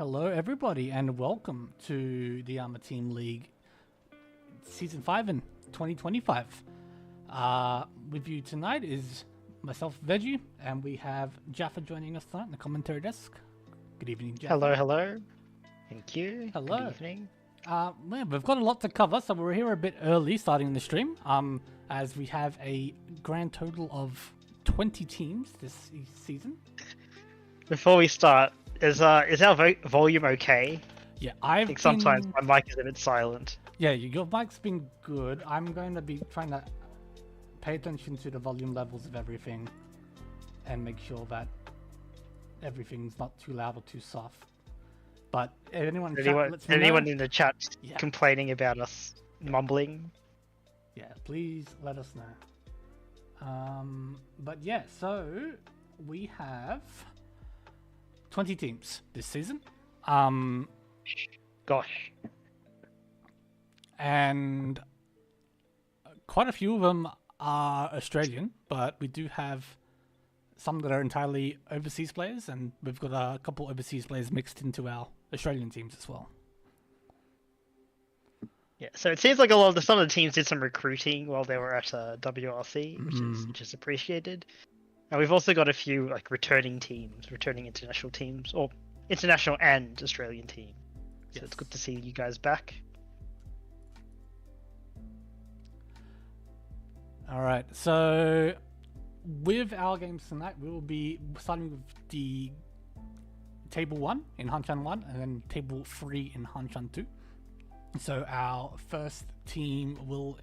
Hello, everybody, and welcome to the ARMA Team League Season 5 in 2025. With you tonight is myself, Veggie, and we have Jaffa joining us tonight in the commentary desk. Good evening, Jaffa. Hello. Thank you. Hello. Good evening. We've got a lot to cover, so we're here a bit early starting the stream, as we have a grand total of 20 teams this season. Before we start, is our volume okay? Yeah, I think sometimes my mic is a bit silent. Yeah, your mic's been good. I'm going to be trying to pay attention to the volume levels of everything and make sure that everything's not too loud or too soft. But if anyone in the chat complaining about us mumbling, please let us know. But yeah, so we have 20 teams this season. Gosh. And quite a few of them are Australian, but we do have some that are entirely overseas players, and we've got a couple overseas players mixed into our Australian teams as well. Yeah, so it seems like some of the teams did some recruiting while they were at WRC, which is appreciated. And we've also got a few returning international teams, or international and Australian teams. So It's good to see you guys back. All right, so with our games tonight, we will be starting with the Table 1 in Hanchan 1 and then Table 3 in Hanchan 2. So our first table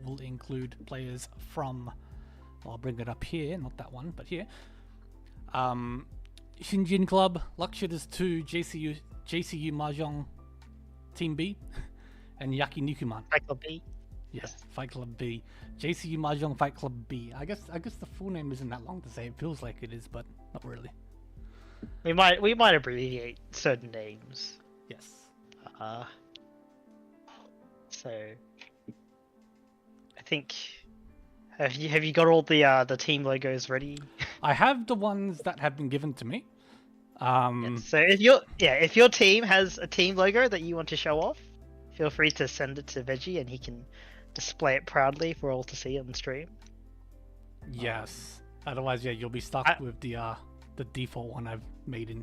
will include players from, I'll bring it up here, not that one, but here. Shinjin Club, Luxshitters 2, JCU Mahjong Team B, and Yakinikuman. Fight Club B. Yes, Fight Club B. JCU Mahjong Fight Club B. I guess the full name isn't that long to say. It feels like it is, but not really. We might abbreviate certain names. Yes. So I think have you got all the team logos ready? I have the ones that have been given to me. So if your team has a team logo that you want to show off, feel free to send it to Veggie and he can display it proudly for all to see on the stream. Yes. Otherwise, you'll be stuck with the default one I've made in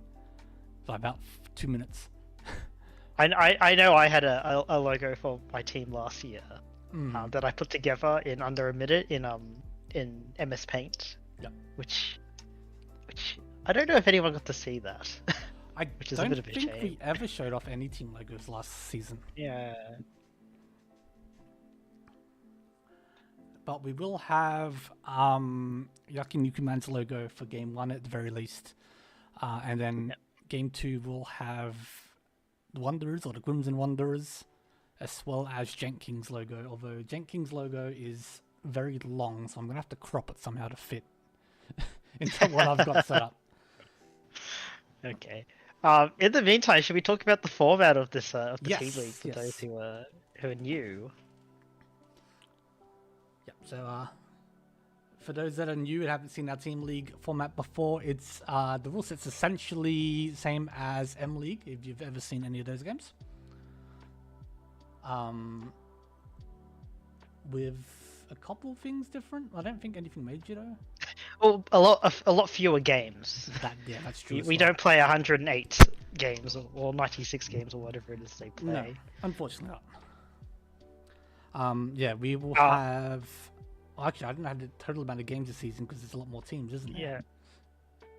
about 2 minutes. I know I had a logo for my team last year that I put together in under a minute in MS Paint. Yep. Which I don't know if anyone got to see that. Which is a bit of a shame. I don't think we ever showed off any team logos last season. Yeah. But we will have Yakinikuman's logo for Game 1 at the very least. And then Game 2 will have the Wanderers, or the Crimson Wanderers, as well as Jenkins' logo. Although Jenkins' logo is very long, so I'm going to have to crop it somehow to fit into what I've got set up. Okay. In the meantime, should we talk about the format of this team league for those who are new? Yep. So for those that are new and haven't seen our team league format before, it's the rule set's essentially the same as M League if you've ever seen any of those games. With a couple of things different. I don't think anything major though. Well, a lot fewer games. That's true. We don't play 108 games or 96 games or whatever it is they play. No, unfortunately not. We will have. Actually, I don't know the total amount of games this season because there's a lot more teams, isn't there? Yeah.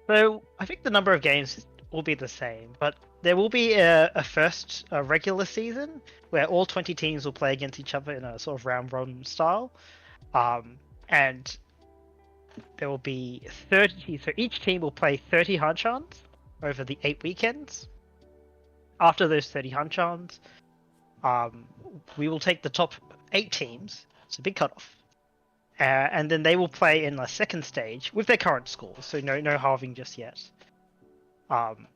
So I think the number of games will be the same, but there will be a first regular season where all 20 teams will play against each other in a sort of round robin style, and there will be 30. So each team will play 30 Hanchans over the 8 weekends. After those 30 Hanchans, we will take the top 8 teams. It's a big cutoff. And then they will play in the second stage with their current scores, so no halving just yet. And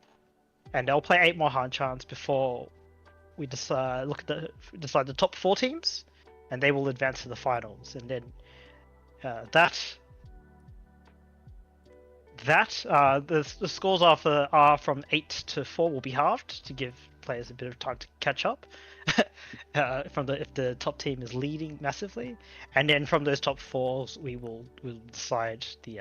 they'll play 8 more Hanchans before we decide the top 4 teams, and they will advance to the finals. And then The scores are from 8 to 4 will be halved to give players a bit of time to catch up. If the top team is leading massively, and then from those top fours we'll decide the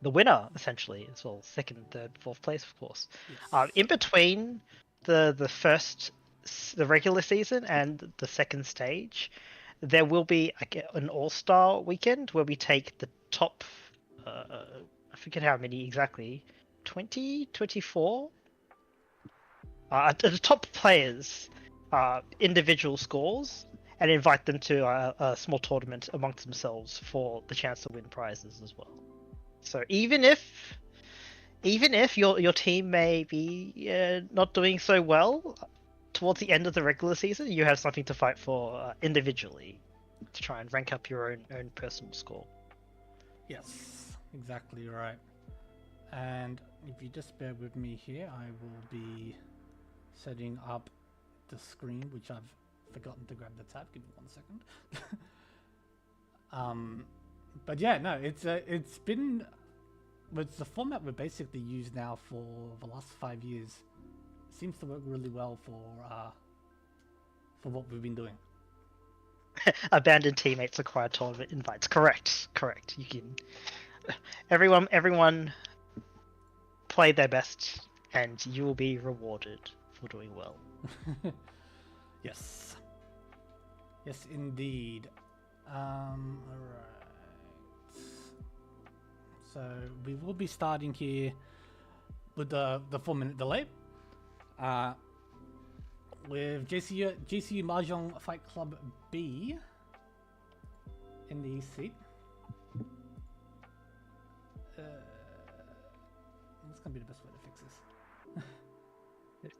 winner essentially as well, second, third, fourth place, of course. Yes. In between the regular season and the second stage, there will be an all-star weekend where we take the top. I forget how many exactly. 20, 24. The top players, individual scores, and invite them to a small tournament amongst themselves for the chance to win prizes as well. So even if your team may be not doing so well towards the end of the regular season, you have something to fight for individually to try and rank up your own personal score. Yes, exactly right. And if you just bear with me here, I will be setting up the screen, which I've forgotten to grab the tab. Give me 1 second. But yeah, no, it's been the format we've basically used now for the last 5 years. Seems to work really well for what we've been doing. Abandoned teammates acquire tournament invites. Correct. You can. Everyone play their best, and you will be rewarded for doing well. Yes, indeed. All right. So we will be starting here with the 4-minute delay. With JCU Mahjong Fight Club B in the East seat. What's gonna be the best way to fix this?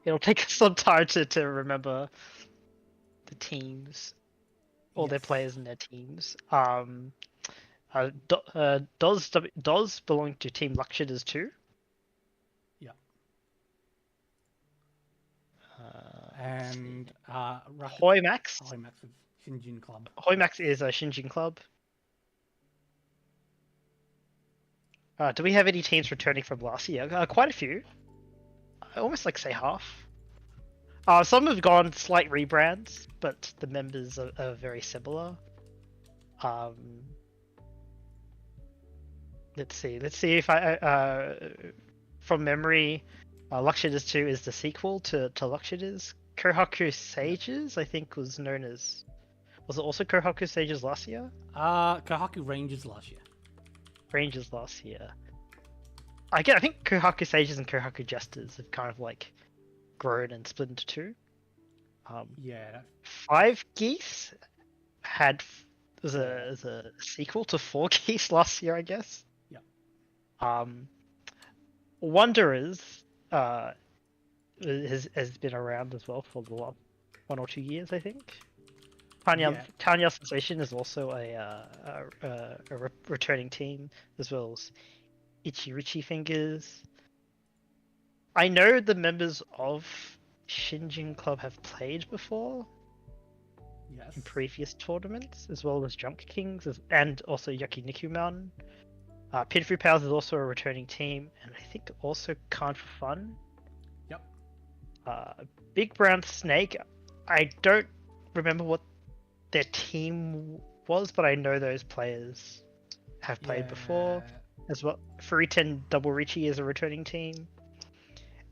It'll take us some time to remember the teams, all their players and their teams. Does belong to Team Luxureders too? Yeah. And Hoimax. Hoimax with Shinjin Club. Hoimax is a Shinjin Club. Do we have any teams returning from last year? Quite a few. I almost say half. Some have gone slight rebrands, but the members are very similar. Let's see if I from memory, Luxureders 2 is the sequel to Luxureders. Kohaku Sages, I think, was known as. Was it also Kohaku Sages last year? Kohaku Rangers last year. Rangers last year. I think Kohaku Sages and Kohaku Jesters have kind of grown and split into two. Yeah. Five Geese was a sequel to Four Geese last year, I guess. Yeah. Wanderers has been around as well for the last 1 or 2 years, I think. Tanya Sensation is also a returning team, as well as Riichi Fingers. I know the members of Shinjin Club have played before. Yes. In previous tournaments, as well as Junk Kings and also Yakinikuman. Pinfu Pals is also a returning team, and I think also Khan for Fun. Yep. Big Brown Snake, I don't remember what their team was, but I know those players have played before as well. Furiten Double Riichi is a returning team.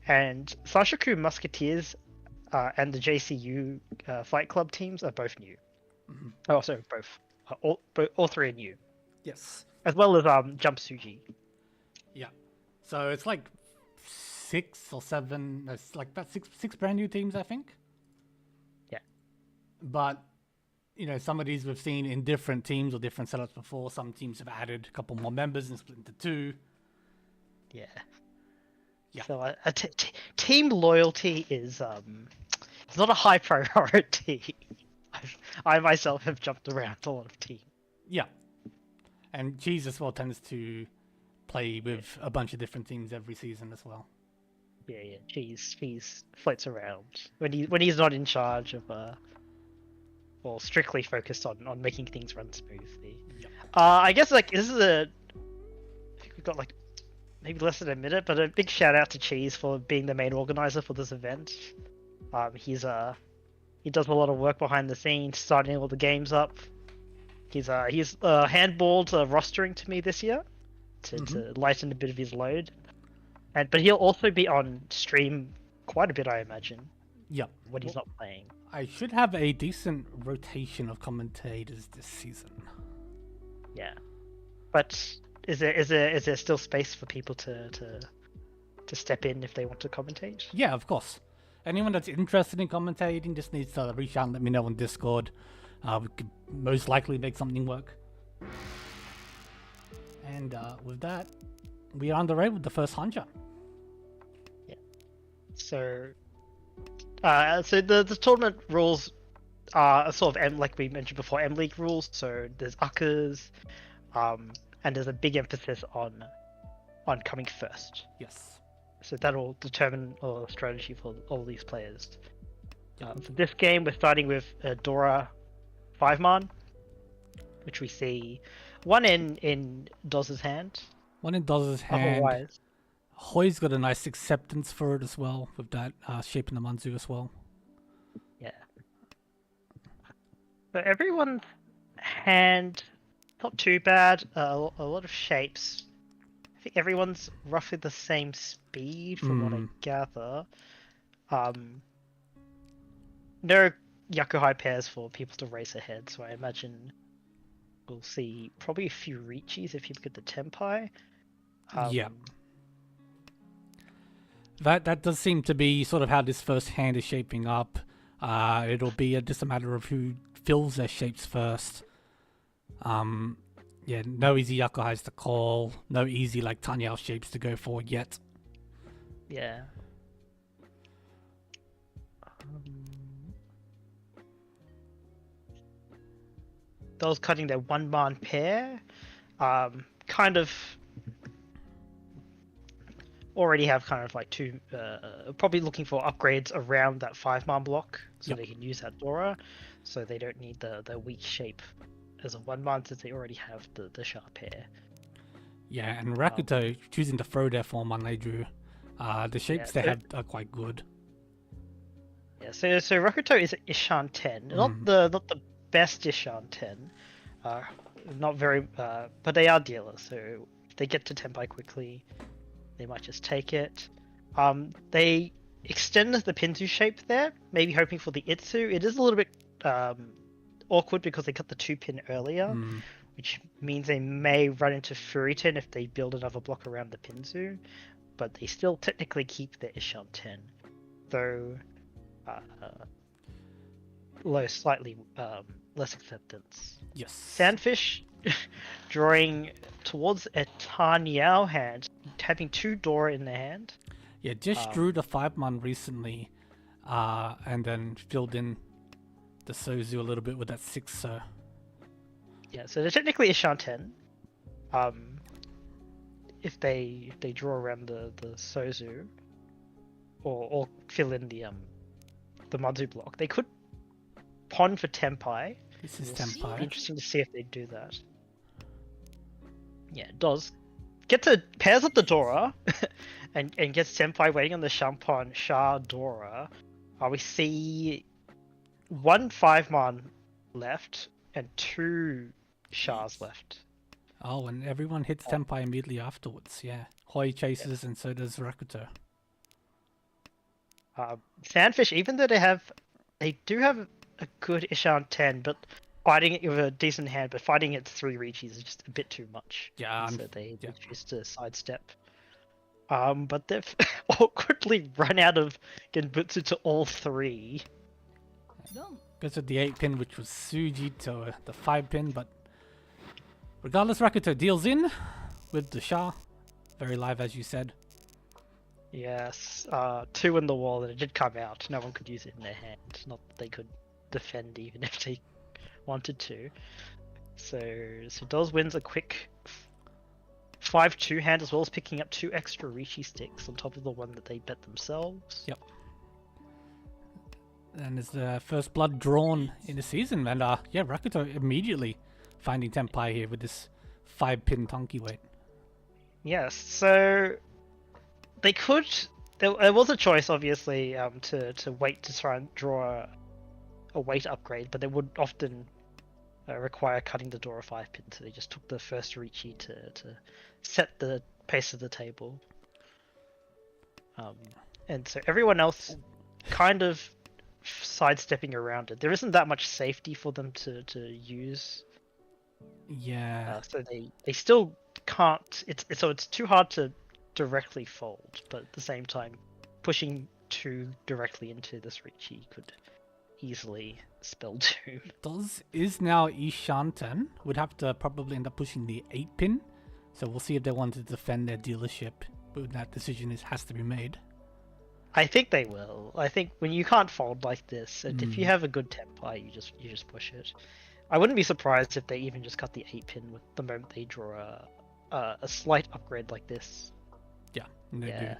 And Sashoku Musketeers and the JCU Fight Club teams are both new. Mm-hmm. Oh, sorry, both. All three are new. Yes. As well as Jump Suji. Yeah. So it's 6 or 7. It's about six brand new teams, I think. Yeah. But some of these we've seen in different teams or different setups before. Some teams have added a couple more members and split into 2. Yeah. Yeah. So team loyalty is it's not a high priority. I myself have jumped around a lot of teams. Yeah. And Cheese as well tends to play with a bunch of different teams every season as well. Yeah. Cheese floats around when he's not in charge of or strictly focused on making things run smoothly. Yep. I guess this is got like maybe less than a minute, but a big shout out to Cheese for being the main organizer for this event. He does a lot of work behind the scenes, starting all the games up. He's handballed rostering to me this year to lighten a bit of his load, but he'll also be on stream quite a bit, I imagine. Yep. When he's not playing. I should have a decent rotation of commentators this season. Yeah, but is there still space for people to step in if they want to commentate? Yeah, of course. Anyone that's interested in commentating just needs to reach out and let me know on Discord. We could most likely make something work. And with that, we are on the road with the first Hancha. Yeah. So the tournament rules are sort of like we mentioned before, M League rules. So there's uckers, and there's a big emphasis on coming first. Yes. So that'll determine a strategy for all these players. For this game, we're starting with Dora 5-man, which we see one in Doz's hand. One in Doz's hand. Otherwise, Hoi's got a nice acceptance for it as well, with that shape in the Manzu as well. Yeah. So everyone's hand, not too bad. A lot of shapes. I think everyone's roughly the same speed from what I gather. No Yakuhai pairs for people to race ahead, so I imagine we'll see probably a few Riichis if people get the Tenpai. Yeah. That does seem to be sort of how this first hand is shaping up. It'll be just a matter of who fills their shapes first. Yeah, no easy Yakuhais to call, no easy like Tanyao shapes to go for yet. Yeah. Those cutting their 1-man pair, kind of already have kind of like two, probably looking for upgrades around that 5-man block so they can use that Dora, so they don't need the weak shape as a 1-man since they already have the sharp pair. Yeah, and Rakuto choosing to throw their 4-man they drew. The shapes they have are quite good. Yeah, so Rakuto is Ishan 10, not the best Ishan 10, not very, but they are dealers, so if they get to Tenpai quickly, they might just take it. They extend the Pinzu shape there, maybe hoping for the Itsu. It is a little bit awkward because they cut the 2-pin earlier, which means they may run into Furiton if they build another block around the Pinzu, but they still technically keep their Ishan 10, though slightly less acceptance. Yes. Sandfish drawing towards a Tanyao hand, having 2 Dora in their hand. Yeah, just drew the 5-man recently, and then filled in the Sozu a little bit with that 6, so... Yeah, so they're technically Ishan 10. If they draw around the Sozu, or fill in the Manzu block, they could pond for Tenpai. This is It'll Tenpai. be interesting to see if they do that. Yeah, it does. Pairs up the Dora, and gets Tenpai waiting on the Champon Shah Dora. We see 1 5-man left and 2 Shahs left. Oh, and everyone hits Tenpai immediately afterwards, yeah. Hoi chases and so does Rakuto. Sandfish, even though they do have a good Ishan 10, but fighting it with a decent hand, but fighting it 3 Riichis is just a bit too much. Yeah, so they choose to sidestep. But they've awkwardly run out of Genbutsu to all 3. Goes with the 8-pin, which was Suji, to the 5-pin, but regardless, Rakuto deals in with the Shah. Very live, as you said. Yes, 2 in the wall, and it did come out. No one could use it in their hand. Not that they could defend even if they wanted to. So Doz wins a quick 5-2 hand, as well as picking up 2 extra Riichi sticks on top of the one that they bet themselves. Yep. And it's the first blood drawn in the season, and yeah, Rakuto immediately finding Tenpai here with this 5-pin Tonki weight. Yes, so they could. There was a choice, obviously, to wait to try and draw a weight upgrade, but they would often require cutting the door a 5-pin, so they just took the first Riichi to set the pace of the table. And so everyone else kind of sidestepping around it. There isn't that much safety for them to use. Yeah. So they still can't. It's too hard to directly fold, but at the same time, pushing too directly into this Riichi could easily spell doom. Is now Ishanten would have to probably end up pushing the 8-pin, so we'll see if they want to defend their dealership. But that decision has to be made. I think they will. I think when you can't fold like this, and if you have a good tempi, you just push it. I wouldn't be surprised if they even just cut the 8-pin with the moment they draw a slight upgrade like this. Yeah, they do.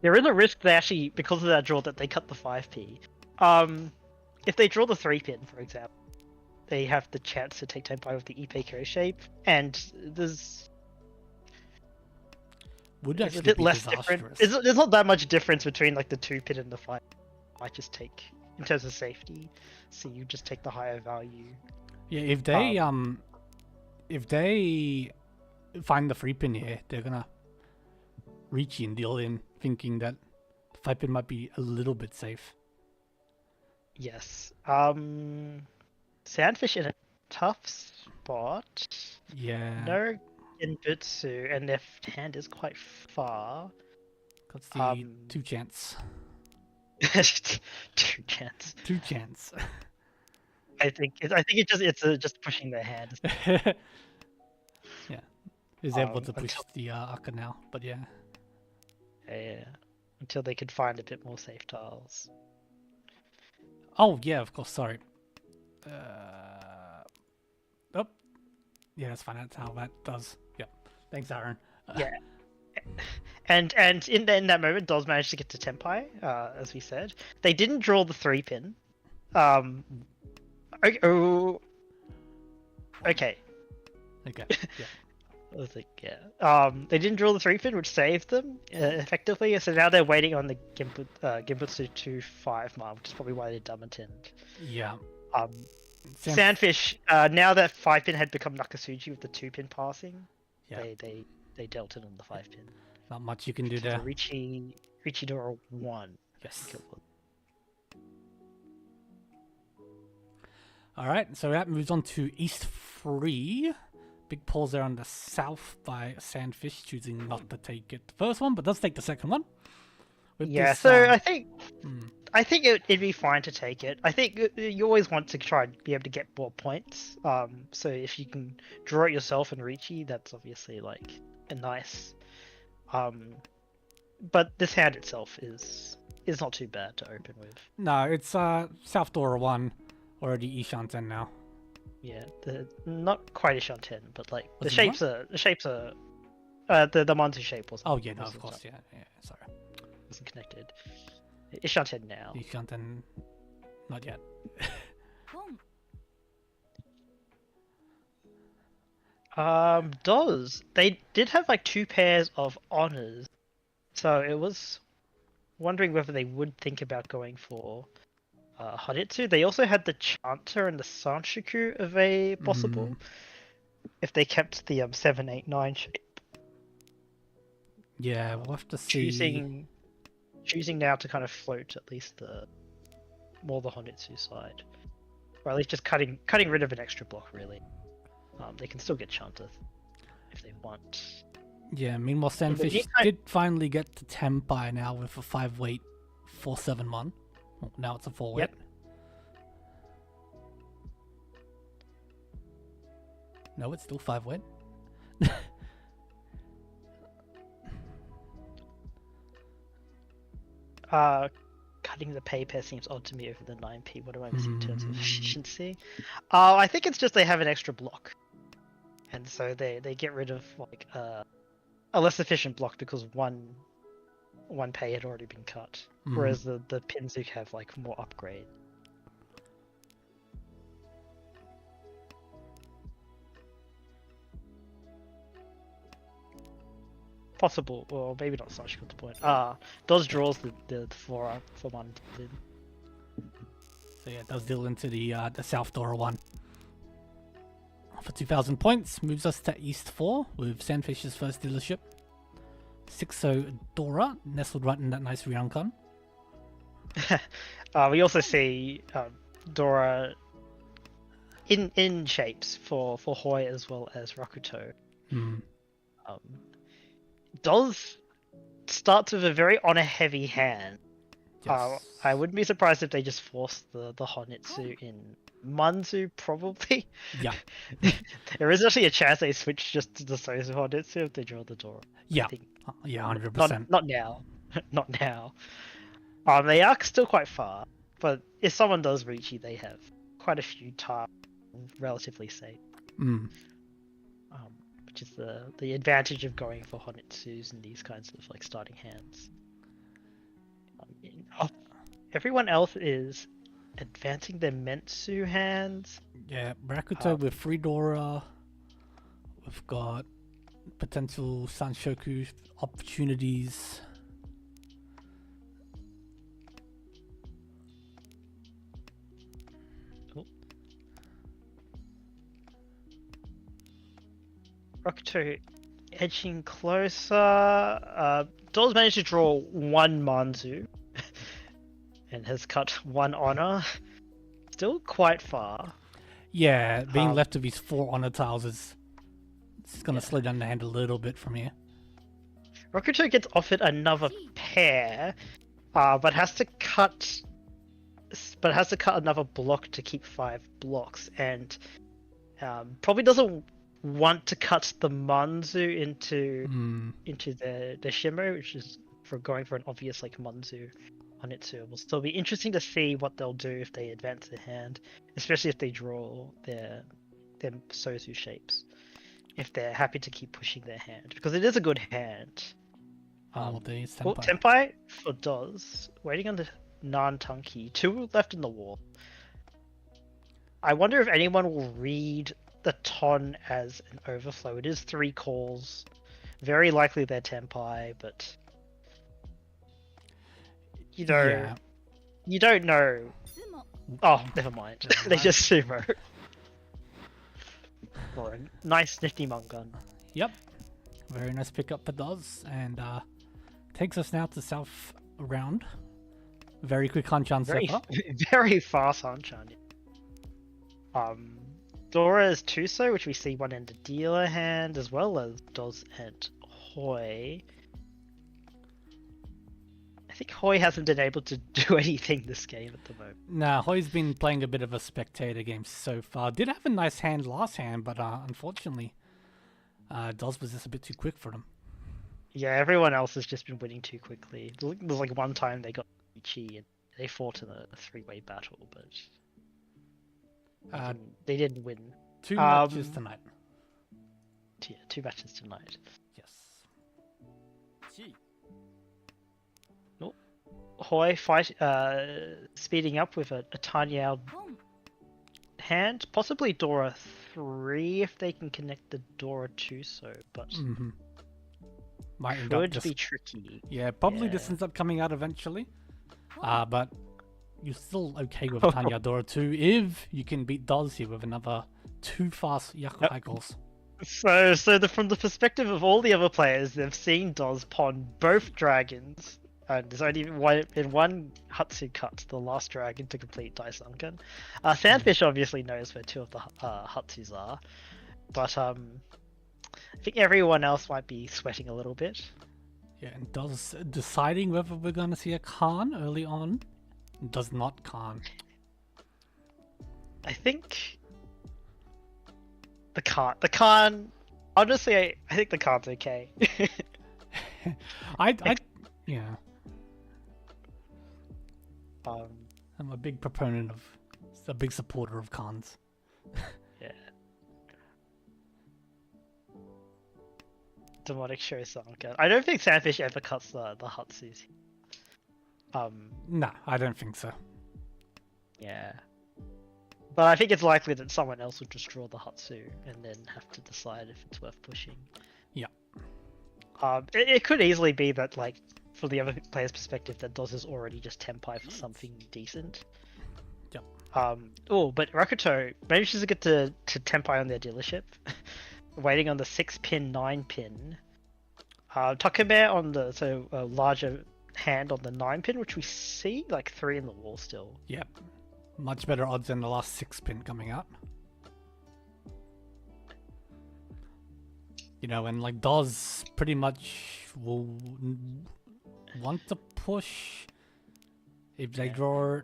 There is a risk they actually, because of that draw, that they cut the 5p. If they draw the 3-pin, for example, they have the chance to take tempi with the Ipeiko shape, and there's a bit less different. There's not that much difference between like the 2-pin and the 5. Might just take in terms of safety, so you just take the higher value. Yeah, if they find the 3-pin here, they're gonna reach and deal in, thinking that 5-pin might be a little bit safe. Yes. Sandfish in a tough spot. Yeah. No Genbutsu, and their hand is quite far. That's the 2 chance. 2 chance. 2 chance. I think it's just pushing their hand. Yeah. Is able to push the Aka now, but yeah. Yeah. Until they could find a bit more safe tiles. Oh yeah, of course. Sorry. Oh. Yeah, that's fine. That's how that does. Yeah. Thanks, Aaron. Yeah. And in that moment, Doz managed to get to Tempai, as we said. They didn't draw the 3-pin. Okay. Okay. Yeah. I was like, yeah. They didn't draw the 3-pin, which saved them effectively. So now they're waiting on the Genbutsu 2-5 mark, which is probably why they dumb-intend. Yeah. Sandfish. Now that 5-pin had become Nakasuji with the 2-pin passing, yeah. they dealt it on the 5-pin. Not much you can do there. Riichi Dora 1. Yes. All right, so that moves on to East 3. Big pulls there on the south by Sandfish, choosing not to take it the first one, but does take the second one. I think it'd be fine to take it. I think you always want to try and be able to get more points. So if you can draw it yourself in Riichi, that's obviously like a nice. But this hand itself is not too bad to open with. No, it's South Dora 1, already Ishanten now. Yeah, not quite Ishanten, but like the shapes are the Manzu shape wasn't. Oh yeah, no, of course, yeah, sorry. Wasn't connected. Ishanten now. Ishanten, not yet. They did have like 2 pairs of honors, so it was wondering whether they would think about going for Haritsu. They also had the Chanter and the Sanshiku possible if they kept the 7-8-9 shape. Yeah, we'll have to see. Choosing now to kind of float at least the Honitsu side, or at least just cutting rid of an extra block really. They can still get Chanter if they want. Yeah, meanwhile Sandfish did finally get to Tempai now with a 5-weight 4-7-1. Oh, now it's a 4-weight. Yep. No, it's still 5-weight. Cutting the pay pair seems odd to me over the 9p. What am I missing in terms of efficiency? I think it's just they have an extra block, and so they get rid of like a less efficient block because one pay had already been cut, whereas the Pinzuk have like more upgrade. possible, or maybe not such good point. Dodge draws the 4 for one. So yeah, it does deal into the South Dora one. For 2,000 points, moves us to East 4 with Sandfish's first dealership. 6-0 Dora, nestled right in that nice Ryankon. We also see Dora in shapes for Hoi as well as Rakuto. Does starts with a very honor-heavy hand. Yes. I wouldn't be surprised if they just forced the Honitsu in Manzu, probably. Yeah. There is actually a chance they switch just to the Sozu Honitsu if they draw the Dora. Yeah. I think. Yeah, 100%. Not now. Not now. They are still quite far, but if someone does Riichi, they have quite a few tiles relatively safe. Which is the advantage of going for Honitsus and these kinds of like starting hands. Everyone else is advancing their Mentsu hands. Yeah, Rakuto with 3 Dora. We've got potential Sanshoku opportunities. Rakuto edging closer. Doll's managed to draw 1 Manzu and has cut 1 honor. Still quite far. Yeah, being left with these 4 honor tiles is going to slow down the hand a little bit from here. Rakuto gets offered another pair, but has to cut another block to keep 5 blocks, and probably doesn't want to cut the Manzu into the Shimmer, which is for going for an obvious like Manzu on it too. It will still be interesting to see what they'll do if they advance their hand, especially if they draw their Sozu shapes. If they're happy to keep pushing their hand, because it is a good hand. Tenpai for Doz, waiting on the Nantanki, 2 left in the wall. I wonder if anyone will read the Ton as an overflow. It is 3 calls. Very likely they're Tenpai, but you don't know. Oh, never mind. They just sumo. Or a nice nifty Mungun. Yep. Very nice pickup for Doz, and takes us now to South round. Very quick Hanchan so far. Very fast Hanchan. Dora is Tuso, which we see one in the dealer hand, as well as Doz and Hoi. I think Hoi hasn't been able to do anything this game at the moment. Nah, Hoi's been playing a bit of a spectator game so far. Did have a nice hand last hand, but unfortunately, Doz was just a bit too quick for him. Yeah, everyone else has just been winning too quickly. There's like one time they got Riichi and they fought in a 3-way battle, but they didn't win. 2 matches tonight. Yeah, 2 matches tonight. Yes. Hoi speeding up with a tiny hand, possibly Dora 3 if they can connect the Dora 2, but might end could be tricky. Yeah, probably this ends up coming out eventually. But you're still okay with Tanya Dora 2 if you can beat Doz here with another 2 fast Yaku Icons. So from the perspective of all the other players, they've seen Doz pawn both dragons. And there's only one Hatsu cut, the last dragon, to complete Daisunken. Sandfish obviously knows where 2 of the Hatsus are, but I think everyone else might be sweating a little bit. Yeah, and Doz deciding whether we're going to see a Khan early on. Does not Khan. I think the Khan. Honestly, I think the Khan's okay. Yeah. I'm a big proponent a big supporter of Khans. Yeah. Demonic Shosanka. I don't think Sandfish ever cuts the Hatsus. No, I don't think so. Yeah. But I think it's likely that someone else will just draw the Hatsu and then have to decide if it's worth pushing. Yeah. It could easily be that, like, for the other player's perspective, that DOS is already just Tenpai for something decent. Yep. Oh, but Rakuto manages to get to Tenpai on their dealership, waiting on the 6-pin, 9-pin. Takeme on the larger hand on the 9-pin, which we see like 3 in the wall still. Yep. Much better odds than the last 6-pin coming out. You know, and like DOS pretty much will want to push if they draw.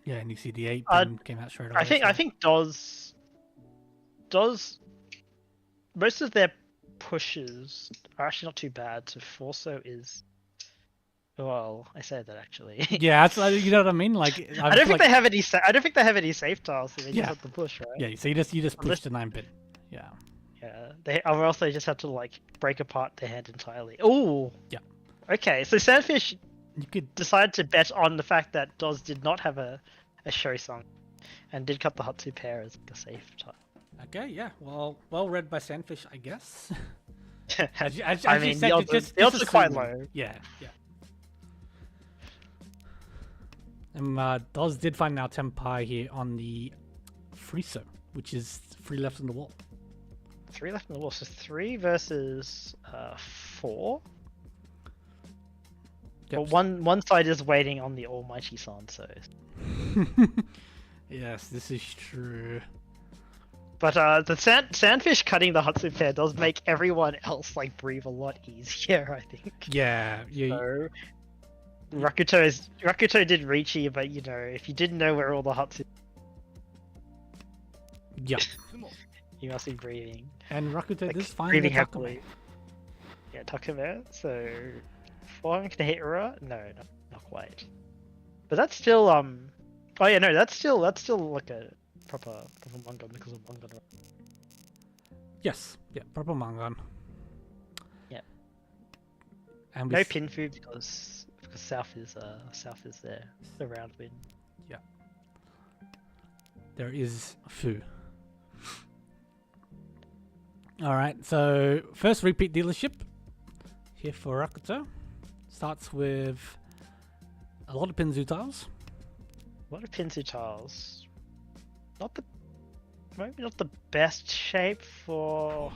Yeah, and you see the 8-pin came out straight away. I think DOS most of their pushes are actually not too bad. So Forso is, well, I said that actually. Yeah, that's, you know what I mean. Like I don't think they have any. I don't think they have any safe tiles. So they just have to push, right? Yeah, so you just push the 9-pin. Yeah. Yeah, or else they just have to like break apart their hand entirely. Oh. Yeah. Okay, so Sandfish You could decide to bet on the fact that DOS did not have a show song, and did cut the Hatsu pair as like a safe tile. Okay, yeah. Well read by Sandfish, I guess. I mean, the odds are quite low. Yeah, yeah. DOS did find now Tenpai here on the Friso, which is 3 left on the wall. 3 left in the wall, so 3 versus 4. Yep. But one side is waiting on the almighty Sanso. Yes, this is true. But the Sandfish cutting the Hatsu pair does make everyone else like breathe a lot easier, I think. Yeah, So, Rakuto did Riichi, but you know, if you didn't know where all the Hatsu, yeah. you must be breathing. And Rakuto Like, is fine breathing with happily. Yeah, Takeme. So 4 can hit Ura? No, not quite. But that's still Oh yeah, no, that's still like a proper Mangon because of Mangon. Yes, yeah, proper Mangon. Yeah. And No Pinfu because South is there. The round win. Yeah. There is Fu. Alright, so first repeat dealership here for Rakuto. Starts with a lot of Pinzu tiles. A lot of Pinsu tiles. Maybe not the best shape for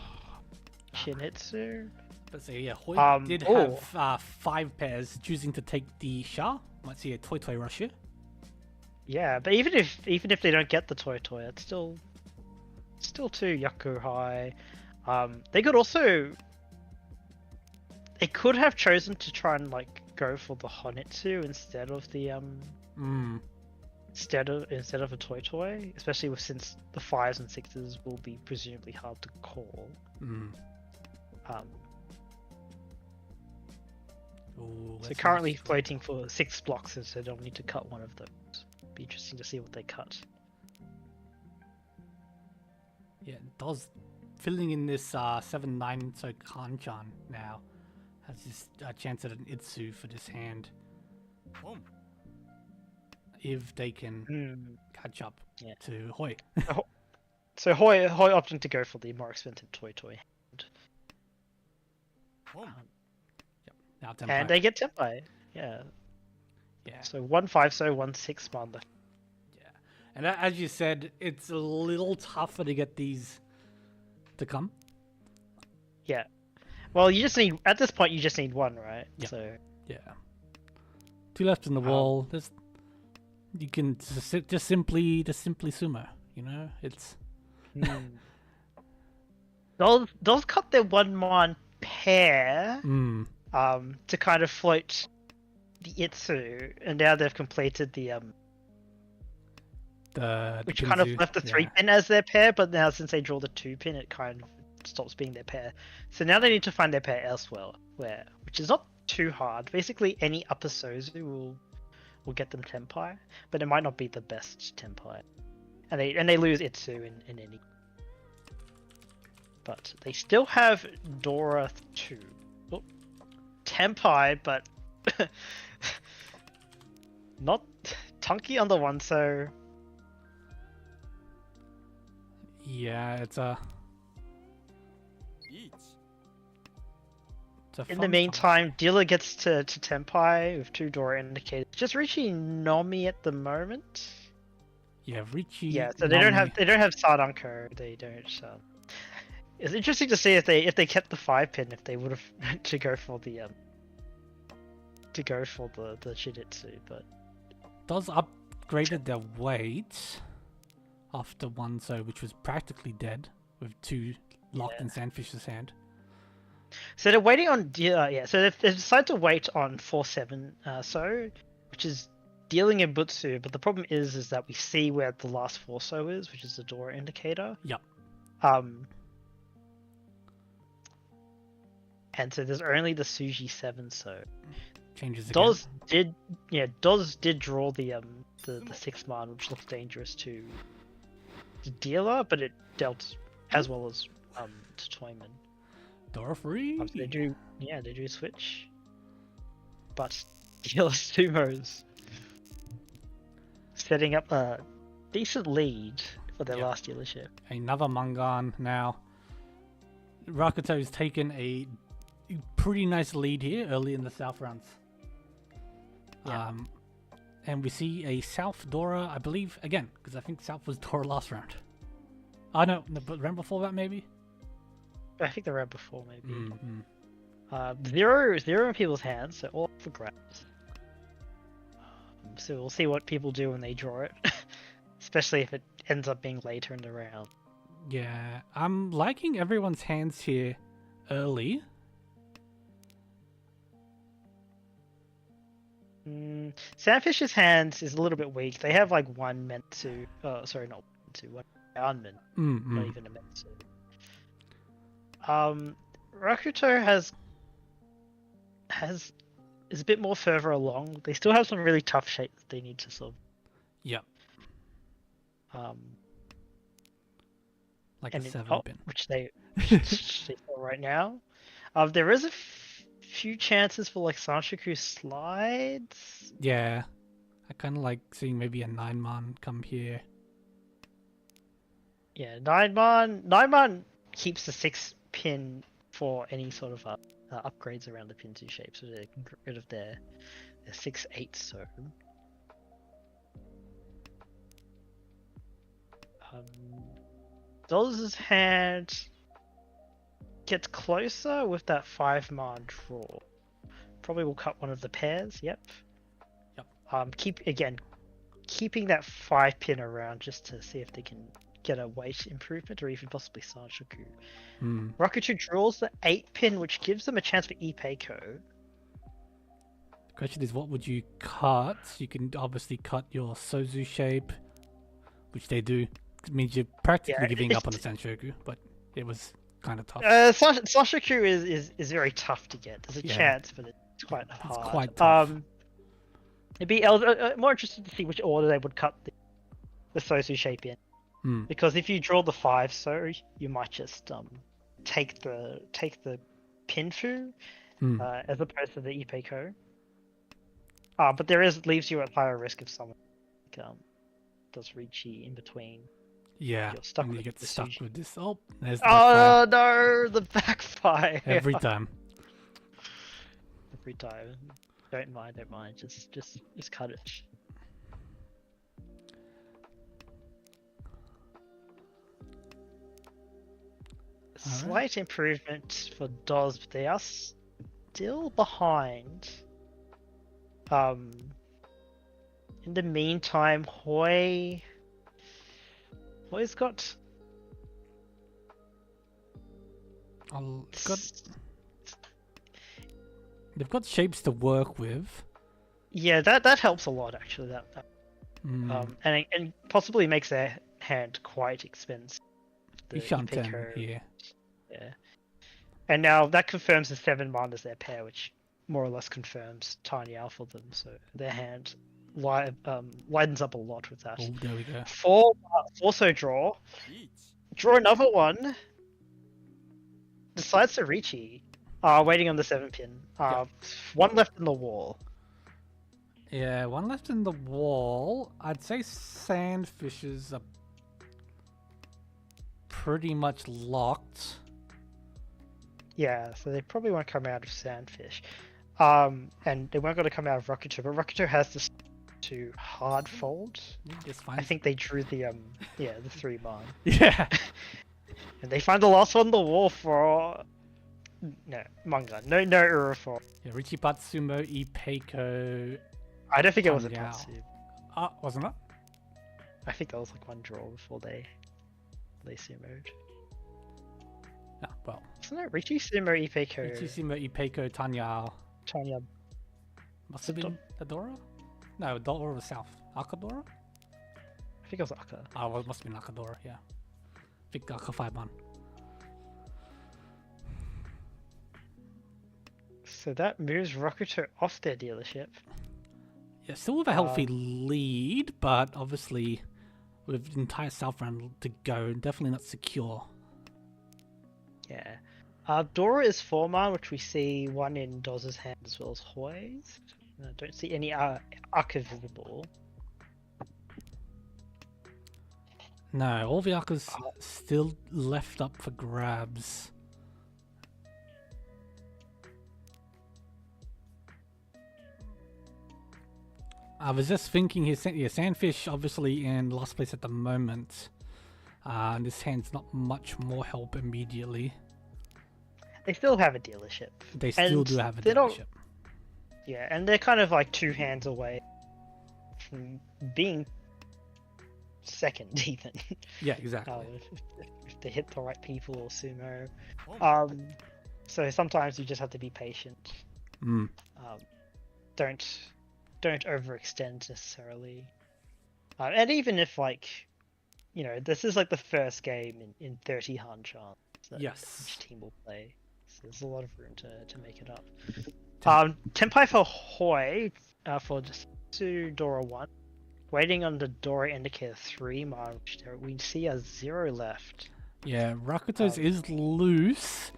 Shinitsu. But so yeah, Hoi did oh. have 5 pairs choosing to take the Sha. Might see a Toy rush here. Yeah, but even if they don't get the Toy, it's still too Yaku high. They could have chosen to try and like go for the Honitsu instead of the instead of a Toy, especially since the 5s and 6s will be presumably hard to call. Ooh, So currently floating for 6 blocks, so they'll need to cut one of those. Be interesting to see what they cut. Yeah, DOS filling in this 7-9, so Hanchan now has this chance at an Itsu for this hand. If they can catch up to Hoi. So Hoi opting to go for the more expensive Toy hand. Now Tenpai. And they get Tenpai. Yeah. Yeah. So 1-5, so 1-6 man left. Yeah. And as you said, it's a little tougher to get these to come. Yeah. Well, at this point you just need 1, right? Yeah. So yeah. 2 left in the wall. You can just simply sumo. You know, it's. They'll cut their 1-man pair. To kind of float the Itsu, and now they've completed the which kind of left the 3-pin as their pair, but now since they draw the 2-pin, it kind of stops being their pair. So now they need to find their pair elsewhere, which is not too hard. Basically, any upper Sozu will get them Tenpai, but it might not be the best Tenpai, and they lose Itsu in any. But they still have Dora 2. Tenpai, but not Tunky on the 1, so yeah, it's a In the meantime, dealer gets to Tenpai with 2 Dora indicators. Just Riichi Nomi at the moment. Yeah, Riichi. Yeah, so they don't have Sadanko. They don't. It's interesting to see if they kept the 5-pin, if they would have to go for the Shidetsu, but Does upgraded their weight after 1 so, which was practically dead with 2 locked in Sandfish's hand. So they're waiting on so they've decided to wait on 4-7 so, which is dealing in Butsu, but the problem is that we see where the last 4 so is, which is the door indicator. Yep. And so there's only the Suji 7 so. Changes again. Doz did draw the 6 man, which looks dangerous to the dealer, but it dealt as well as to Toyman. Door free. They do switch, but dealer sumos, setting up a decent lead for their last dealership. Another Mangan now. Rakuto's taken a pretty nice lead here early in the South rounds. And we see a South Dora, I believe, again, because I think South was Dora last round. Oh no, but round before that maybe? I think the round before maybe. Zero in people's hands, so all up for grabs. So we'll see what people do when they draw it, especially if it ends up being later in the round. Yeah, I'm liking everyone's hands here early. Sandfish's hands is a little bit weak. They have like 1 Mentsu. Oh, sorry, not Mentsu. 1 Unmen. Not even a Mentsu. Rakuto is a bit more further along. They still have some really tough shapes that they need to solve. Yep. Like a 7-pin, which they saw right now. There is a few chances for like Sanshoku slides. Yeah, I kind of like seeing maybe a 9-man come here. Yeah, 9-man keeps the 6-pin for any sort of upgrades around the Pinzu shape, so they can get rid of their 6-8 so. Doz's hand gets closer with that 5-man draw. Probably will cut one of the pairs. Yep. Keeping that 5-pin around just to see if they can get a weight improvement or even possibly Sanshoku. Rakuto draws the 8-pin, which gives them a chance for Ipeiko. The question is, what would you cut? You can obviously cut your Sozu shape, which they do. It means you're practically giving up on the Sanshoku, but it was kind of tough. Sanshoku is very tough to get. There's a chance, but it's quite hard. It's quite tough. It'd be more interested to see which order they would cut the Sozu shape in. Because if you draw the 5 so, you might just take the Pinfu as opposed to the Ipeiko. But leaves you at higher risk if someone does Riichi in between. Yeah, you're stuck and you get stuck with this. Oh, there's the backfire. No, the backfire. Every time. Every time. Don't mind. Just cut it. Slight improvement for Doz, but they are still behind. In the meantime, Hoy's got. They've got shapes to work with. Yeah, that helps a lot actually. And possibly makes their hand quite expensive. The Hanchans here. Yeah. And now that confirms the 7-man as their pair, which more or less confirms Tiny Al for them. So their hand widens up a lot with that. Oh, there we go. 4 also draw. Draw another one. Decides to Riichi. Waiting on the 7-pin. Yep. 1 left in the wall. Yeah, 1 left in the wall. I'd say Sandfishes are pretty much locked. Yeah, so they probably won't come out of Sandfish. And they weren't going to come out of Rokuto, but Rokuto has this to hard fold. It's I fine. think they drew the the 3 man. Yeah. And they find the last one on the wall for no manga. No Ura for. Yeah, Riichi Patsumo, Ipeiko. I don't think it was a Tanyao. Patsu. Wasn't it? I think that was like one draw before they sumoed. No, well. Wasn't it Riichi Sumo Ipeiko? Riichi Sumo, Ipeiko, Tanya. Tanya. Must have been Adora? No, Dora was South. Akadora? I think it was Aka. Oh, well, it must have been Akadora, yeah. I think Aka 5-man. So that moves Rokuto off their dealership. Yeah, still with a healthy lead, but obviously with the entire South round to go, definitely not secure. Yeah. Dora is 4-man, which we see one in Doz's hand as well as Hoi's. I don't see any Aka visible. No, all the Aka's still left up for grabs. I was just thinking here, yeah, Sandfish obviously in last place at the moment. And this hand's not much more help immediately. They still have a dealership. They still do have a they're not- dealership. Yeah, and they're kind of like 2 hands away from being second, even. Yeah, exactly. If they hit the right people or sumo. So sometimes you just have to be patient. Mm. Don't overextend necessarily. And even if this is like the first game in 30 Hanchans that Yes. each team will play. So there's a lot of room to make it up. Tenpai for Hoi for just to Dora 1. Waiting on the Dora indicator 3 man, which we see a 0 left. Yeah, Rakuto's is loose,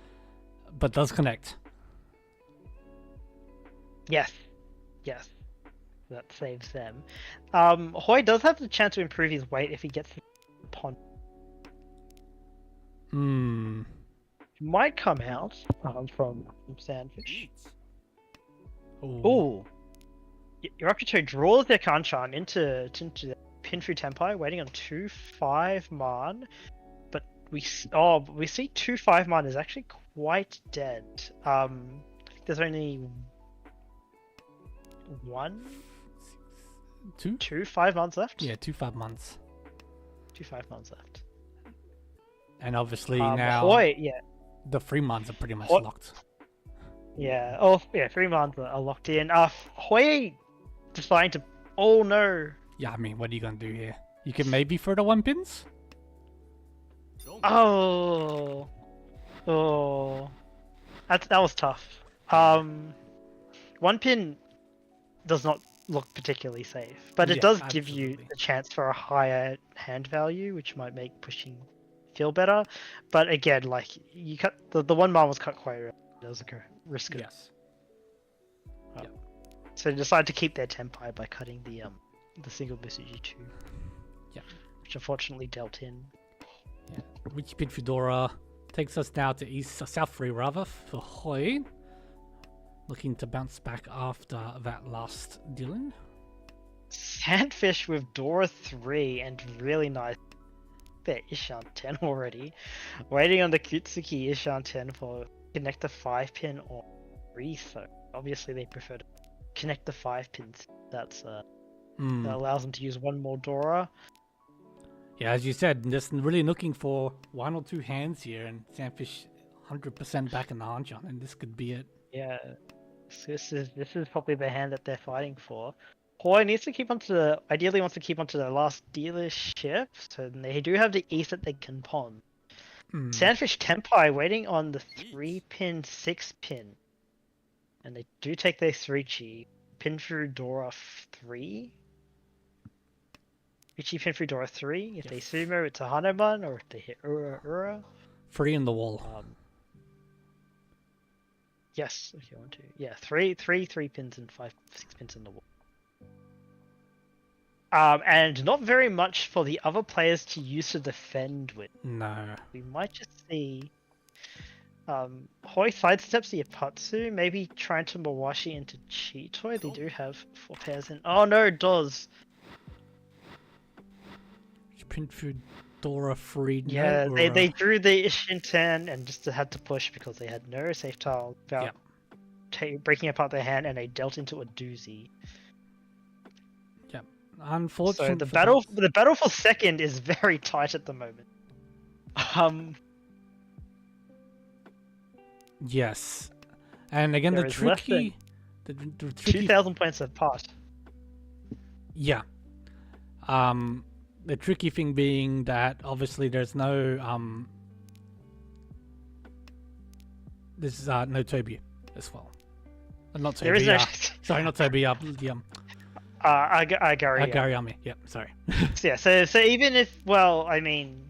but does connect. Yes. That saves them. Hoi does have the chance to improve his weight if he gets the pond. He might come out from Sandfish. Ooh. Rakuto draws their Kanchan into the Pinfu Tenpai, waiting on 2-5 man. But we see 2-5 man is actually quite dead. I think there's only two 5 months left. Yeah, 2 5 months. 2 5 months left. And obviously now Hoi, yeah. the 3 months are pretty much locked. Yeah. 3 months are locked in. Hoi deciding to. Oh no. Yeah, I mean, what are you gonna do here? You can maybe throw the 1-pins. Oh. That was tough. 1-pin does not look particularly safe, but it does give you a chance for a higher hand value, which might make pushing feel better. But again, like you cut the 1 man was cut quite early. That was a risk. Yes. So they decided to keep their Tenpai by cutting the single Misuji 2. Yeah. Which unfortunately dealt in. Yeah. Riichi Pin Fedora takes us now to South 3 rather for Hoi. Looking to bounce back after that last Dylan. Sandfish with Dora 3 and really nice. Their Ishan 10 already. Waiting on the Kutsuki Ishan 10 for connect the 5-pin or 3, so obviously they prefer to connect the 5 pins. That allows them to use 1 more Dora. Yeah, as you said, just really looking for 1 or 2 hands here, and Sandfish 100% back in the Hanchan, and this could be it. Yeah, so this is probably the hand that they're fighting for. Hoi needs to keep ideally wants to keep onto the last dealership, so they do have the east that they can pawn. Sandfish Tenpai waiting on the 3-pin, 6-pin. And they do take their Riichi. Pin through Dora 3. Riichi pin through Dora 3. If they sumo, it's a Hanuman, or if they hit Ura. 3 in the wall. Yes, if you want to. Yeah, 3 pins and 6 pins in the wall. And not very much for the other players to use to defend with. No. We might just see Hoi sidesteps the Apatsu, maybe trying to Mawashi into Chitoi. They do have 4 pairs in. Oh no, Doz. Print through Dora freed. Yeah, no, they drew the Ishinten and just had to push because they had no safe tile without breaking apart their hand, and they dealt into a doozy. Yep. Unfortunately, So the battle for second is very tight at the moment. Yes, and again the tricky 2,000 points have passed. Yeah. The tricky thing being that obviously there's no no Toby as well. Not Toby. There is no. Sorry, not Toby. Agariami. Yep. Sorry. Yeah. So even if, well, I mean,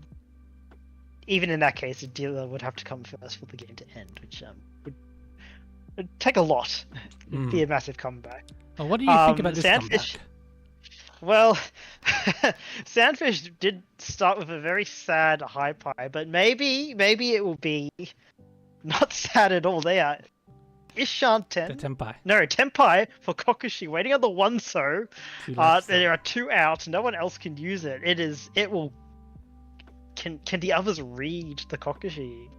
even in that case, the dealer would have to come first for the game to end, which would take a lot. It'd be a massive comeback. Well, what do you think about this Sandfish? comeback? Well, Sandfish did start with a very sad high pie, but maybe it will be not sad at all. They are Ishanten. The Tenpai. No, Tenpai for Kokushi, waiting on the one so. There are 2 out, no one else can use it. It will. Can the others read the Kokushi?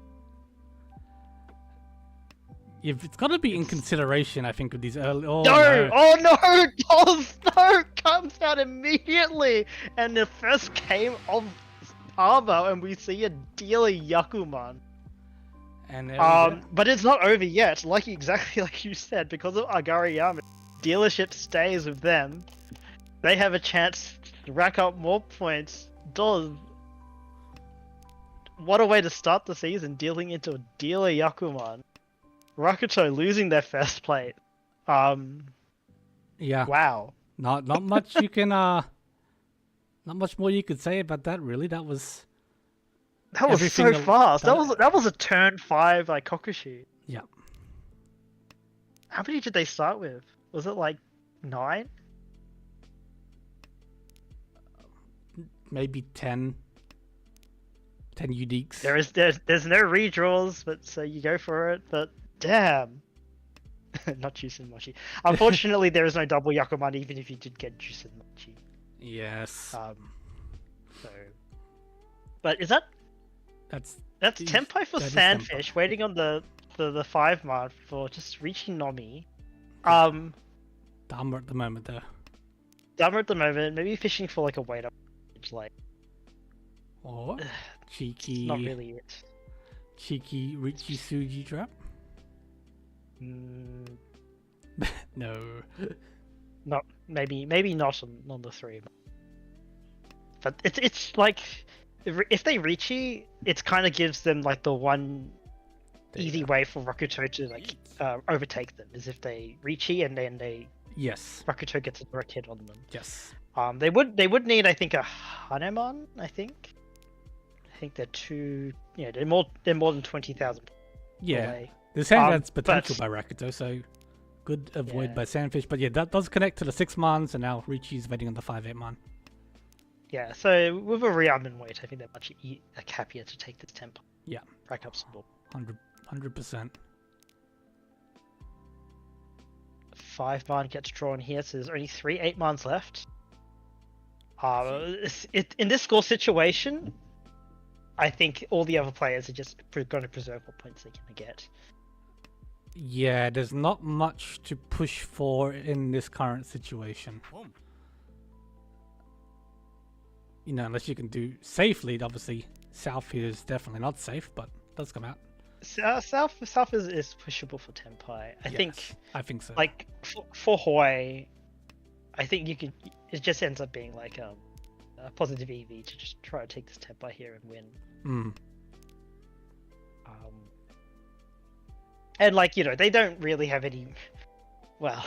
If it's got to be in consideration, I think, with these early. Oh no, comes out immediately, and the first game of ARMA, and we see a dealer Yakuman. And but it's not over yet. Exactly like you said, because of Agariyama, dealership stays with them. They have a chance to rack up more points. What a way to start the season, dealing into a dealer Yakuman. Rakuto losing their first plate. Yeah. Wow. Not much you can not much more you could say about that, really. That was so fast. That was a turn 5 like Kokushi. Yeah. How many did they start with? Was it like 9? Maybe 10. 10 uniques. There's no redraws, but so you go for it. But damn, not Jusen Mochi. Unfortunately, there is no double Yakuman, even if you did get Jusen Mochi. Yes. So, but that's Tenpai for Sandfish, waiting on the 5 mark for just reaching Nomi. Dumber at the moment, though. Dumber at the moment. Maybe fishing for like a weight up, like. Or cheeky. Not really it. Cheeky Riichi Suji trap. No. Not maybe not on the 3. But it's like if they Riichi, it kind of gives them like the one easy way for Rakuto to like overtake them is if they Riichi and then Rakuto gets a direct hit on them. Yes. They would need, I think, a Hanemon. I think they're too. Yeah, they're more than 20,000. Yeah. There's Hanchans potential by Rakuto, so good avoid by Sandfish. But yeah, that does connect to the 6-man, so now Riichi's waiting on the 5-8-man. Yeah, so with a Riaman weight, I think they're much happier to take this tempo. Yeah. Rack up some more. 100%. 5-man gets drawn here, so there's only 3 8-mans left. In this score situation, I think all the other players are just going to preserve what points they're going to get. Yeah, there's not much to push for in this current situation. You know, unless you can do safely. Obviously, South here is definitely not safe, but it does come out. South is pushable for Tenpai. I think so. Like for Hawaii, I think you could. It just ends up being like a positive EV to just try to take this Tenpai here and win. And like they don't really have any. Well,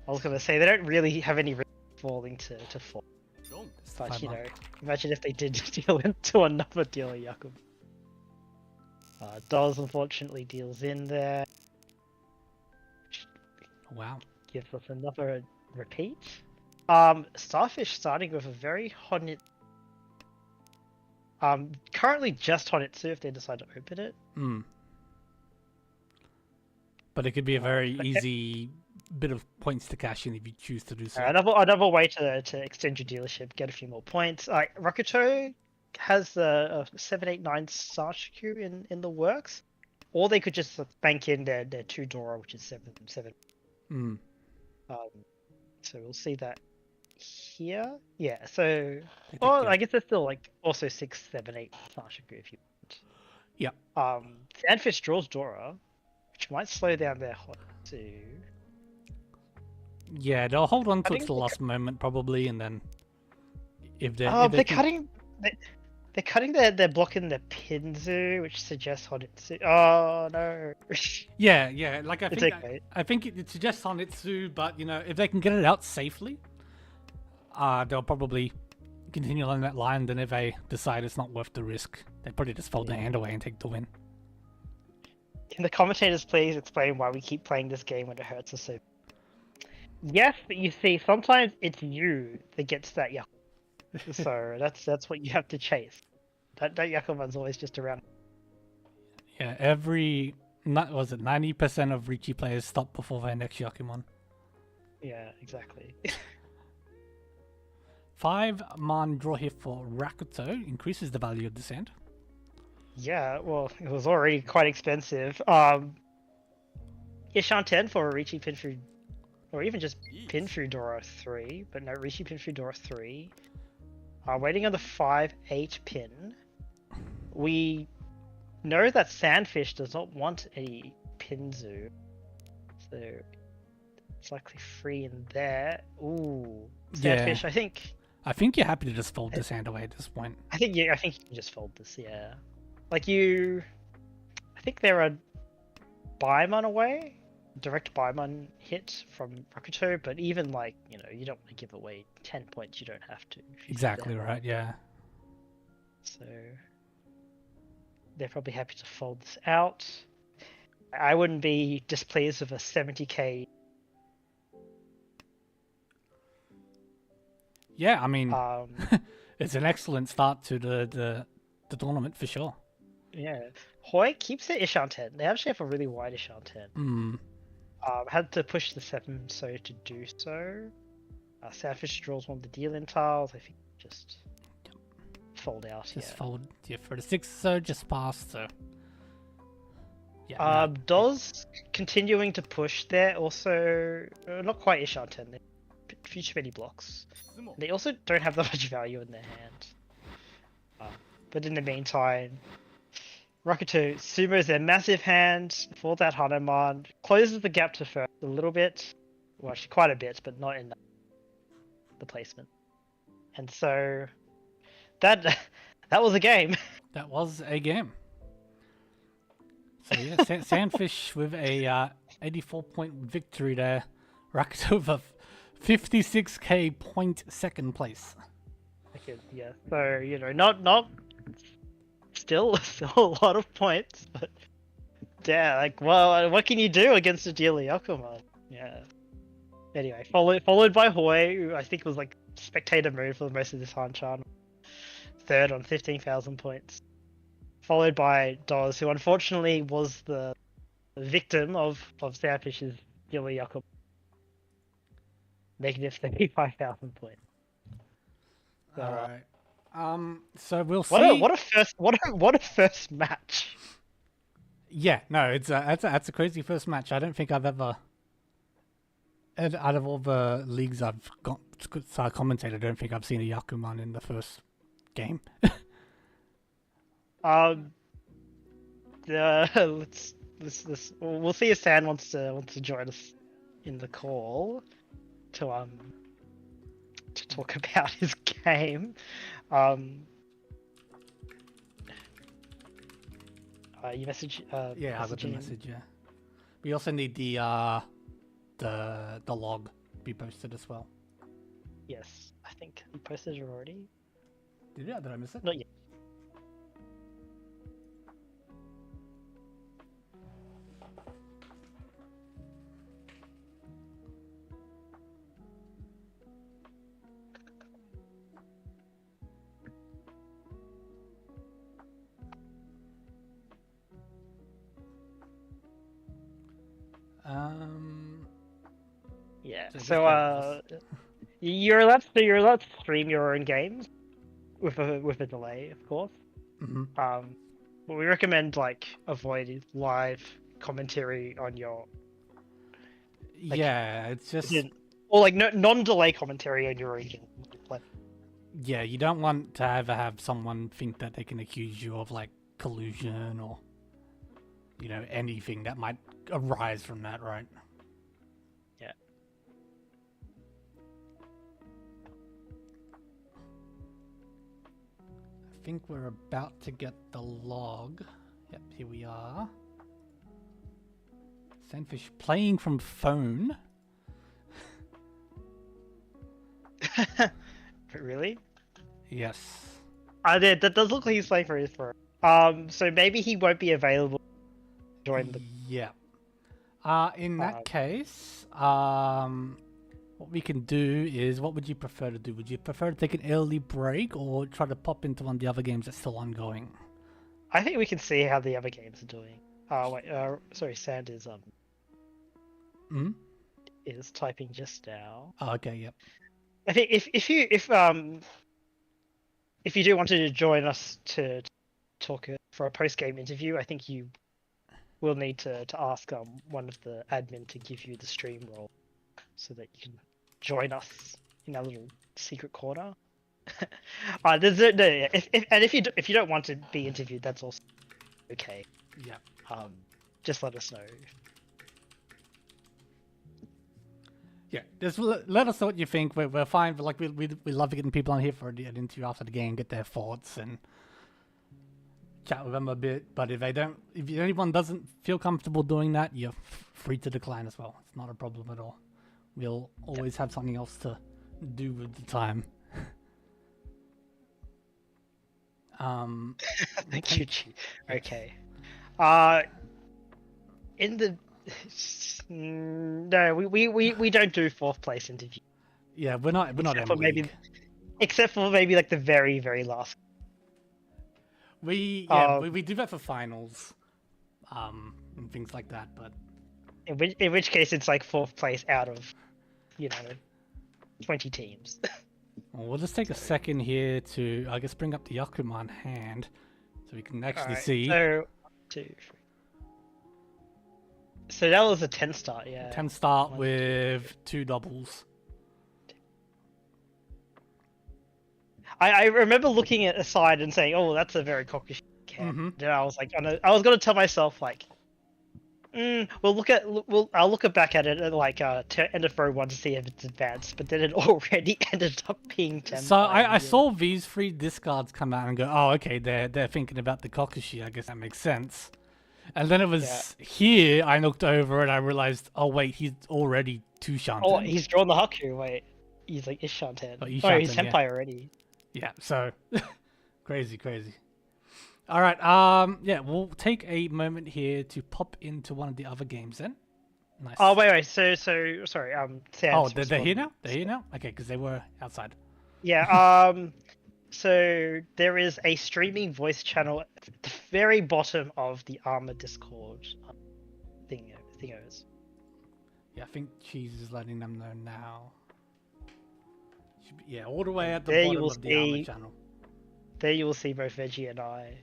I was gonna say they don't really have any risk falling to fall. But imagine if they did deal into another dealer Yakum. Doz unfortunately deals in there. Wow. Gives us another repeat. Starfish starting with a very Honit. Currently just Honitsu if they decide to open it. But it could be a very easy bit of points to cash in if you choose to do so. Another way to extend your dealership, get a few more points. Rakuto has a 789 Sashiku in the works, or they could just bank in their 2 Dora, which is 7. Mm. So we'll see that here. Yeah. So, I guess there's still like also 6, 7, 8 Sashiku if you want. Yeah. Sandfish draws Dora, which might slow down their hot too. Yeah, they'll hold on to it to the last moment probably, and then if they're they're cutting they're blocking the Pinzu, which suggests Honitsu. Oh no. Yeah. Like I think it suggests Honitsu, but if they can get it out safely, they'll probably continue along that line. Then if they decide it's not worth the risk, they probably just fold their hand away and take the win. Can the commentators please explain why we keep playing this game when it hurts us so? Yes, but you see, sometimes it's you that gets that Yakuman. So that's what you have to chase. That Yakuman's always just around. Yeah, 90% of Riichi players stop before their next Yakuman. Yeah, exactly. 5-man draw here for Rakuto increases the value of the sand. Yeah, well, it was already quite expensive. Ishan 10 for Riichi Pinfu, or even just Pinfu Dora 3, but no, Riichi Pinfu Dora 3. Waiting on the 5-8 pin. We know that Sandfish does not want a Pinzu, so it's likely free in there. Ooh, Sandfish, yeah. I think you're happy to just fold this hand away at this point. I think you can just fold this, yeah. I think there are Baimon away, direct Baimon hit from Rakuto, but even you don't want to give away 10 points, you don't have to. Exactly right, yeah. So they're probably happy to fold this out. I wouldn't be displeased with a 70k. Yeah, I mean, it's an excellent start to the tournament for sure. Yeah, Hoi keeps it Ishan 10. They actually have a really wide Ishan 10. Had to push the 7 so to do so. Sandfish draws one of the deal-in tiles. I think just fold out. Just fold. Yeah, for the 6 so just passed. So yeah. Doz continuing to push there. Also, not quite Ishan 10. They're too many blocks. They also don't have that much value in their hand. But in the meantime, Rakuto sumos their massive hand for that Hanuman, closes the gap to first a little bit, well actually quite a bit, but not in the placement. And so that was a game. That was a game. So yeah, Sandfish with a 84-point victory there. Rakuto with a 56k point second place. Okay, yeah. So not still a lot of points, but yeah, what can you do against a dealer Yakuman? Yeah. Anyway, followed by Hoi, who I think was spectator mode for most of this Hanchan. Third on 15,000 points. Followed by Doz, who unfortunately was the victim of Sandfish's dealer Yakuman. Negative 35,000 points. So, all right. So we'll see. What a first match. Yeah, no, that's a crazy first match. I don't think I've ever, out of all the leagues I've got commentated, I don't think I've seen a Yakuman in the first game. We'll see if San wants to join us in the call to talk about his game. You message. Yeah, I got the message. Yeah, we also need the log be posted as well. Yes, I think he posted it already. Did you? Did I miss it? Not yet. Yeah. So So just you're allowed to stream your own games with a delay, of course. hmm But we recommend like avoid live commentary on your like Yeah, it's just or like no, non-delay commentary on your own game. Like, yeah, you don't want to ever have someone think that they can accuse you of like collusion or anything that might arise from that, right? yeah. I think we're about to get the log. Yep, here we are. Sandfish playing from phone. Really? Yes. That does look like he's playing for his phone. So maybe he won't be available to join the. Yeah. In that case, what we can do is, what would you prefer to do? Would you prefer to take an early break or try to pop into one of the other games that's still ongoing? I think we can see how the other games are doing. Wait. Sorry, Sand Hmm? is typing just now. Oh, okay. Yep. I think if you do want to join us to talk for a post game interview, I think you will need to ask one of the admin to give you the stream role so that you can join us in our little secret corner. If you don't want to be interviewed, that's also okay. Yeah. Just let us know. Yeah, just let us know what you think. We're fine. Like we love getting people on here for an interview after the game, get their thoughts and chat with them a bit. But if anyone doesn't feel comfortable doing that, you're free to decline as well. It's not a problem at all. We'll always have something else to do with the time. Thank you, Chi. Okay. In the no, we don't do fourth place interview. Yeah, we're not Except for M maybe, League. except for maybe like the very last. We do that for finals, and things like that. But In which case it's like fourth place out of 20 teams. well, we'll just take a second here to, I guess, bring up the Yakuman hand so we can actually see. So 2, 3. So that was a 10 start, yeah. 10 start with 2 doubles. I remember looking at aside and saying, "Oh, that's a very cockish cat." Then I was like, I was gonna tell myself like, I'll look back at it at like end of row 1 to see if it's advanced, but then it already ended up being 10. So I saw these 3 discards come out and go, oh, okay, they're thinking about the Kokushi. I guess that makes sense. And then it was here I looked over and I realized, oh wait, he's already 2 Shanten. Oh, he's drawn the Haku. Wait, he's like is Shanten. Oh, he's Senpai already. Yeah, so crazy. All right, yeah, we'll take a moment here to pop into one of the other games then. Nice. Oh wait, so sorry. They're here now. They're here now. Okay, because they were outside. Yeah. So there is a streaming voice channel at the very bottom of the ARMA Discord thingos. Yeah, I think Cheese is letting them know now. Yeah, all the way at the There bottom of the ARMA channel. There you will see both Veggie and I.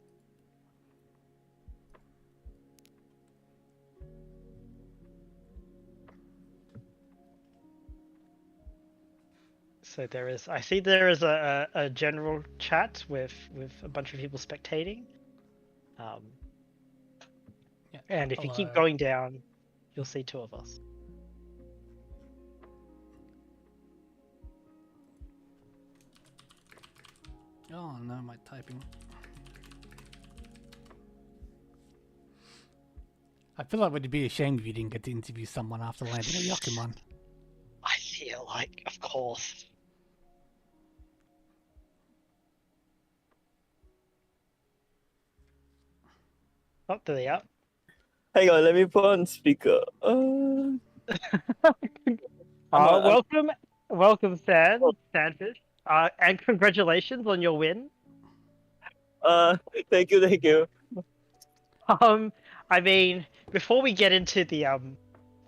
So I see there is a general chat with a bunch of people spectating. Yeah, and if you keep going down, you'll see 2 of us. Oh no, my typing. I feel like we'd be ashamed if you didn't get to interview someone after landing a Yakuman. I feel like, of course. Oh, there they are. Hang on, let me put on speaker. Welcome, Sandfish. And congratulations on your win. Thank you. I mean, before we get into the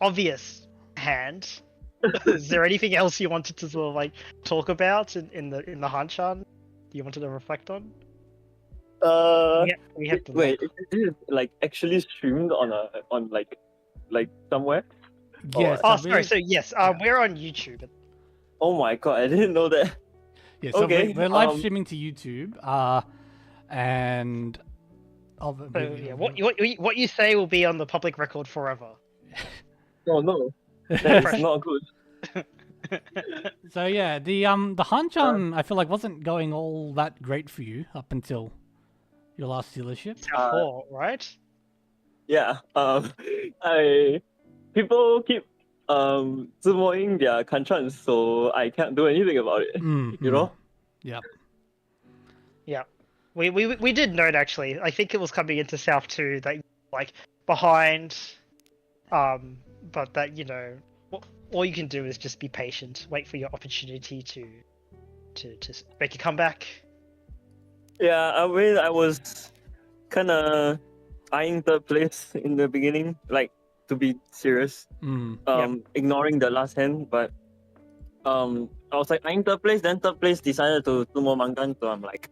obvious hand. Is there anything else you wanted to sort of like talk about in the Hanchan you wanted to reflect on? Yeah, we have to wait, look. this is like actually streamed on like somewhere? Yes. Oh, I sorry. really- So yes, we're on YouTube. Oh my god, I didn't know that. Yeah, so Okay, we're live streaming to YouTube, and So yeah, what you say will be on the public record forever. Oh no, that is not good. So yeah, the Hanchan I feel like wasn't going all that great for you up until your last dealership. South Hall, right? Yeah, people keep zumoing their Hanchans, so I can't do anything about it. You know? Yep. Yeah, we did note actually. I think it was coming into South too that like behind, but that all you can do is just be patient, wait for your opportunity to make a comeback. Yeah, I mean, I was kind of eyeing third place in the beginning, like to be serious. Ignoring the last hand, but I was like eyeing third place. Then third place decided to sumo mangan, so I'm like,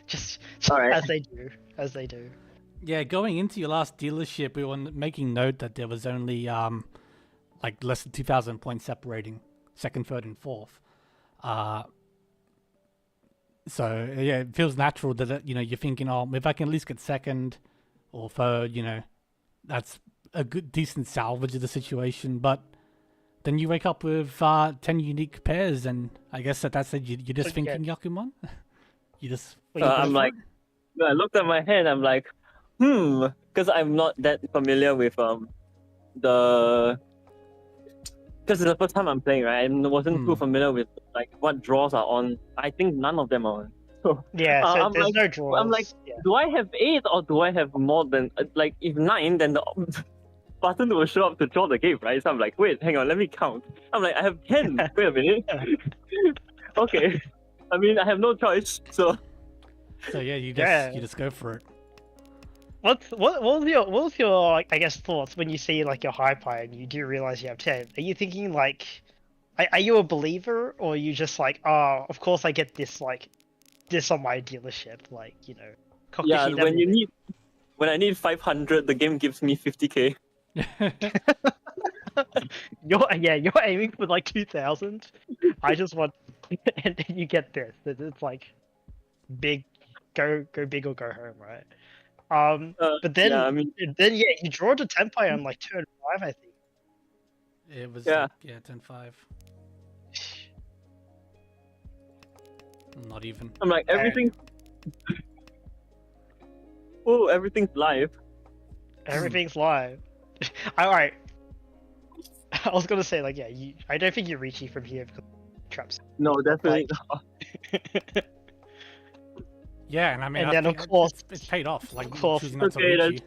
just Alright. as they do. Yeah, going into your last dealership, we were making note that there was only like less than 2,000 points separating second, third, and fourth. So yeah, it feels natural that you're thinking, oh, if I can at least get second or third, that's a good, decent salvage of the situation. But then you wake up with 10 unique pairs, and I guess that's it. You're just thinking Yakuman. You just. I'm like, I looked at my hand. I'm like, because I'm not that familiar with the. Because it's the first time I'm playing, right? I wasn't too familiar with like what draws are on. I think none of them are on. So, yeah, so I'm there's like, no draws. I'm like, do I have 8 or do I have more than like if 9? Then the button will show up to draw the game, right? So I'm like, wait, hang on, let me count. I'm like, I have 10. Wait a minute. Okay. I mean, I have no choice. So yeah, you just go for it. What was your like, I guess thoughts when you see like your high pie and you do realize you have 10? Are you thinking like, are you a believer or are you just like, oh, of course I get this like this on my dealership, like yeah, when I need 500, the game gives me 50k. You're aiming for like 2,000. I just want, and then you get this. It's like big, go big or go home, right? But then, yeah, I mean, you draw to Tenpai on like turn 5, I think. It was 10-5. Not even. I'm like everything. Oh, everything's live. Everything's live. Alright. I was gonna say like I don't think you're Riichi from here because traps. No, definitely not. Yeah, and I mean, And then, of course, it's paid off. Like, of course. choosing not to Okay, Riichi.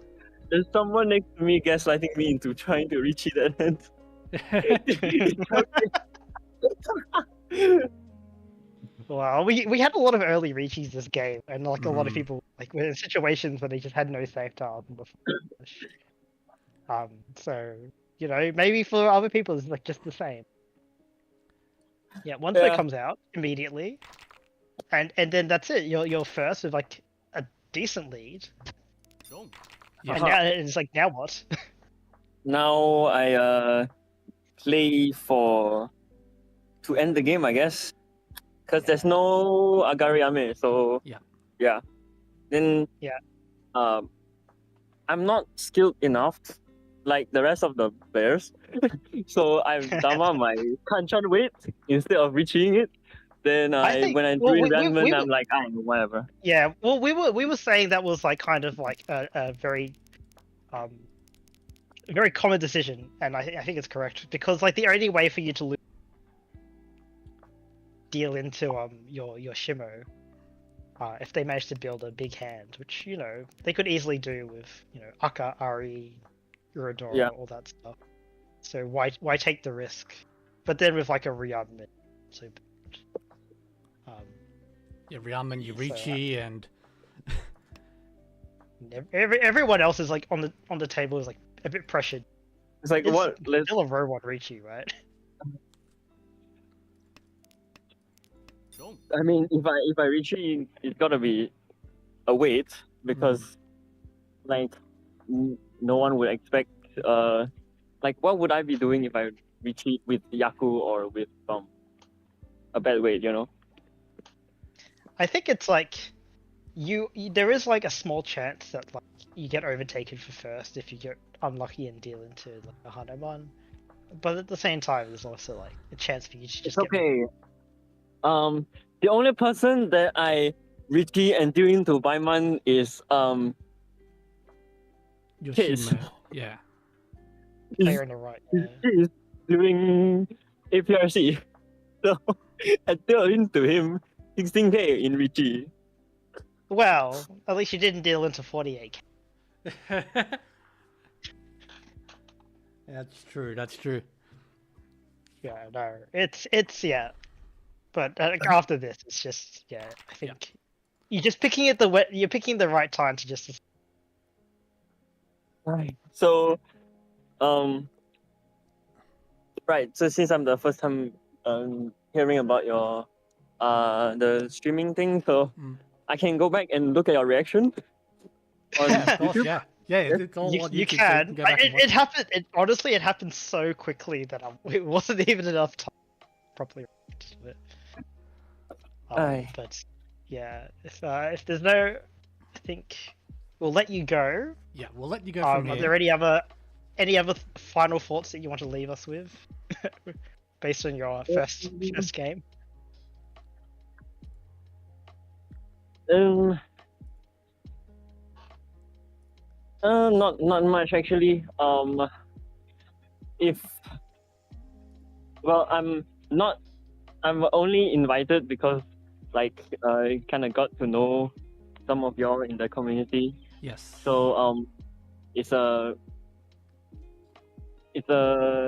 there's someone next to me gaslighting me into trying to reach that hand. Wow, we had a lot of early Riichis this game, and like a lot of people like were in situations where they just had no safe tiles before. So maybe for other people it's like just the same. Yeah, once it comes out immediately, and then that's it. You're first with like a decent lead. And now it's like, now what? Now I play to end the game, I guess, because there's no Agariame. So yeah. Then I'm not skilled enough like the rest of the players, so I've dama my Kanchan weight instead of reaching it. Then when I do investment, I'm like, whatever. Yeah, well, we were saying that was like kind of like a very very common decision, and I think it's correct because like the only way for you to deal into your Shimo, if they manage to build a big hand, which they could easily do with Aka, Ari, Uradora, all that stuff. So why take the risk? But then with like a Riichi, so Riichi, Riichi, and everyone else is like on the table is like a bit pressured It's like It's what? Let's. still a robot Riichi, right? I mean, if I reach it, it's gotta be a wait because like no one would expect. Like what would I be doing if I retreat with Yaku or with a bad weight? You know. I think it's like there is like a small chance that like you get overtaken for first if you get unlucky and deal into like a Hanuman. But at the same time, there's also like a chance for you to just It's get. okay. The only person that I Riichi and deal into Baiman is Case. Yoshimo. Yeah. Player in the right. Yeah. He's doing APRC. So I deal into him 16k in Riichi. Well, at least you didn't deal into 48k. That's true. That's true. Yeah, no, it's yeah. But after this, it's just yeah. I think you're just picking you're picking the right time to just. Right. So, right. So since I'm the first time hearing about your the streaming thing, so I can go back and look at your reaction on Yeah, of course. YouTube. Yeah. Yeah. It's all on You YouTube, so you can can. go back and watch It happened. Honestly, it happened so quickly that it wasn't even enough time to properly react to it. Aye. But yeah, if there's no, I think we'll let you go. Yeah, we'll let you go from Are here. there any other final thoughts that you want to leave us with, based on your first game? Not much actually. If well, I'm only invited because like I kind of got to know some of y'all in the community. Yes. So it's a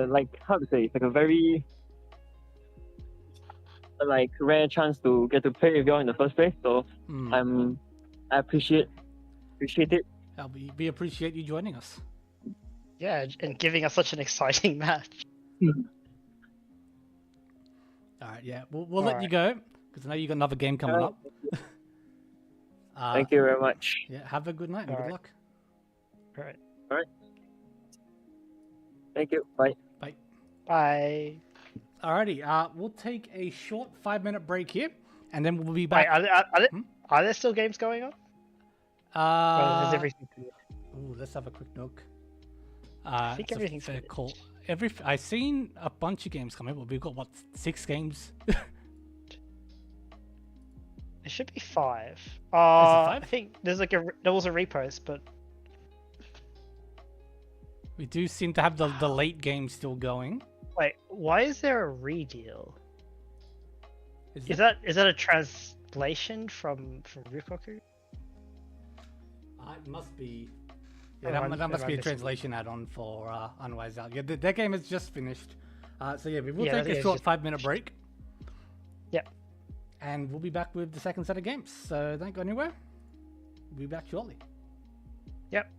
like how to say, it's like a very like rare chance to get to play with y'all in the first place. So I appreciate it. We appreciate you joining us. Yeah, and giving us such an exciting match. All right, yeah, we'll let you go because I know you got another game coming up. Thank you very much. Yeah, have a good night and good luck. All right. All right. Thank you. Bye. Bye. Bye. Alrighty, we'll take a short 5-minute break here, and then we'll be back. Wait, are there still games going on? Or is everything? Ooh, let's have a quick look. I think everything's fair call. I've seen a bunch of games coming, but we've got what 6 games. It should be 5. Is it 5? I think there was a repost, but we do seem to have the late game still going. wait, why is there a redeal? Is that a translation from Ryukoku? It must be. Yeah, that must be a translation add-on for Unwise Out. Yeah, their game is just finished. So yeah, we will take a short 5-minute break. Yep. And we'll be back with the second set of games. So don't go anywhere. We'll be back shortly. Yep.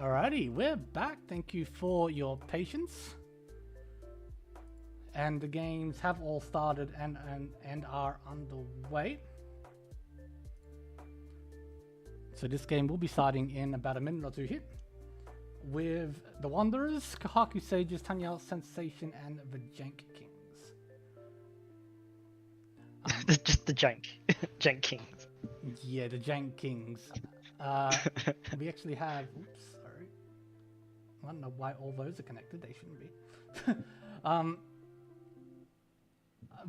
Alrighty, we're back. Thank you for your patience. And the games have all started and are underway. So this game will be starting in about a minute or two here. With the Wanderers, Kahaku Sages, Tanya Sensation, and the Jank Kings. Just the Jank. Jank Kings. Yeah, the Jank Kings. We actually have... Oops, sorry. I don't know why all those are connected. They shouldn't be.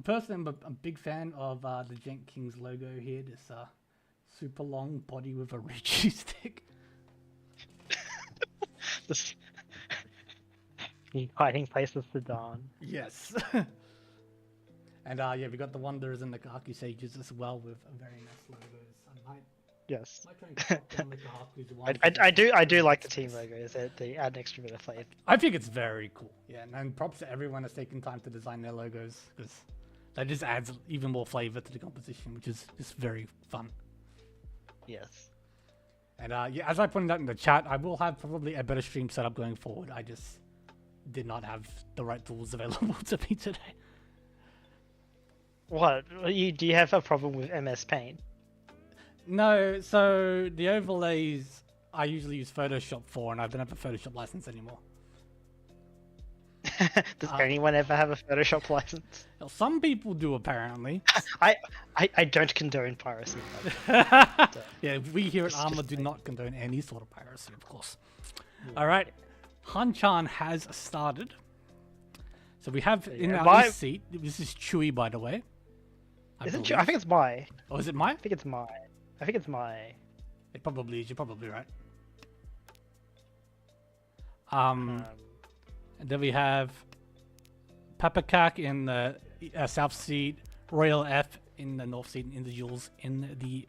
Personally, I'm a big fan of the Jank Kings logo here. This super long body with a Riichi stick. This hiding place of Sudan. Yes. And yeah, we got the Wanderers and the Kahaku Sages as well with very nice logos. Yes. I I do like the team logos. They add an extra bit of flavor. I think it's very cool. Yeah, and props to everyone that's taken time to design their logos, because that just adds even more flavor to the composition, which is just very fun. Yes. And yeah, as I pointed out in the chat, I will have probably a better stream setup going forward. I just did not have the right tools available to me today. What? Do you have a problem with MS Paint? No, so the overlays I usually use Photoshop for, and I don't have a Photoshop license anymore. Does anyone ever have a Photoshop license? Well, some people do, apparently. I don't condone piracy. Yeah, we here at ARMA do not condone any sort of piracy, of course. Yeah. All right, Hanchan has started. So we have in our seat. This is Chewy, by the way. I think it's Mai. Oh, is it Mai? I think it's Mai. It probably is. You're probably right. And then we have Papakak in the south seat, Royal F in the north seat, and Individuals in the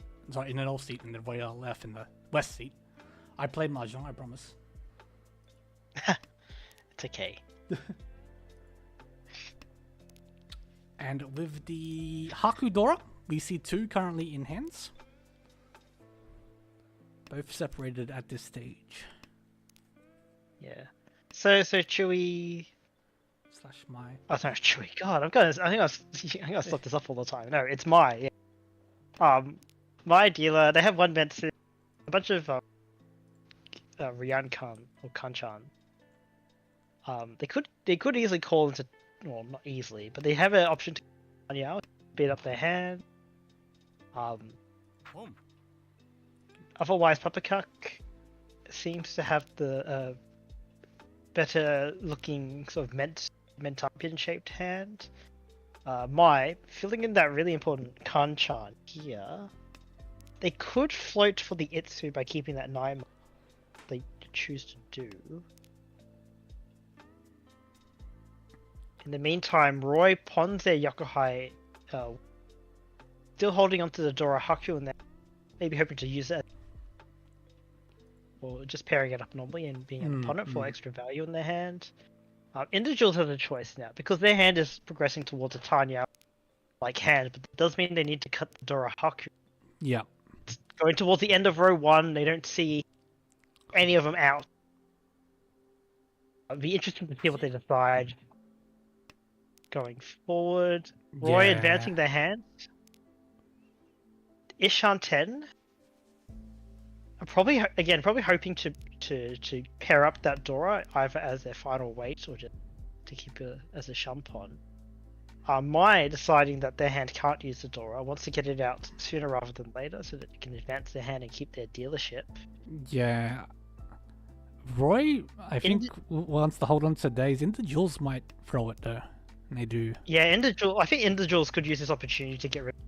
north seat, and the Royal F in the west seat. I played Mahjong, I promise. It's okay. And with the Hakudora, we see two currently in hands. Both separated at this stage. Yeah. So Chewy / Mai. Oh, sorry, Chewy. God, I think I slip this up all the time. No, it's Mai. Yeah. My dealer. They have one Metsu, a bunch of Ryan-kan or Kanchan. They could easily call into, well, not easily, but they have an option to beat up their hand. Otherwise, Papakak seems to have the better looking sort of Mentampion shaped hand. Mai filling in that really important Kanchan here. They could float for the Itsu by keeping that 9 they choose to do. In the meantime, Roy pawns their Yokohai, still holding onto the Dora Haku and maybe hoping to use it, or just pairing it up normally and being an opponent for extra value in their hand. Individuals have a choice now, because their hand is progressing towards a Tanya-like hand, but it does mean they need to cut the Dora Haku. Yeah. Going towards the end of row 1, they don't see any of them out. It'd be interesting to see what they decide going forward. Roy advancing their hand. Ishan 10. I'm probably hoping to pair up that Dora either as their final weight or just to keep it as a Shampon. Mai deciding that their hand can't use the Dora, wants to get it out sooner rather than later so that they can advance their hand and keep their dealership. Yeah. Roy, I think, wants to hold on to days. Individuals might throw it though. And they do. Yeah, I think individuals could use this opportunity to get rid of.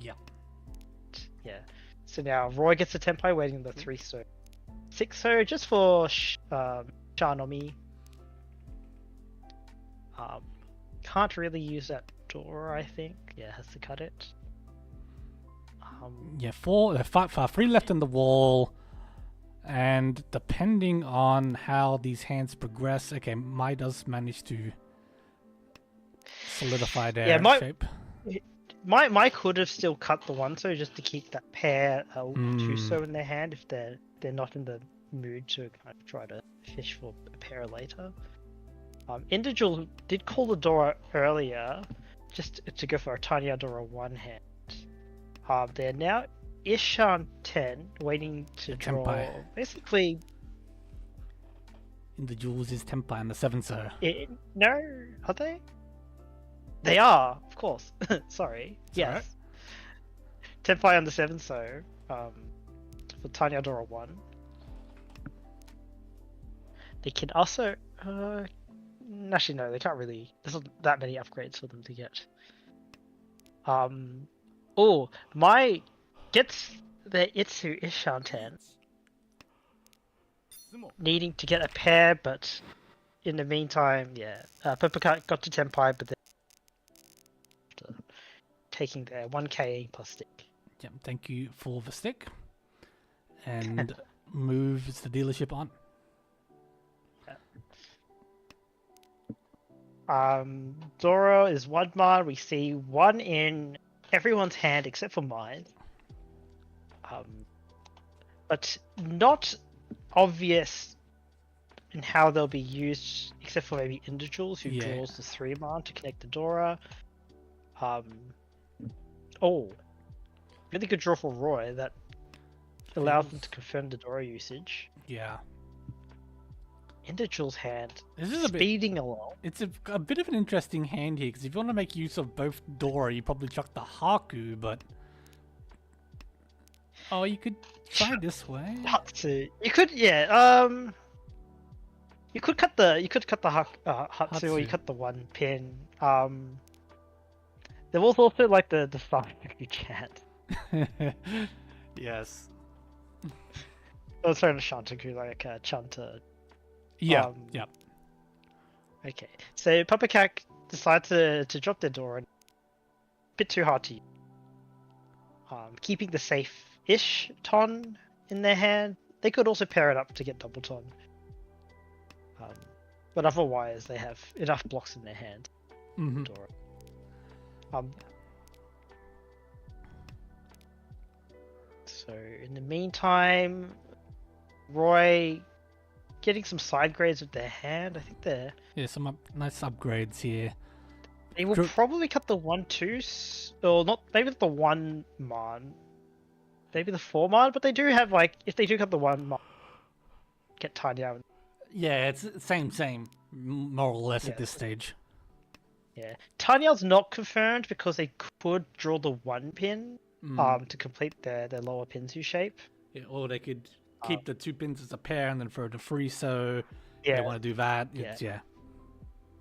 Yeah. Yeah. So now Roy gets a Tenpai waiting the 3-so. 6-so just for Shanomi. Can't really use that door, I think. Yeah, has to cut it. Yeah, 3 left in the wall. And depending on how these hands progress, okay, Mai does manage to solidify their shape. Mai could have still cut the 1-so just to keep that pair 2-so in their hand if they're not in the mood to kind of try to fish for a pair later. Individual did call the door earlier, just to go for a tiny Dora one hand. They're now Ishan 10, waiting to draw. Tempai. Basically, Individuals is Tempai and the 7, sir. No, are they? They are, of course. Sorry. It's Yes. alright. Tenpai on the 7, so for Tanya Dora 1. They can also actually no, they can't really, there's not that many upgrades for them to get. My gets the Itsu Ishan 10. Needing to get a pair, but in the meantime, yeah. Peppercut got to Tenpai, but then taking their 1k plus stick. Yep, thank you for the stick. And moves the dealership on. Doro is 1 man. We see 1 in everyone's hand except for mine. But not obvious in how they'll be used, except for maybe Individuals, who draws the 3 man to connect the Dora. Really good draw for Roy that allows them to confirm the Dora usage. Yeah. Individual's hand This is speeding along. It's a bit of an interesting hand here, because if you want to make use of both Dora, you probably chuck the Haku, but... Oh, you could try this way. Hatsu. You could, yeah. You could cut the Hatsu, or you cut the 1 pin. There was also like the Saku chant. Yes. I was trying to Shantaku like Chanta. Yeah. Yep. Okay, so Papa Cac decided to drop their door. A bit too hard to use. Keeping the safe-ish ton in their hand. They could also pair it up to get double ton. But otherwise, they have enough blocks in their hand. Mm-hmm. So in the meantime, Roy getting some side grades with their hand. I think Some nice upgrades here. they will probably cut the 1-2, or not. Maybe not the 1 man, maybe the 4 man. But they do have if they do cut the 1 man, get tied down. Yeah, it's same, more or less at this stage. Yeah, Tanya's not confirmed because they could draw the 1 pin to complete their lower Pinsu shape. Yeah, or they could keep the 2 pins as a pair and then throw the free, so they want to do that.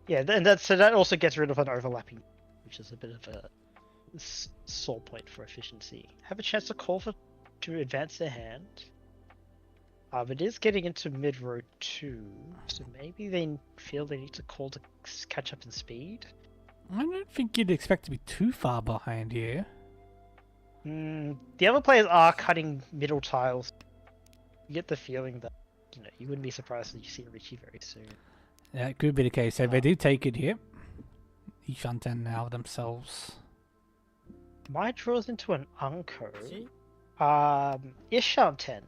Yeah, and that also gets rid of an overlapping, which is a bit of a sore point for efficiency. Have a chance to call to advance their hand. It is getting into mid-row 2, so maybe they feel they need to call to catch up in speed. I don't think you'd expect to be too far behind here. The other players are cutting middle tiles. You get the feeling that you wouldn't be surprised if you see Riichi very soon. Yeah, it could be the case. So they do take it here. Ishanten now themselves. My draws into an Unko. Ishanten.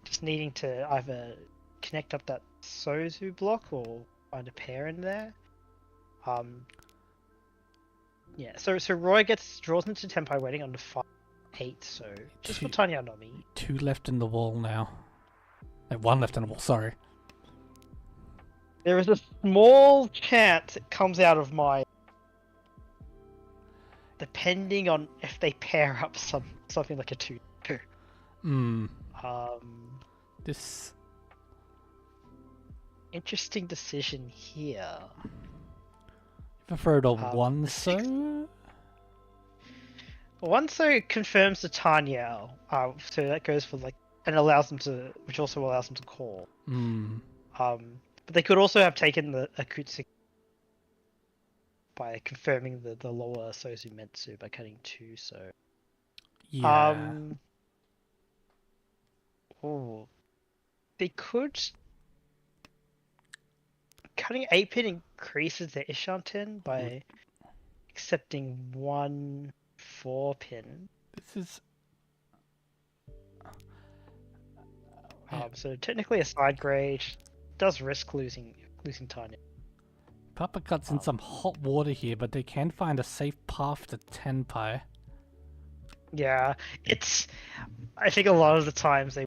Just needing to either connect up that Sozu block or find a pair in there. Yeah, so Roy draws into Tenpai waiting on the 5-8, so just for Tanya Nomi. 2 left in the wall now. 1 left in the wall, sorry. There is a small chance it comes out of my... Depending on if they pair up something like a 2-2. This... Interesting decision here. Preferred of 1 so? 1 so confirms the Tanya, so that goes for and allows them to, which also allows them to call. But they could also have taken the Akutsu by confirming the lower Sozu Metsu by cutting 2, so... Yeah. They could... Cutting 8-pin increases their Ishanten by accepting 1 4-pin. This is... So technically a side grade does risk losing tiny. Papa Cut's in some hot water here, but they can find a safe path to Tenpai. Yeah, I think a lot of the times they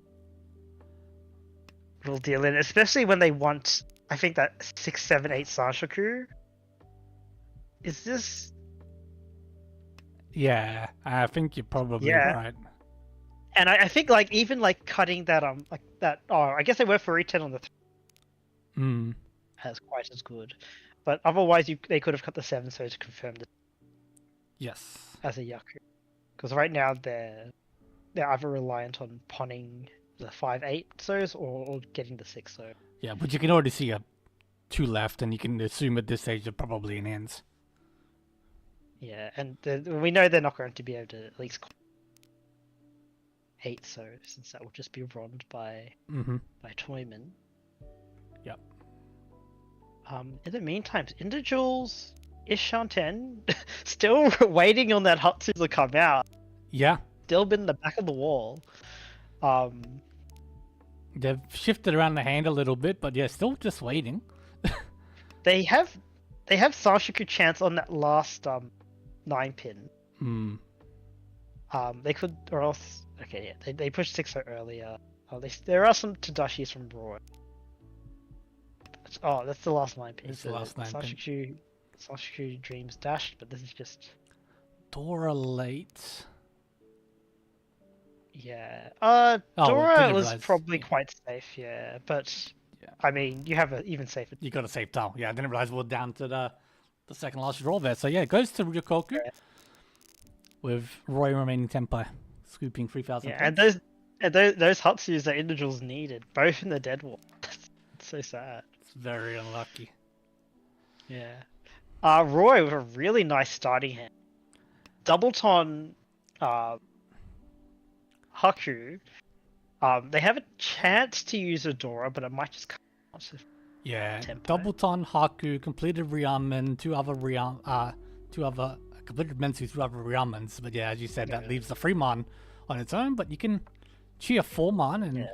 will deal in, especially when they want. I think that 6, 7, 8 Sanshoku. Is this? Yeah, I think you're probably right. And I think like even like cutting that like that. Oh, I guess they were for E10 on the 3. As quite as good, but otherwise they could have cut the 7 so to confirm this. Yes. As a Yaku, because right now they're either reliant on pawning the 5/8 so's or getting the 6 so. Yeah, but you can already see 2 left, and you can assume at this stage they're probably in hands. Yeah, and we know they're not going to be able to at least 8 so, since that will just be ronned by Toyman. Yep. In the meantime, individuals Ishanten still waiting on that Hatsu to come out. Yeah. Still been in the back of the wall. They've shifted around the hand a little bit, but yeah, still just waiting. They have Sanshoku chance on that last 9 pin. They could, or else okay, yeah, they pushed 6 earlier. There are some Tadashis from Raw. Oh, that's the last 9 pin. It's the last 9 pin. Sanshoku Dreams dashed, but this is just Dora late. Yeah. Dora was probably quite safe, yeah. But I mean, you have an even safer. You got a safe towel. Yeah, I didn't realize we're down to the second last draw there. So yeah, it goes to Ryokoku with Roy remaining Tenpai, scooping 3,000. Yeah, points. and those Hatsus that individuals needed, both in the dead wall. That's so sad. It's very unlucky. Yeah. Roy with a really nice starting hand. Doubleton Haku. They have a chance to use Adora, but it might just come out. Yeah, Doubleton Haku, completed Ryamen, two other completed Mensu, 2 other Ryamens. But yeah, as you said, that leaves the Freemon on its own, but you can cheer 4-mon and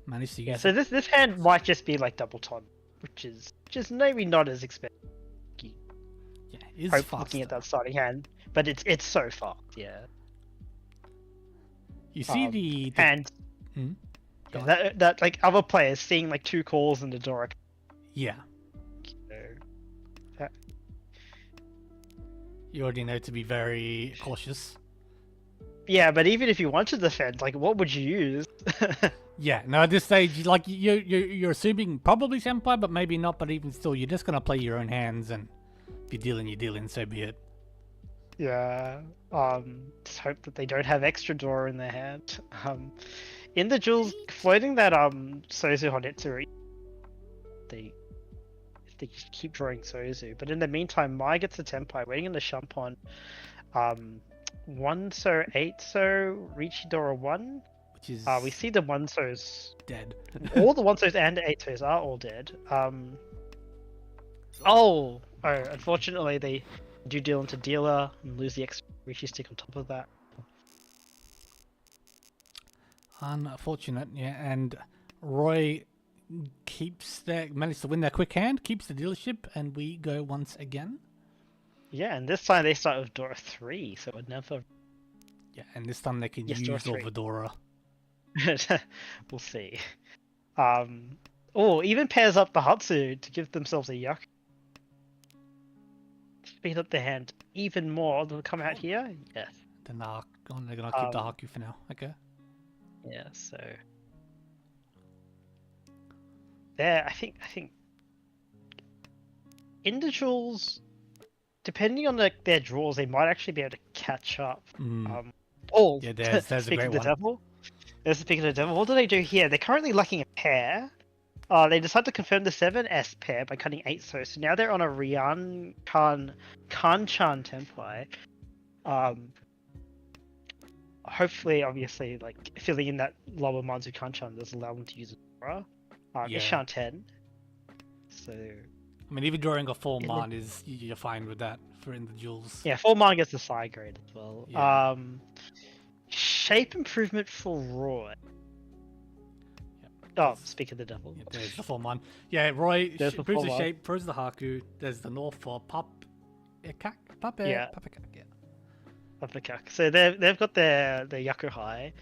manage to use it. So this hand might just be like Doubleton, which is just maybe not as expected. Yeah, it is looking at that starting hand, but it's so fast, yeah. You see and that like other players seeing like 2 calls in the Dora. Yeah. You already know to be very cautious. Yeah, but even if you want to defend, like, what would you use? Yeah, no, at this stage, like you're assuming probably Senpai, but maybe not. But even still, you're just gonna play your own hands, and if you're dealing, so be it. Yeah. Just hope that they don't have extra Dora in their hand. In the duels, floating that Sozu Honetsu, they just keep drawing Sozu. But in the meantime, Mai gets the Tenpai, waiting in the Shampon. 1 so 8 so Riichi Dora 1. Which is we see the 1 so's dead. All the 1 so's and 8 so's are all dead. Unfortunately they do deal into dealer and lose the extra Riichi stick on top of that. Unfortunate, yeah, and Roy managed to win their quick hand, keeps the dealership, and we go once again. Yeah, and this time they start with Dora 3, so it never. Yeah, and this time they can use Overdora. We'll see. Even pairs up the Hatsu to give themselves a yuck. Speed up their hand even more. They'll come out here. Yes. They're gonna keep the Haku for now. Okay. Yeah. So. There, I think individuals, depending on their draws, they might actually be able to catch up. Yeah, there's a great one. Devil. Speaking of the devil, what do they do here? They're currently lacking a pair. They decide to confirm the 7S pair by cutting 8 so now they're on a Kanchan Tenpai. Hopefully, obviously, like filling in that lower Manzu Kanchan does allow them to use Adora. Ishanten. So. I mean, even drawing a 4-mon is you're fine with that for in the duels. Yeah, 4-mon gets the side grade as well. Yeah. Shape improvement for Roy. Yeah, Oh, speak of the devil. Yeah, there's the form one. Yeah, Roy There's the proves the form one. shape, proves the Haku. There's the North for Papekak. Yeah. Papekak, yeah. Uppercut. So they've got their Yakuhai.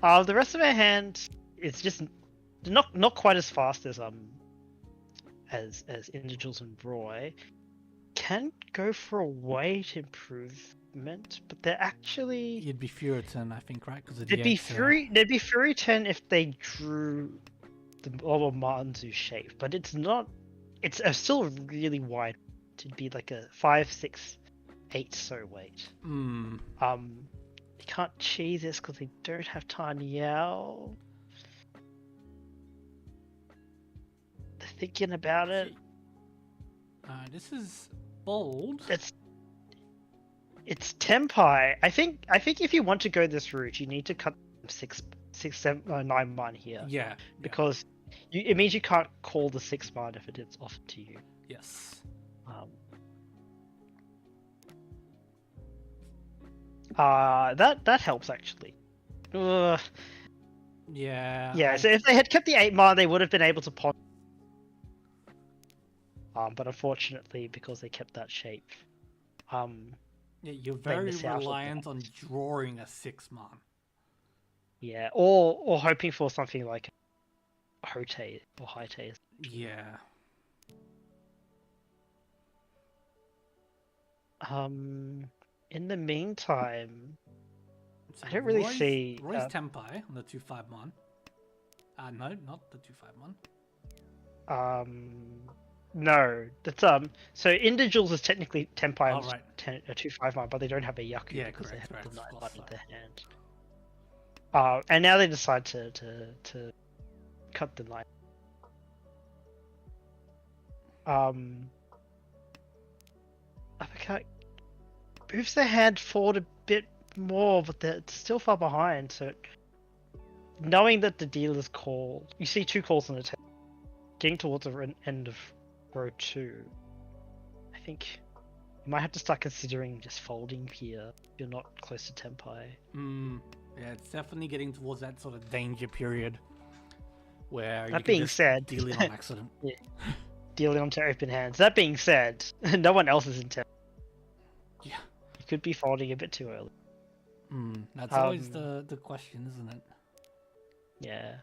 The rest of our hand is just not quite as fast as Individuals and Roy. Can go for a weight improvement, but they're actually You'd be Furiton, I think, right? Because they'd be Fury 10 if they drew the Manzu shape, but it's not. It's still really wide. It'd be like a 5, 6, 8 so weight. Mm. You can't cheese this because they don't have Tanyao. They're thinking about it. This is bold. It's Tenpai. I think if you want to go this route, you need to cut 6, 7, 9 man here. Yeah. Because it means you can't call the 6 man if it is offered to you. Yes. That helps actually. Yeah. Yeah. So if they had kept the 8 man, they would have been able to pon. But unfortunately, because they kept that shape, yeah, you're very miss out on reliant that. on drawing a 6-man. Yeah, or hoping for something like Hote or Haite. Yeah. In the meantime, So I don't really Roy's, see. Roy's Tempai on the 2-5-man. No, not the 2-5-man. No, that's So Individuals is technically Tenpai Oh, and right. a 2-5-man, but they don't have a Yaku Yeah, because they correct, have the correct, 9 of course, in their hand. And now they decide to cut the 9. Uppercut moves their hand forward a bit more, but they're still far behind. So, knowing that the dealer's call, you see 2 calls on the table, getting towards the end of row 2. I think you might have to start considering just folding here if you're not close to Tenpai. Yeah, it's definitely getting towards that sort of danger period where you That can being just said, deal it on accident. dealing onto open hands. That being said, no one else is in Tenpai. Yeah. You could be folding a bit too early. That's always the question, isn't it? Yeah,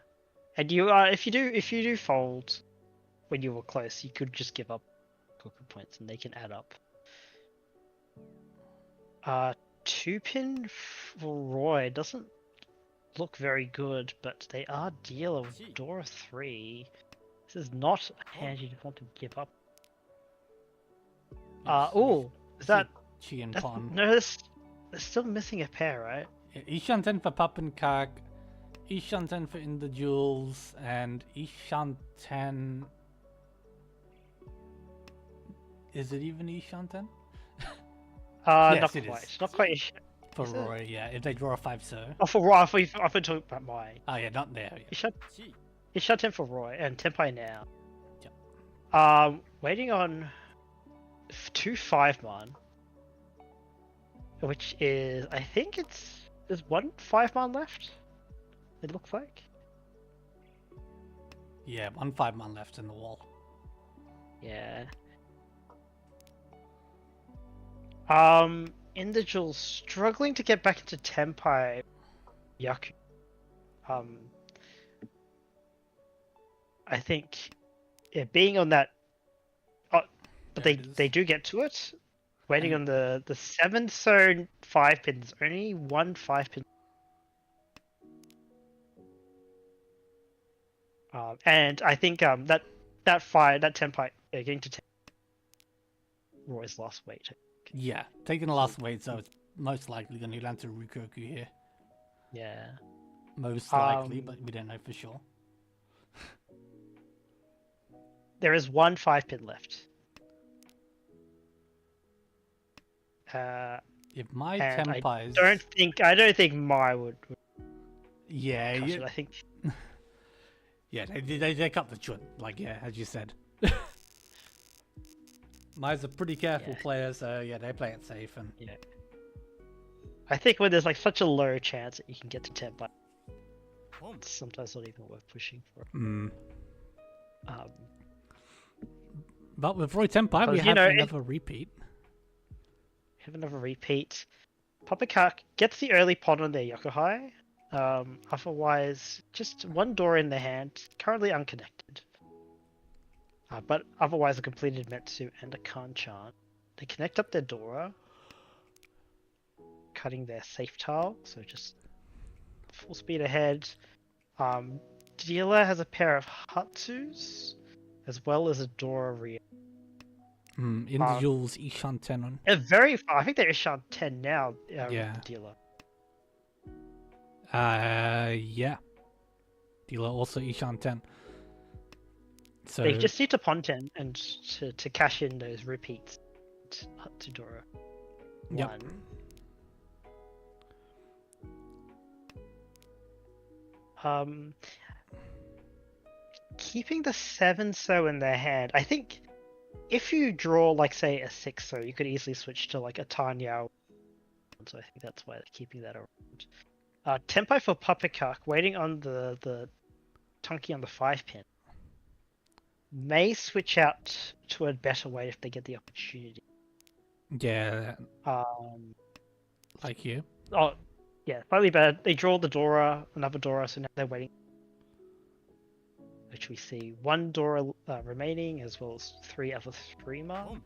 and you if you do fold when you were close, you could just give up cooker points and they can add up. 2-pin for Roy doesn't look very good, but they are dealer with Dora 3. This is not a hand you want to give up. Is that Chi and Pon? no? They're still missing a pair, right? Yeah, Ishanten for Papenkak, Ishanten for Individuals, and Ishanten. Is it even Ishanten? Yes, Not it quite. is. Not quite. For Roy, yeah. If they draw a 5 so. Oh, for Roy, I thought you talking about mine. Oh yeah, not there. Yeah. He shut him for Roy and Tenpai now. Yep. Waiting on 2 5-man, which is I think there's 1 5-man left. It looks like. Yeah, 1 5-man left in the wall. Yeah. Individuals struggling to get back into Tenpai Yaku. I think being on that but they do get to it. Waiting on the 7th so 5 pins. Only 1 5-pin. And I think that Tenpai getting to Roy's last weight. Yeah, taking the last weight, so it's most likely going to land to Rukoku here. Yeah. Most likely, but we don't know for sure. There is 1 5-pin left. If my and Tenpais... I don't think Mai would Yeah, cut it. I think. Yeah, they cut the chun, like, yeah, as you said. Mai's a pretty careful player, so yeah, they play it safe. And I think when there's like such a low chance that you can get to Tenpai, it's sometimes not even worth pushing for. But with Roy Tempai, we have another repeat. Have another repeat. Poppycock gets the early pawn on their Yokohai. Otherwise, just one door in their hand, currently unconnected. But otherwise a completed Metsu and a Kanchan. They connect up their Dora, cutting their safe tile, so just full speed ahead. Dealer has a pair of Hatsus, as well as a Dora Rio. In the duels, Ishan 10 on. Very far. I think they're Ishan 10 now, yeah. the Dealer. Yeah. Dealer also Ishan 10. So they just need to pawn 10 and to cash in those repeats to Dora. Yep. Keeping the 7 so in their hand, I think if you draw like say a 6 so, you could easily switch to like a Tanyao. So I think that's why they're keeping that around. Tempo for Poppycock, waiting on the Tunky on the 5 pin. May switch out to a better way if they get the opportunity. Yeah. Like here. Oh, yeah, slightly better. They draw the Dora, another Dora, so now they're waiting. Which we see 1 Dora remaining, as well as 3 other 3-man.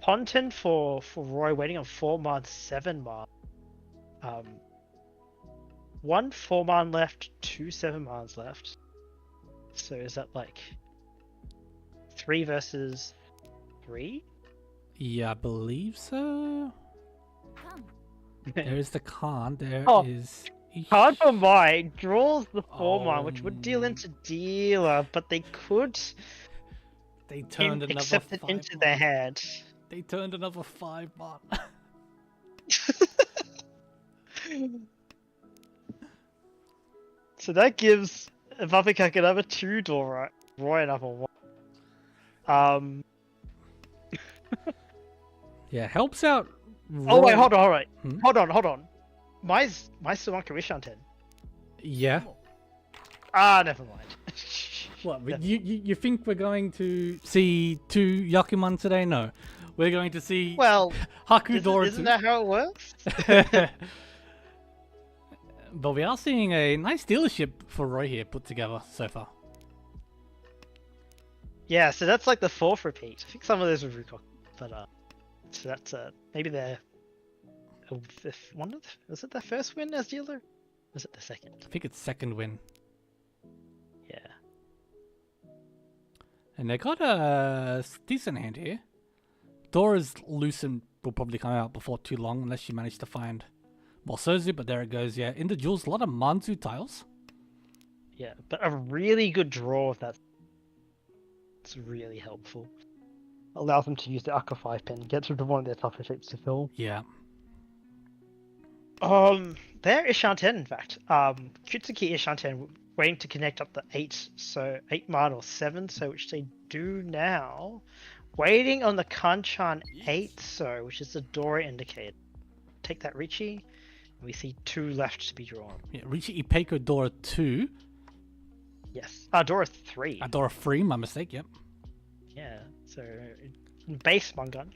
Ponton for Roy, waiting on 4-man, 7-man. 1 4-man left, 2 7-mans left. So is that like 3 versus 3? Yeah, I believe so. There's the Khan. There is. Card for Mai draws the 4-man, which would deal into Dealer, but they could. They turned another accept it into their hand. They turned another 5-man. So that gives Poppycock another 2 Dora, Roy another 1. Yeah, helps out. Roy. Oh wait, hold on. Mine's Suwanka Ishan 10. Yeah. Never mind. What? You think we're going to see 2 Yakuman today? No, we're going to see. Well, Haku Dora. Isn't that how it works? But we are seeing a nice dealership for Roy here put together so far. Yeah, so that's like the 4th repeat. I think some of those were Rukok, but so that's maybe their was it their first win as dealer? Was it the second? I think it's second win. Yeah. And they got a decent hand here. Dora's Lucent will probably come out before too long unless you manage to find more Sozu, but there it goes. Yeah, in the duels, a lot of Manzu tiles. Yeah, but a really good draw of that. It's really helpful. Allows them to use the Aqua 5 pin, gets rid of one of their tougher shapes to fill. Yeah. There Ishan 10, in fact. Kutsuki Ishan 10 waiting to connect up the 8-man or 7, so which they do now. Waiting on the Kanchan 8, so which is the Dora indicator. Take that Riichi, and we see 2 left to be drawn. Yeah, Riichi Ipeiko Dora 2. Yes. Dora 3. Dora 3, my mistake, yep. Yeah, so base Mungun.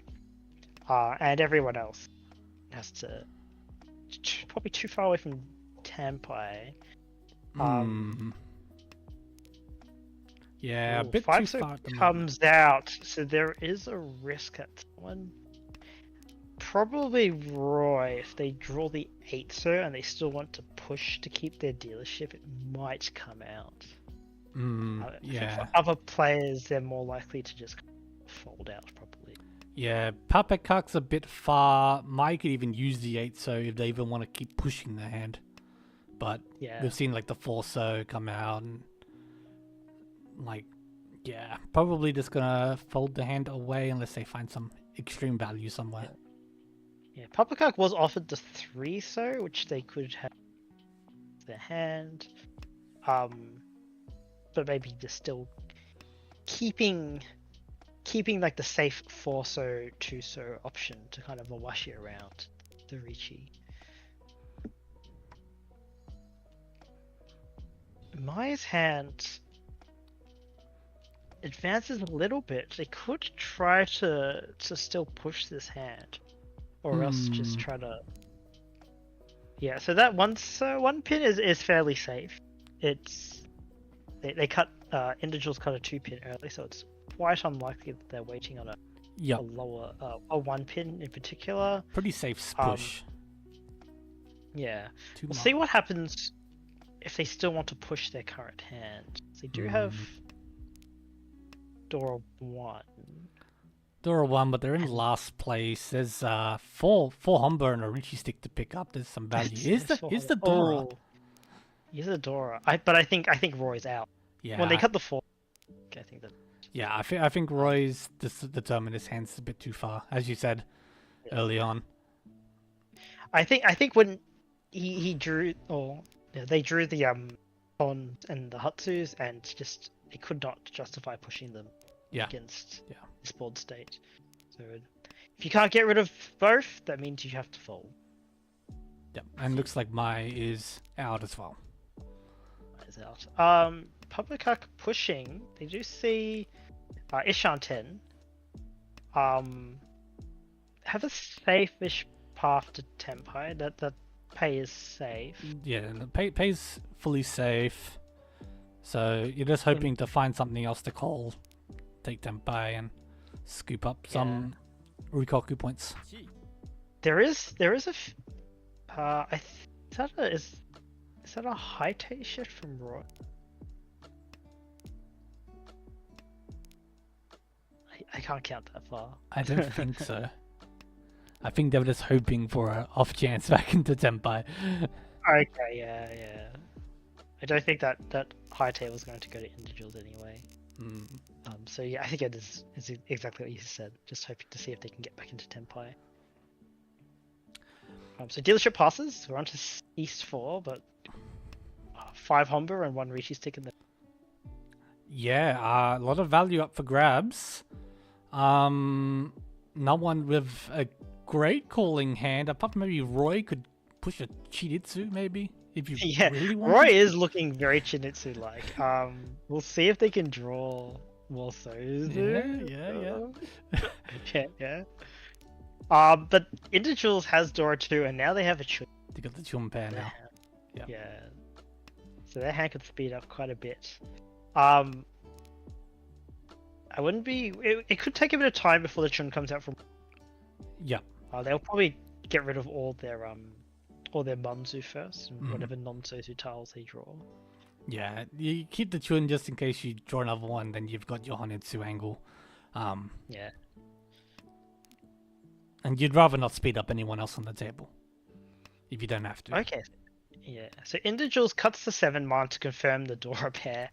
And everyone else has to. Probably too far away from Tempai. Yeah, a bit 5 too far at the comes out, so there is a risk at someone. Probably Roy, if they draw the 8 sir and they still want to push to keep their dealership, it might come out. Yeah. For other players, they're more likely to just fold out, probably. Yeah, Poppycock's a bit far. Mike could even use the 8 so if they even want to keep pushing their hand. But yeah, we've seen like the 4 so come out and like, yeah, probably just gonna fold the hand away unless they find some extreme value somewhere. Yeah, Poppycock was offered the 3 so, which they could have their hand. But maybe just still keeping like the safe 4 so 2 so option to kind of wash it around the Riichi. Mai's hand advances a little bit. They could try to still push this hand, or else just try to. Yeah, so that one pin is fairly safe. It's they cut individuals cut a 2-pin early, so it's quite unlikely that they're waiting on a lower a 1 pin in particular. Pretty safe push. Yeah, we'll see what happens if they still want to push their current hand. They do have Dora 1. Dora 1, but they're in last place. There's four Humber and a Riichi stick to pick up. There's some value. Here's the Dora. Oh, here's the Dora. But I think Roy's out. Yeah. When they cut the 4, I think that. Yeah, I think Roy's determined his hand's a bit too far, as you said early on. I think when he drew, they drew the on and the Hatsus, and just they could not justify pushing them against this board state. So if you can't get rid of both, that means you have to fold. Yep, and looks like Mai is out as well. Is out. Publica pushing. They do see Ishanten. Have a safe-ish path to Tempai. That pay is safe. Yeah, the pay's fully safe. So you're just hoping to find something else to call, take Tempai, and scoop up some Rikoku points. Is that a high take shift from Roy? I can't count that far. I don't think so. I think they were just hoping for an off chance back into Tempai. Okay, yeah. I don't think that high tail was going to go to individuals anyway. So yeah, I think it is exactly what you said. Just hoping to see if they can get back into Tempai. So dealership passes. We're on to East 4, but 5 Humber and 1 Riichi stick in there. Yeah, a lot of value up for grabs. No one with a great calling hand, apart from maybe Roy could push a Chinitsu, maybe, if you really want. Roy is looking very Chinitsu-like. We'll see if they can draw more Sozu. Yeah. But Individuals has Dora 2, and now they have a Chun. They got the Chun pair now. Yeah. So their hand could speed up quite a bit. I wouldn't be. It could take a bit of time before the Chun comes out from. Yeah. They'll probably get rid of all their Manzu first, and whatever non-Sozu tiles they draw. Yeah, you keep the Chun just in case you draw another one, then you've got your Honetsu angle. Yeah. And you'd rather not speed up anyone else on the table. If you don't have to. Okay. Yeah. So Individuals cuts the 7 mana to confirm the Dora pair.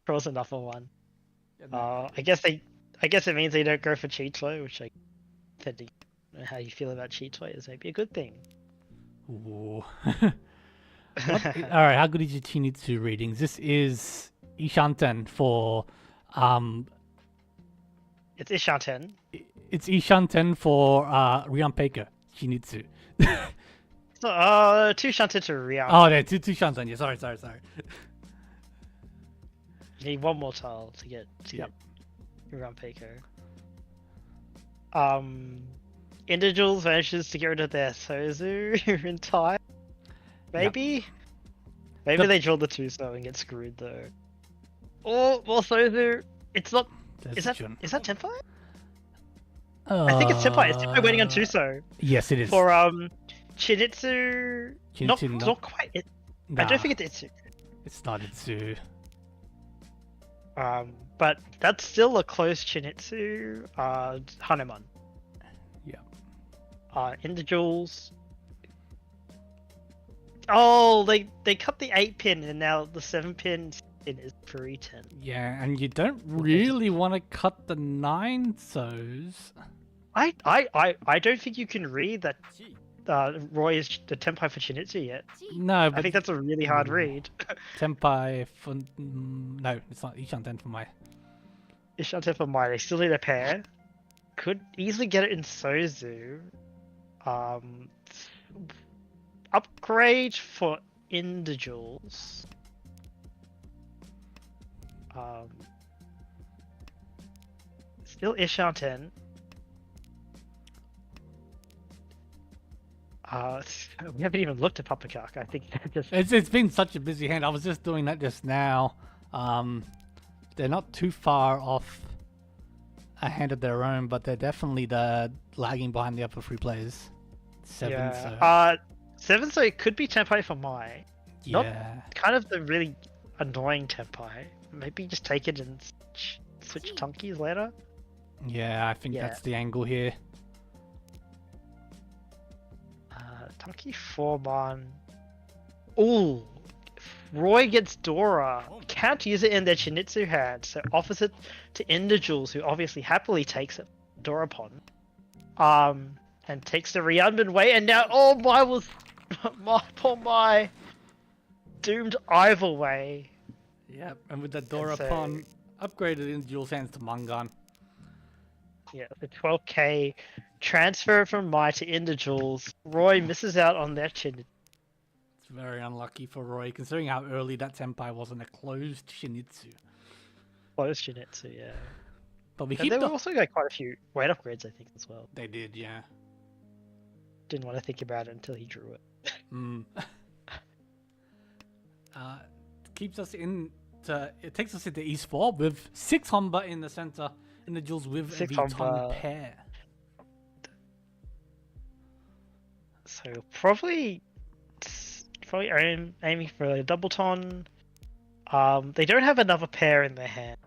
Draws another one. I guess it means they don't go for Cheatway, which I depending on how you feel about Cheatway is maybe a good thing. Ooh. Alright, how good is your Chinitsu readings? This is Ishanten for It's Ishanten. It's Ishanten for Ryanpeika Chinitsu. So 2 Shanten to Ryan. Oh, yeah, two Shanten. Yeah, sorry. You need 1 more tile to get Ryanpeika. Individuals manages to get rid of their Sozu in time. Maybe they draw the 2-so and get screwed though. Or more Sozu. It's not. Is that Tempai? I think it's Tempai. It's Tempai waiting on 2-so. Yes, it is. For Chinitsu. Not quite. I don't think it's Itsu. It's not Itsu. But that's still a close Chinitsu. Hanuman. Yeah. Individuals. Oh, they cut the 8-pin and now the 7-pin is Puritan. Yeah, and you don't really want to cut the 9-sos. I don't think you can read that Roy is the Tempai for Chinitsu yet. No, but I think that's a really hard read. Tempai for no, it's not Ishanten for Mai. Ishanten for Mai. They still need a pair. Could easily get it in Sozu. Upgrade for individuals. Still Ishanten. We haven't even looked at Papakak. I think just It's been such a busy hand. I was just doing that just now. They're not too far off a hand of their own, but they're definitely lagging behind the upper three players. 7, so 7, so it could be Tenpai for Mai. yeah. Not kind of the really annoying Tenpai. Maybe just take it and switch Tunkies later. Yeah, I think that's the angle here. Tunky 4-man. Ooh, Roy gets Dora. Can't use it in their Chinitsu hand, so offers it to Individuals, who obviously happily takes it. Dorapon. And takes the Ryunban way, and now my was my doomed either way. Yep, and with the Dorapon upgraded in Jules' hands to Mangan. Yeah, the 12k transfer from Mai to Individuals. Roy misses out on their chin. It's very unlucky for Roy, considering how early that Senpai was in a closed Shinitsu. Closed Shinitsu, yeah. But we and they also got quite a few weight upgrades, I think, as well. They did, yeah. Didn't want to think about it until he drew it. It takes us into East 4 with 6 Honba in the center, Individuals with the Ton pair. So probably aiming for a double Ton. They don't have another pair in their hand.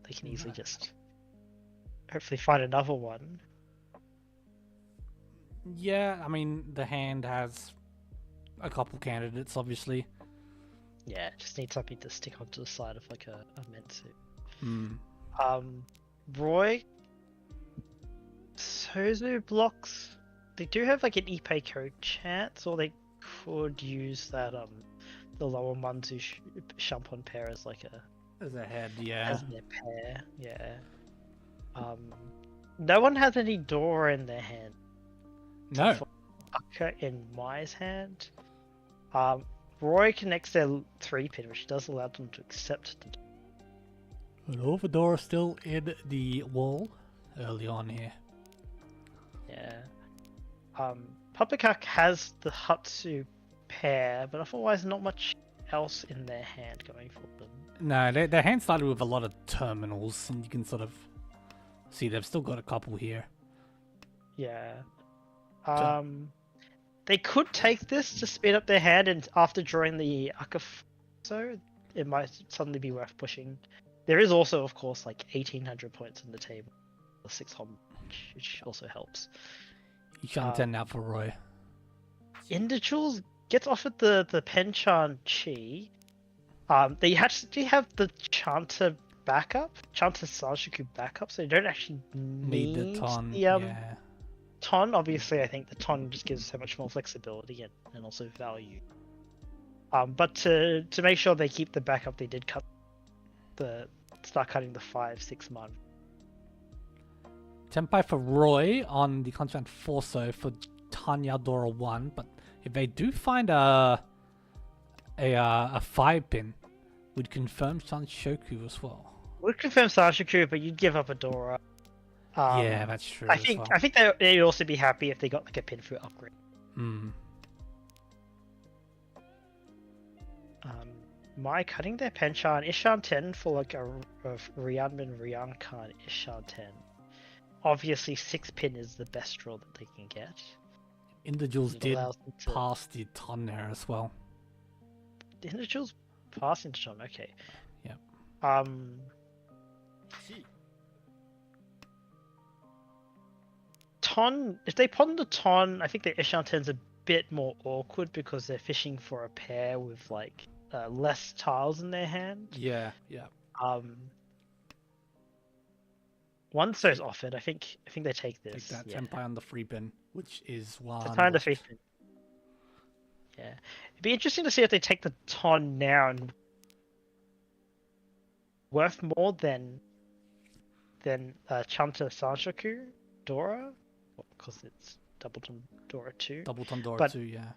They can easily just hopefully find another one. Yeah, I mean, the hand has a couple candidates, obviously. Yeah, just need something to stick onto the side of like a Mentsu. Roy, Sozu blocks. They do have like an Ippei code chance, or they could use that the lower Manzu Shampon pair as like as a head, yeah. As their pair, yeah. No one has any Dora in their hand. No. Aka in Mai's hand. Roy connects their 3-pin, which does allow them to accept the. But Overdora still in the wall early on here. Yeah. Papakak has the Hatsu pair, but otherwise not much else in their hand going for them. No, their hand started with a lot of terminals, and you can sort of see they've still got a couple here. Yeah. They could take this to speed up their hand, and after drawing the Akafuso, it might suddenly be worth pushing. There is also, of course, like 1800 points on the table, or 6 home, which also helps. Ishanten now for Roy. Individuals gets offered the Penchan Chi. They actually have the Chanta backup, Chanta Sanshoku backup, so they don't actually need the Ton. The Ton. Obviously, I think the Ton just gives so much more flexibility and also value. But to make sure they keep the backup, they did start cutting the 5-6 month. Tenpai for Roy on the contract 4 so for Tanya Dora 1, but if they do find a 5-pin, would confirm Sanshoku as well. Would confirm Sanshoku, but you'd give up a Dora. Yeah, that's true. I think they'd also be happy if they got like a pin for upgrade. Mai cutting their Penchan Ishanten for like a Ryunban Ryankan Ishanten. Obviously, 6-pin is the best draw that they can get. Individuals did pass the Ton there as well. The Individuals pass into Ton, okay. Yep. Ton, if they pon the Ton, I think the Ishanten's a bit more awkward because they're fishing for a pair with like less tiles in their hand. Yeah. Once those offered, I think they take this. Take that Senpai on the 3-pin, which is one. Senpai on the 3-pin. Yeah, it'd be interesting to see if they take the Ton now and worth more than Chanta Sanshoku Dora, because it's Double Ton Dora 2. Double Ton Dora 2, yeah.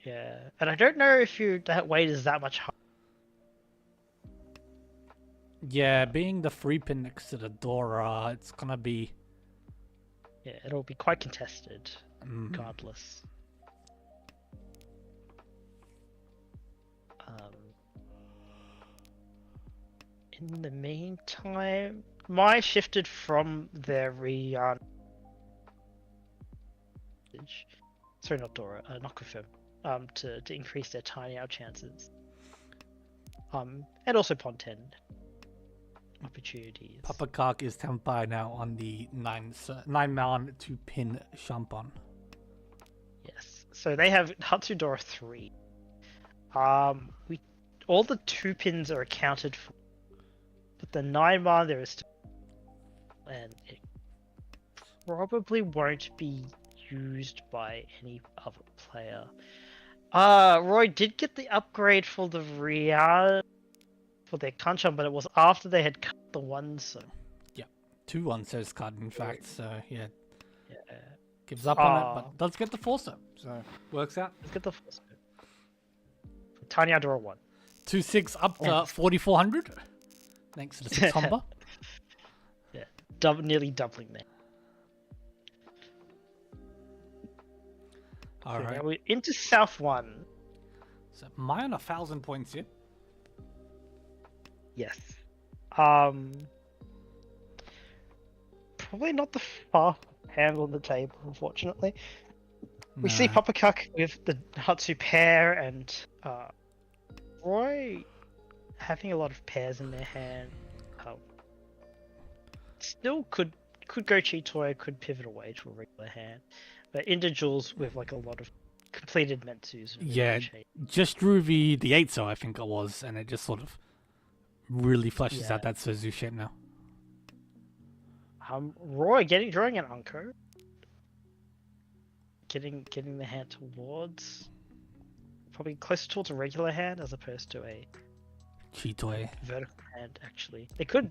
Yeah, and I don't know if that weight is that much higher. Yeah, being the 3-pin next to the door, it's gonna be... Yeah, it'll be quite contested, regardless. In the meantime, Mai shifted from their sorry, not Dora, not confirm, to increase their tiny out chances. And also Pond 10 opportunities. Papakak is Tempai now on the 9-man 2-pin Shampon. Yes, so they have Hatsudora 3. All the 2 pins are accounted for, but the 9-man there is still, and it probably won't be used by any other player. Roy did get the upgrade for the Riyadh for their Kanchan, but it was after they had cut the 1, so... Yeah, 2 1-says cut, in fact, so yeah. Yeah. Gives up on it, but does get the Forcer, so works out. Let's get the Forcer. Tiny Adora 1. 2-6 up to 4,400. Thanks to the 6 Humber. Yeah, nearly doubling that. Alright. Now we're into South 1. So Mai on 1,000 points here. Yes. Probably not the fastest hand on the table, unfortunately. We see Papakak with the Hatsu pair and Roy having a lot of pairs in their hand. Still could go Chitoy, could pivot away to a regular hand. But individuals with like a lot of completed Metsus. Yeah, just drew the 8-so I think it was, and it just sort of really fleshes out that Suzu shape now. Roy drawing an Unko. Getting the hand towards probably closer towards a regular hand as opposed to a Chitoy vertical hand. Actually, they could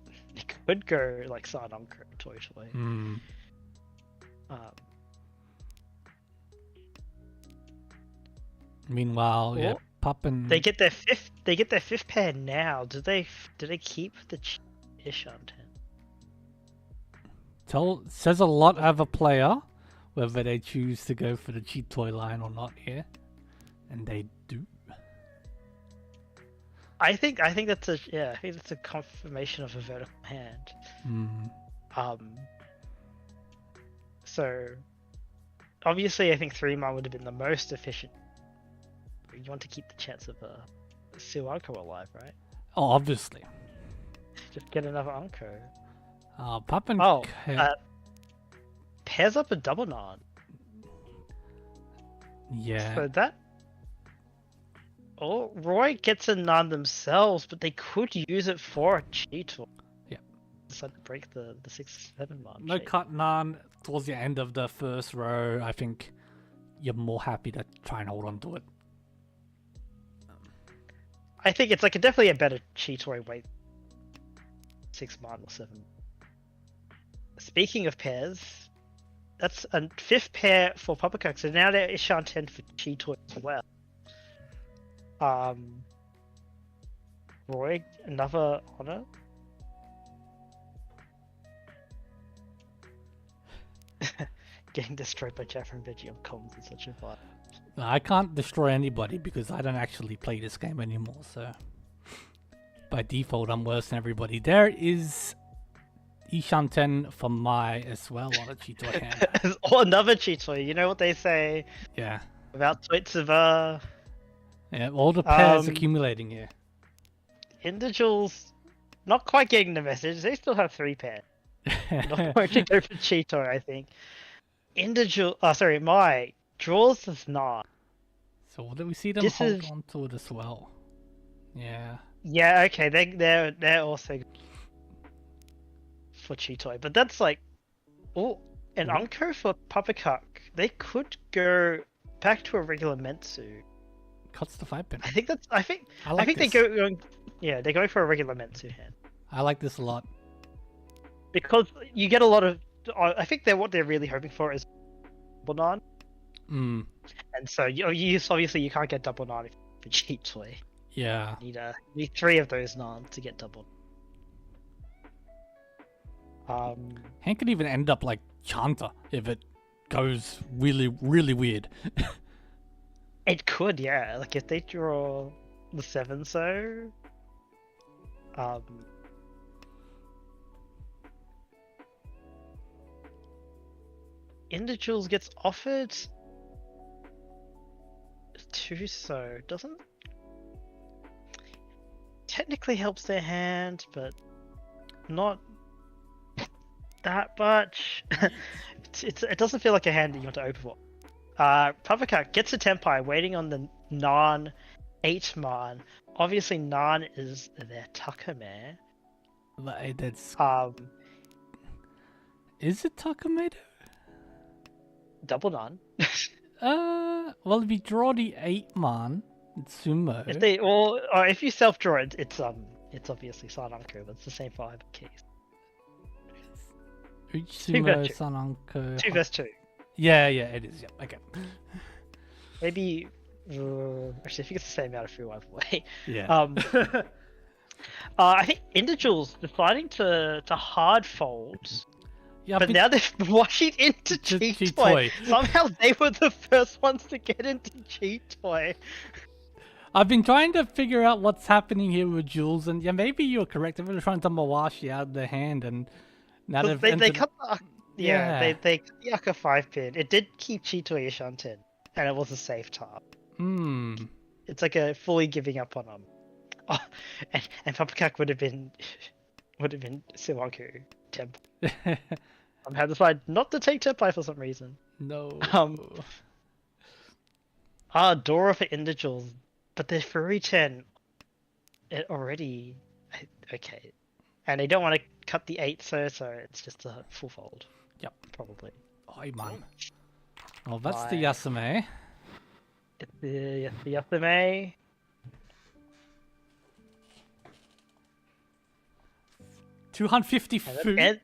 go like San Unko totally. Meanwhile, yeah, Poppin. They get their fifth pair now. Do they keep the Ishanten? Says a lot of a player whether they choose to go for the cheap toy line or not here, and they do. I think that's a confirmation of a vertical hand. So obviously I think 3-man would have been the most efficient. You want to keep the chance of a Suanko alive, right? Oh, obviously. Just get another Unko. Poppin. Pairs up a double Nan. Yeah. So that. Oh, Roy gets a Nan themselves, but they could use it for a Cheetor. Yeah. Decide to break the 6-7 mark. No cut Nan towards the end of the first row. I think you're more happy to try and hold on to it. I think it's like definitely a better Cheetor weight. 6-man or 7. Speaking of pairs, that's a 5th pair for Papakak. So now there is Shanten for Cheetor as well. Roy, another honor. Getting destroyed by Jaffa and Veggie on comms is such a vibe. I can't destroy anybody because I don't actually play this game anymore, so by default I'm worse than everybody. There is Ishanten for Mai as well on a Cheetor hand. Or another Cheetor, you know what they say about tweets of yeah, all the pairs accumulating here. Individuals not quite getting the message, they still have 3 pairs. Not going to go for Cheetor, I think. Mai draws this not. So what do we see them hold on to it as well? Yeah. Yeah, okay, they're also for Cheetoy, but that's like an Unko for Papakak. They could go back to a regular Metsu. Cuts the 5-pin. I think they're going for a regular Metsu hand. I like this a lot. Because you get a lot of I think what they're really hoping for is double Nan. And so you obviously you can't get double 9 for cheap toy. Yeah. You need 3 of those Nan to get double. Hand could even end up like Chanter if it goes really, really weird. It could, yeah. Like if they draw the 7, so Individuals gets offered 2, so doesn't technically helps their hand, but not that much. It doesn't feel like a hand that you want to open for. Pavaka gets a Tenpai, waiting on the Nan 8-man. Obviously, Nan is their Takame. That's... Is it Takame? Double Nan. Well, if you draw the 8-man, it's Sumo. If you self-draw it, it's obviously Sananko, but it's the same for either case. Sumo, Sananko... 2 vs 2. Yeah, it is. Yeah, okay. Maybe actually, I think it's the same amount of food either way. Yeah. I think Individuals deciding to hard fold. Yeah, but now they're washing into Cheat Toy. Somehow they were the first ones to get into Cheat Toy. I've been trying to figure out what's happening here with Jules, and yeah, maybe you're correct. If they're trying to Mawashi out of their hand, and now they've they cut the they cut the Aka 5-pin. It did keep Chito Yashanten, and it was a safe top. It's like a fully giving up on them. Oh, and Papakak would have been Siwaku Temple. Had decided not to take Tempai for some reason. No. Dora for Individuals, but they're Furry 10 already. Okay. And they don't want to cut the 8, so it's just a full fold. Yep. Probably. Oh, man. Well, that's the Yasume. It's the Yasume. 250 food.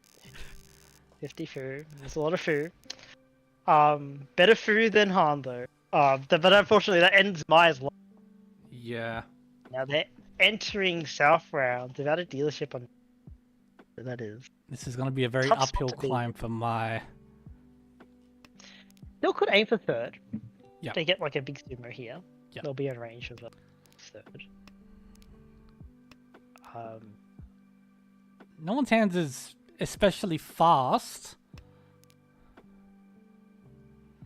50 food. There's a lot of food. Better food than Han, though. But unfortunately, that ends Maya's life. Yeah. Now they're entering South Round. They've had a dealership on. That is. This is going to be a very uphill climb for Maya. Still could aim for 3rd. Yeah. They get like a big sumo here. Yeah. They'll be in range of a 3rd. No one's hands is especially fast.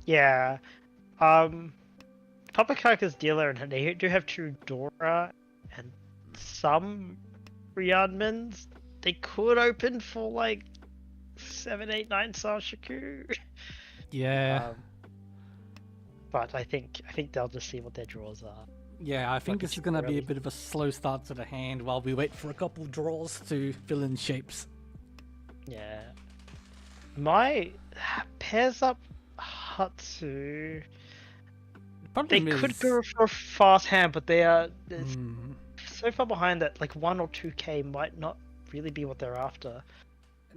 Yeah. Papakaka's dealer, and they do have 2 Dora and some Ryanmans. They could open for like 7, 8, 9 Sashaku. Yeah. But I think they'll just see what their draws are. Yeah, I think this is going to be a bit of a slow start to the hand while we wait for a couple draws to fill in shapes. Yeah. My pairs up Hatsu. They could go for a fast hand, but they are so far behind that like 1 or 2k might not really be what they're after.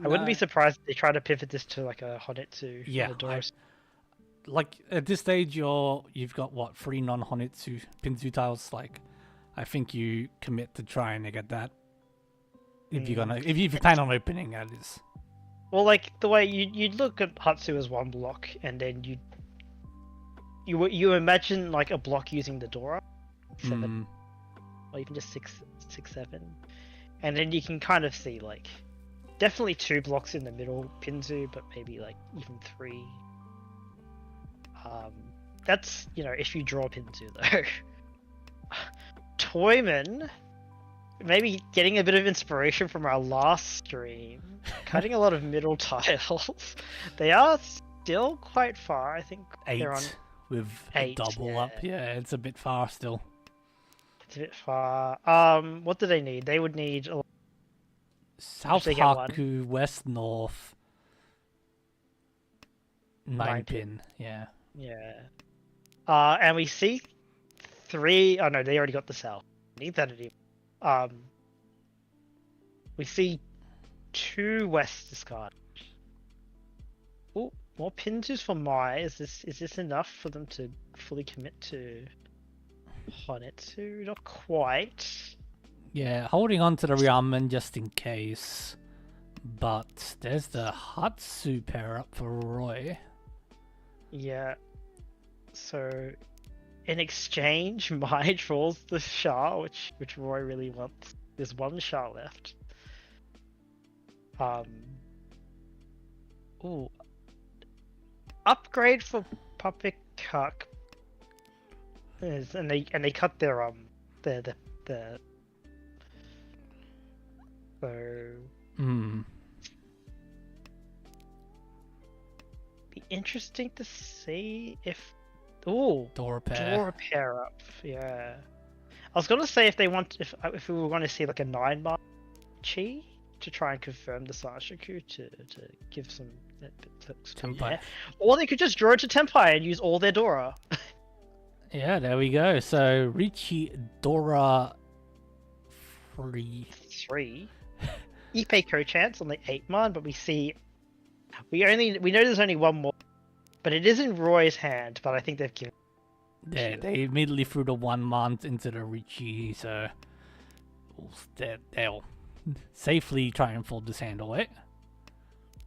I wouldn't be surprised if they try to pivot this to like a Honetsu. Yeah. Like at this stage, you've got what 3 non-Honetsu Pinzu tiles. Like, I think you commit to trying to get that. If you plan on opening, that is. Well, like the way you look at Hatsu as 1 block, and then you imagine like a block using the Dora, 7, or even just 6, 7, and then you can kind of see like definitely 2 blocks in the middle Pinzu, but maybe like even 3. That's if you draw Pinzu though. Toyman, maybe getting a bit of inspiration from our last stream, cutting a lot of middle tiles. They are still quite far. I think 8 they're on with 8, a double up. Yeah, it's a bit far still. It's a bit far. What do they need? They would need South Haku, West North, 9 pin. Yeah. Yeah. And we see 3. Oh no, they already got the South. Need that anymore. We see 2 West discard. Oh, more Pinzus for Mai. Is this enough for them to fully commit to Honetsu? Not quite. Yeah, holding on to the Ramen just in case. But there's the Hatsu pair up for Roy. Yeah. So, in exchange, Mai draws the Shah, which Roy really wants. There's one Shah left. Ooh. Upgrade for Poppycock. And they cut their so. Be interesting to see if. Ooh, Dora pair up. Yeah, I was gonna say if they want, if we were going to see like a 9-man Chi to try and confirm the Sashaku to give some. Tempai. Or they could just draw it to Tempai and use all their Dora. Yeah, there we go. So Riichi Dora 3. Ipe co-chance on the 8-man, but we know there's only one more, but it is in Roy's hand. But I think they've given. Yeah, they immediately threw the 1-man into the Riichi, so they'll safely try and fold this hand away.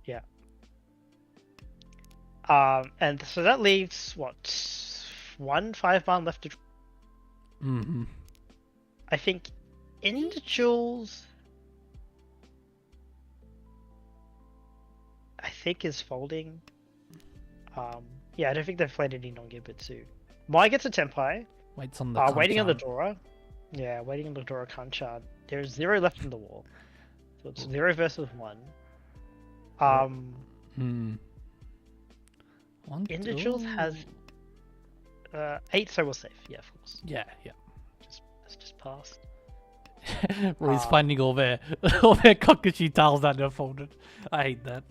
Yeah. And so that leaves what 1 5-man left to. I think Individuals. I think is folding. Yeah, I don't think they've played any non-Gibitsu. Mai gets a Tempai. Waits on the waiting on the Dora. Yeah, waiting on the Dora Kanchan. There's 0 left in the wall. So it's 0 versus 1. Individuals has 8, so we're safe. Yeah, of course. Yeah. Let's just pass. Roy's finding all their Kakashi tiles that they're folded. I hate that.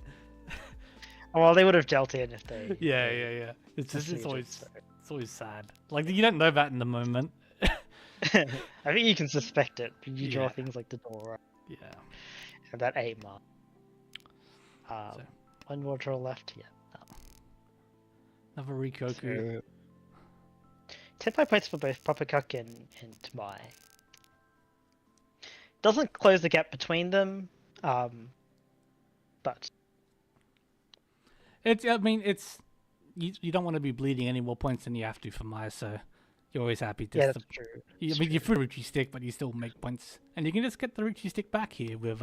Well, they would have dealt in if they. Yeah. It's always sad. Like you don't know that in the moment. I think you can suspect it. You draw things like the Dora. Yeah. And that 8-man. One more draw left. Yeah. No. Another Rikoku. Tempai points for both Poppycock and Mai. Doesn't close the gap between them, but it's. You don't want to be bleeding any more points than you have to for Mai, so you're always happy to. Yeah, that's true. You threw Riichi stick, but you still make points, and you can just get the Riichi stick back here with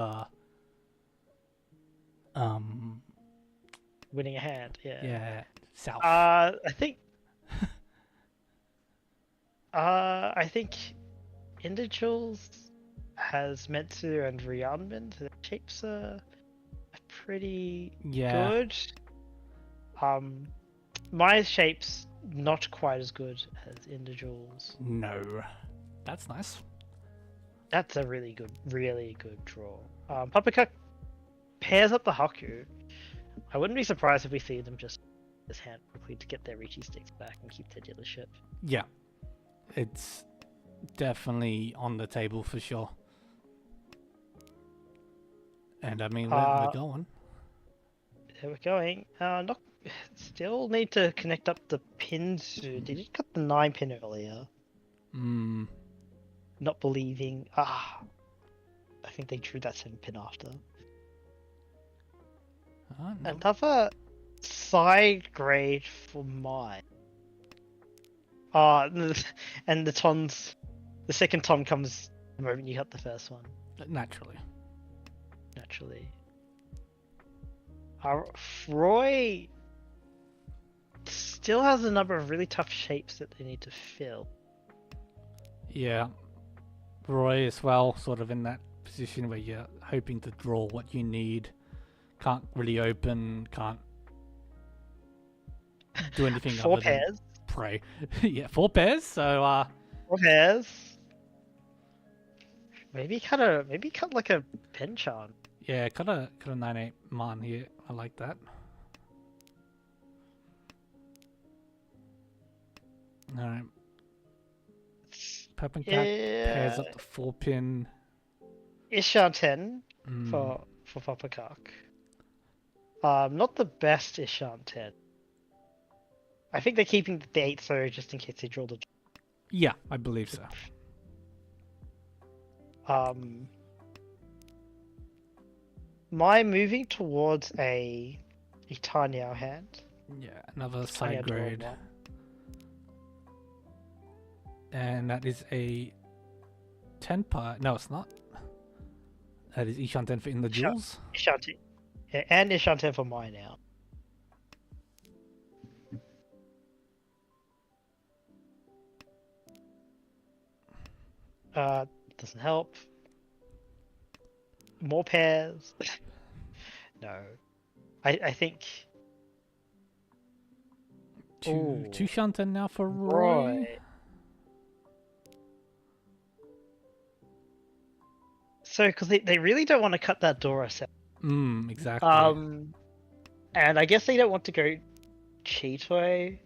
winning a hand. Yeah. Yeah. South. I think Individuals has Metsu and Ryanman. The shapes are pretty good. My shape's not quite as good as Individuals. No. That's nice. That's a really good draw. Poppycock pairs up the Haku. I wouldn't be surprised if we see them just this hand quickly to get their Riichi sticks back and keep their dealership. Yeah. It's definitely on the table for sure. And I mean, we're going. There we're going. Still need to connect up the pins. Did you cut the 9-pin earlier? Not believing. I think they drew that 7-pin after. No. Another side grade for Mai. And the second ton comes the moment you cut the first one. Naturally. Roy still has a number of really tough shapes that they need to fill. Yeah. Roy as well, sort of in that position where you're hoping to draw what you need. Can't really open, can't do anything 4 other pairs. than pray. Yeah, 4 pairs, so 4 pairs. Maybe cut like a Penchan. Yeah, cut a 9-8 man here. I like that. Alright. Pep and Cat pairs up the 4-pin. Ishan 10 for Poppycock. Not the best Ishan 10. I think they're keeping the 8 so just in case they draw the. Yeah, I believe so. my moving towards a Tanyao hand. Yeah, another Tanyao side draw grade. one. And that is a Tenpai. No, it's not. That is Ishanten for in the jewels. Ishanten. Yeah, and Ishanten for mine now. Doesn't help. More pairs. No. I think Two Shanten now for Roy. Roy. So, because they really don't want to cut that Dora set. Exactly. And I guess they don't want to go Cheatway.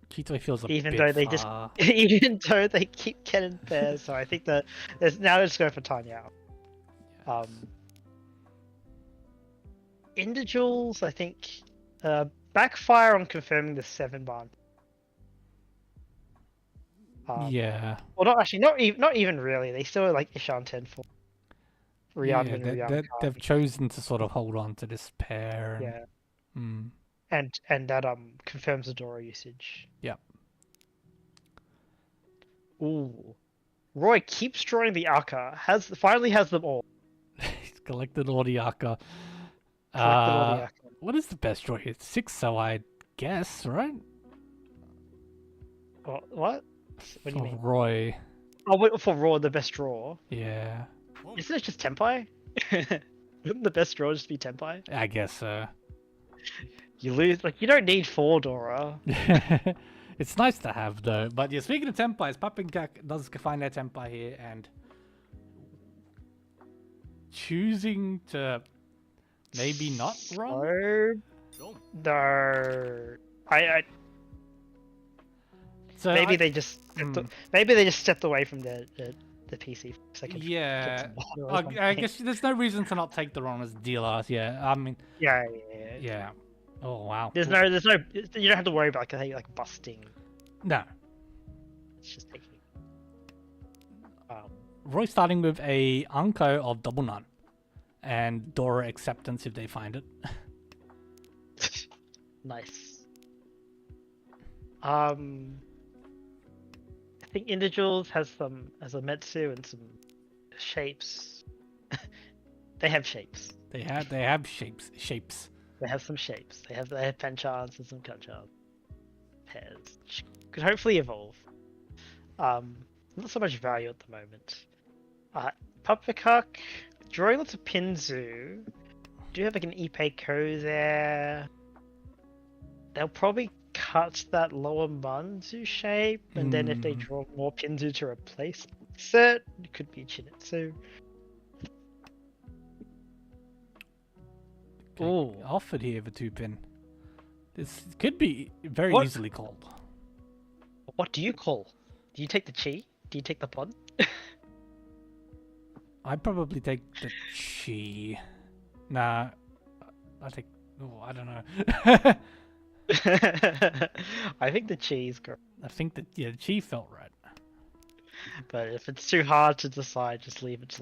Kitoi feels a Even bit though they far. even though they keep getting pairs, so I think that now let's go for Tanyao. Individuals, I think, backfire on confirming the 7 band. Yeah. Well, not even really. They still like Ishanten for Ryan they've chosen to sort of hold on to this pair. And, yeah. And that confirms the Dora usage. Yep. Ooh. Roy keeps drawing the Aka. Finally has them all. He's collected all the Aka. What is the best draw here? 6, so I guess, right? What? What do you mean? Roy. Oh, wait, for Raw, the best draw. Yeah. Isn't it just Tenpai? Wouldn't the best draw just be Tenpai? I guess so. You lose, like, you don't need 4 Dora. It's nice to have, though. But yeah, speaking of Tenpais, Papinkak does find their Tenpai here and choosing to maybe not run? No. So maybe they just stepped away from the PC for a second. Yeah. I guess there's no reason to not take the run as dealers. Yeah. I mean. Yeah. Oh wow. There's no. You don't have to worry about like busting. No. It's just taking. Roy starting with a Anko of double none, and Dora acceptance if they find it. Nice. I think Individuals has a Metsu and some shapes. They have shapes. They have shapes. They have some shapes. They have Hanchans and some Hanchans. Pairs. Could hopefully evolve. Not so much value at the moment. Puppecock, drawing lots of Pinzu. Do you have like an Ippei Ko there? They'll probably cut that lower Manzu shape, and then if they draw more Pinzu to replace it could be Chinitsu. Okay, offered here for 2-pin. This could be very easily called. What do you call? Do you take the Chi? Do you take the Pon? I'd probably take the Chi. Nah, I think. Oh, I don't know. I think the Chi is correct. I think that the Chi felt right. But if it's too hard to decide, just leave it.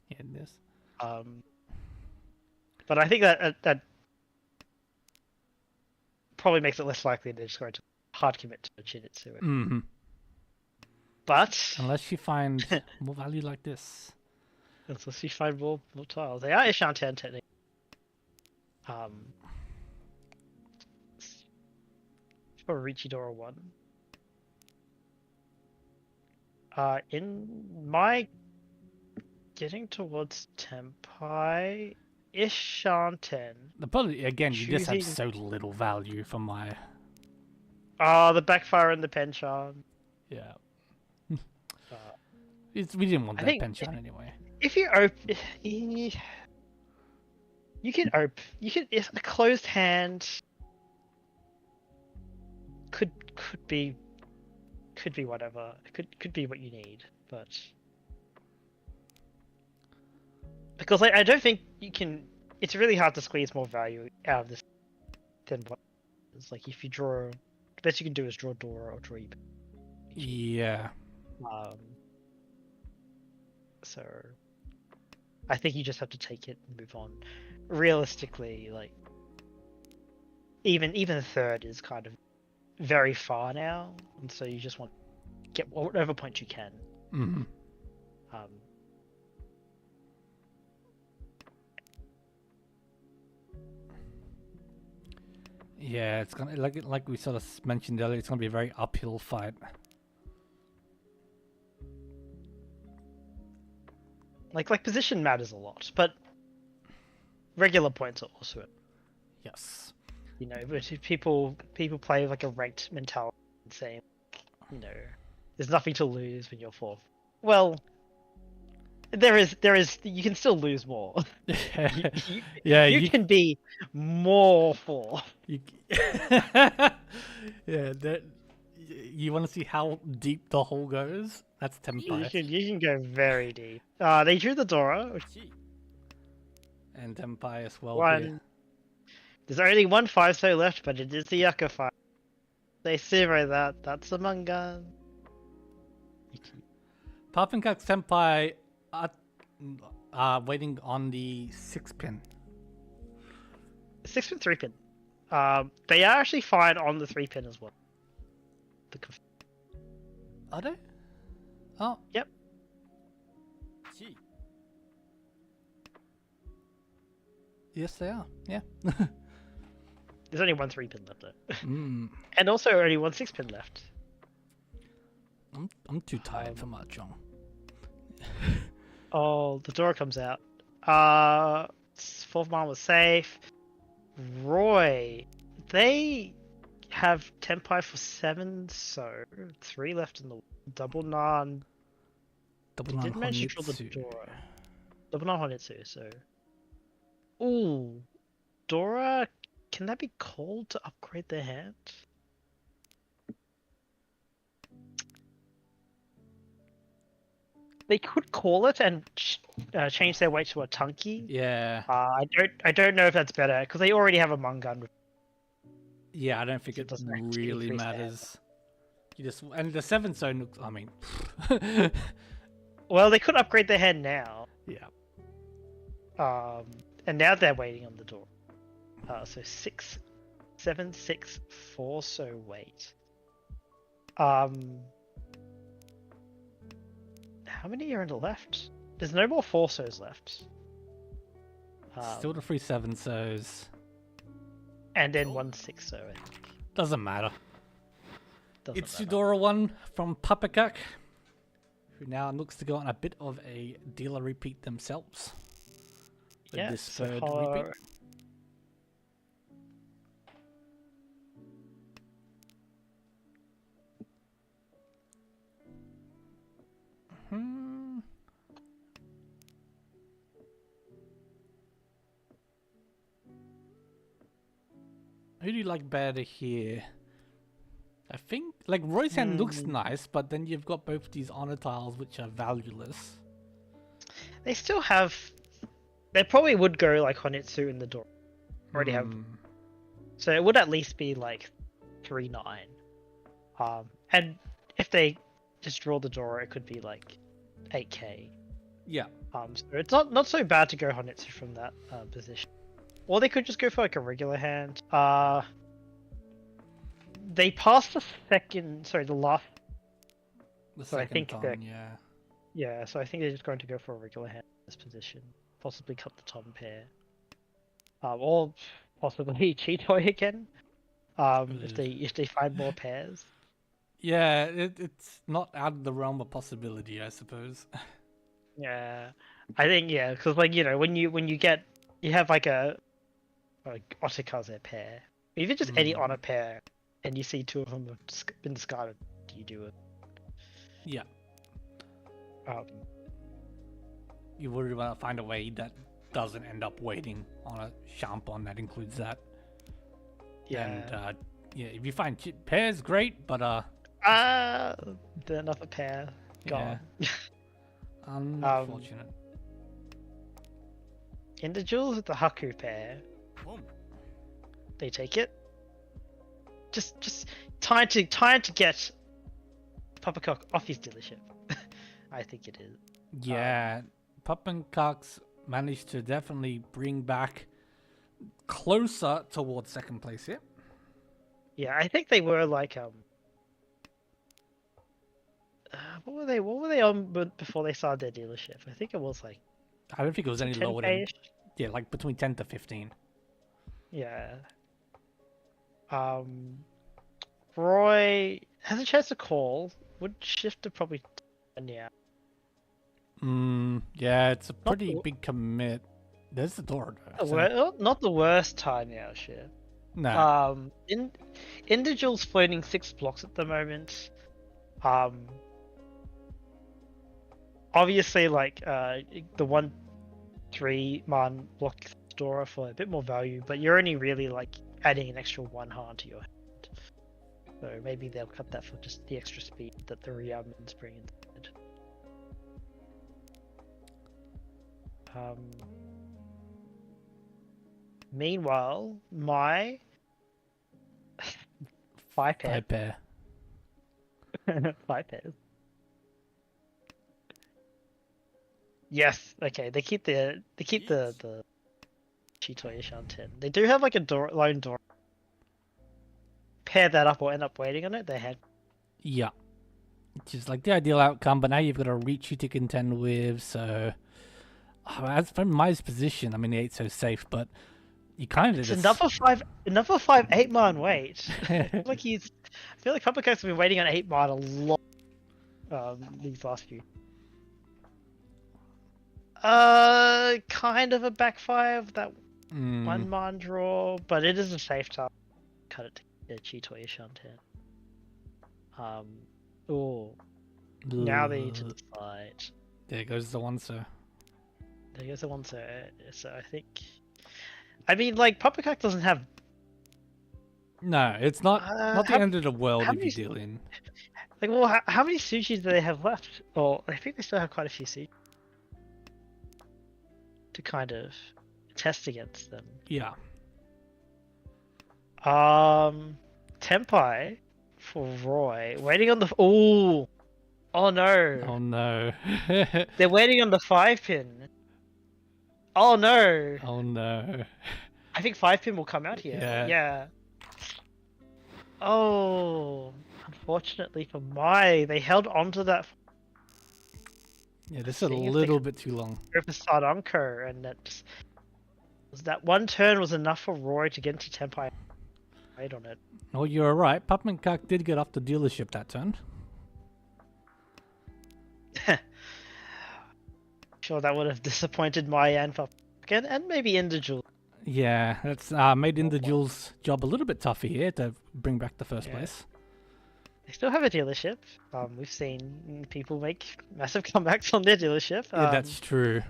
Yeah, it is. But I think that probably makes it less likely they're just going to hard commit to a Chinitsu. Mm-hmm. But unless you find more value like this. Unless you find more tiles. They are Ishanten technically. For Riichi Dora 1. In my getting towards Tenpai, Ishanten. The problem, again, you just have so little value for my. The backfire and the Penchan. Yeah. We didn't want that Penchan anyway. If you open, you can open. It's a closed hand. Could be whatever. It could be what you need, but because I don't think you can. It's really hard to squeeze more value out of this than what it's like. If you draw, the best you can do is draw Dora or draw. Yeah. So I think you just have to take it and move on. Realistically, like even third is kind of very far now, and so you just want to get whatever point you can. Mm-hmm. Yeah, it's gonna like we sort of mentioned earlier. It's gonna be a very uphill fight. Like position matters a lot, but regular points are also it. Yes. You know, but if people play with like a ranked mentality, saying, you know, there's nothing to lose when you're fourth. Well, there is. You can still lose more. You can be more fourth. Yeah, you want to see how deep the hole goes? That's Tenpai. You can go very deep. They drew the Dora. And Tenpai as well. One. There's only one 5-so left, but it is the Yucca 5. They zero that. That's a Mangan. Papankak Senpai are waiting on the 6-pin. 6-pin, 3-pin. They are actually fine on the 3-pin as well. Are they? Oh. Yep. Yes, they are. Yeah. There's only one 3-pin left though. Mm. And also only one 6-pin left. I'm too tired for Mahjong. Oh, the door comes out. Fourth man was safe. Roy, they have Tenpai for 7, so 3 left in the double nan. Double nan Didn't mention for the Honitsu. Dora. Double nan Honitsu, so. Ooh, Dora, can that be called to upgrade their hand? They could call it and change their weight to a Tunky. Yeah. I don't know if that's better because they already have a Mangan. Yeah, I don't think it doesn't actually really increase their matters. You just and the 7-zone looks. I mean. Well, they could upgrade their hand now. Yeah. And now they're waiting on the door. So 6, 7, 6, 4. So wait. How many are in the left? There's no more 4-sos left. Still the 3 7-sos. And then 1 6-so. I think. Doesn't matter. Doesn't It's matter. Eudora 1 from Papakak, who now looks to go on a bit of a dealer repeat themselves. With Yeah, this so third Hollow- repeat. Hmm. Who do you like better here? I think, like, Roy's hand looks nice, but then you've got both these honor tiles which are valueless. They still have. They probably would go like Honitsu in the door. Already have. So it would at least be like 3-9. And if they just draw the door, it could be like 8k. Yeah. So it's not so bad to go Honitsu from that position. Or they could just go for like a regular hand. They passed the last. The So I second think time, that- yeah. Yeah, so I think they're just going to go for a regular hand in this position. Possibly cut the top pair. Or possibly Cheetoy again. If they find more pairs. Yeah, it's not out of the realm of possibility, I suppose. Yeah, I think because like when you have like a Otakaze pair, even just any honor pair, and you see 2 of them have been discarded, do you do it? Yeah. You would want to find a way that doesn't end up waiting on a Shampon that includes that. Yeah. And if you find pairs, great, but another pair gone. Yeah. Unfortunate. In the duels with the Haku pair, they take it. Just time to get Papacock off his dealership. I think it is. Yeah, Papankak's managed to definitely bring back closer towards second place here. Yeah, I think they were like what were they on before they started their dealership? I think it was like I don't think it was any lower than 10K-ish? like between 10 to 15. Yeah. Roy has a chance to call. Would shift to probably 10, yeah. Yeah, it's a Not pretty the- big commit. There's the door. Not the worst time now, shift. No. Individual's floating 6 blocks at the moment. Obviously, like the 1-3 man block store for a bit more value, but you're only really like adding an extra 1 hand to your hand. So maybe they'll cut that for just the extra speed that the Riamans bring instead. Meanwhile, my 5 pair. 5 pair. 5 pairs. Yes. Okay. They keep the Chitoya Shanten. They do have like a lone door. Pair that up or end up waiting on it. They had. Yeah. Which is like the ideal outcome, but now you've got a Riichi to contend with, so as from my position, I mean the 8's so safe, but you kind of It's another 8-man wait. I feel like Public has been waiting on 8-man a lot these last few. Kind of a backfire of that 1-man draw, but it is a safe time. Cut it to Chitoya Shanten. Now they need to decide. There goes the one, sir. There goes the one, sir. So I think. I mean, like, Poppycock doesn't have. No, it's not the end of the world if you deal in. Like, well, how many sushis do they have left? Well, I think they still have quite a few sushis to kind of test against them. Yeah. Tempai for Roy. Waiting on the. Oh no. Oh no. They're waiting on the 5-pin. Oh no. Oh no. I think 5-pin will come out here. Yeah. Oh, unfortunately for they held onto that. Yeah, this is a little bit too long. For Sadanko, and that one turn was enough for Roy to get into Tempai. Wait on it. Oh, you're right. Papmankak did get off the dealership that turn. Sure, that would have disappointed Mayan and maybe Indijul. Yeah, that's made Indijul's job a little bit tougher here to bring back the first place. They still have a dealership. We've seen people make massive comebacks on their dealership. Yeah, that's true.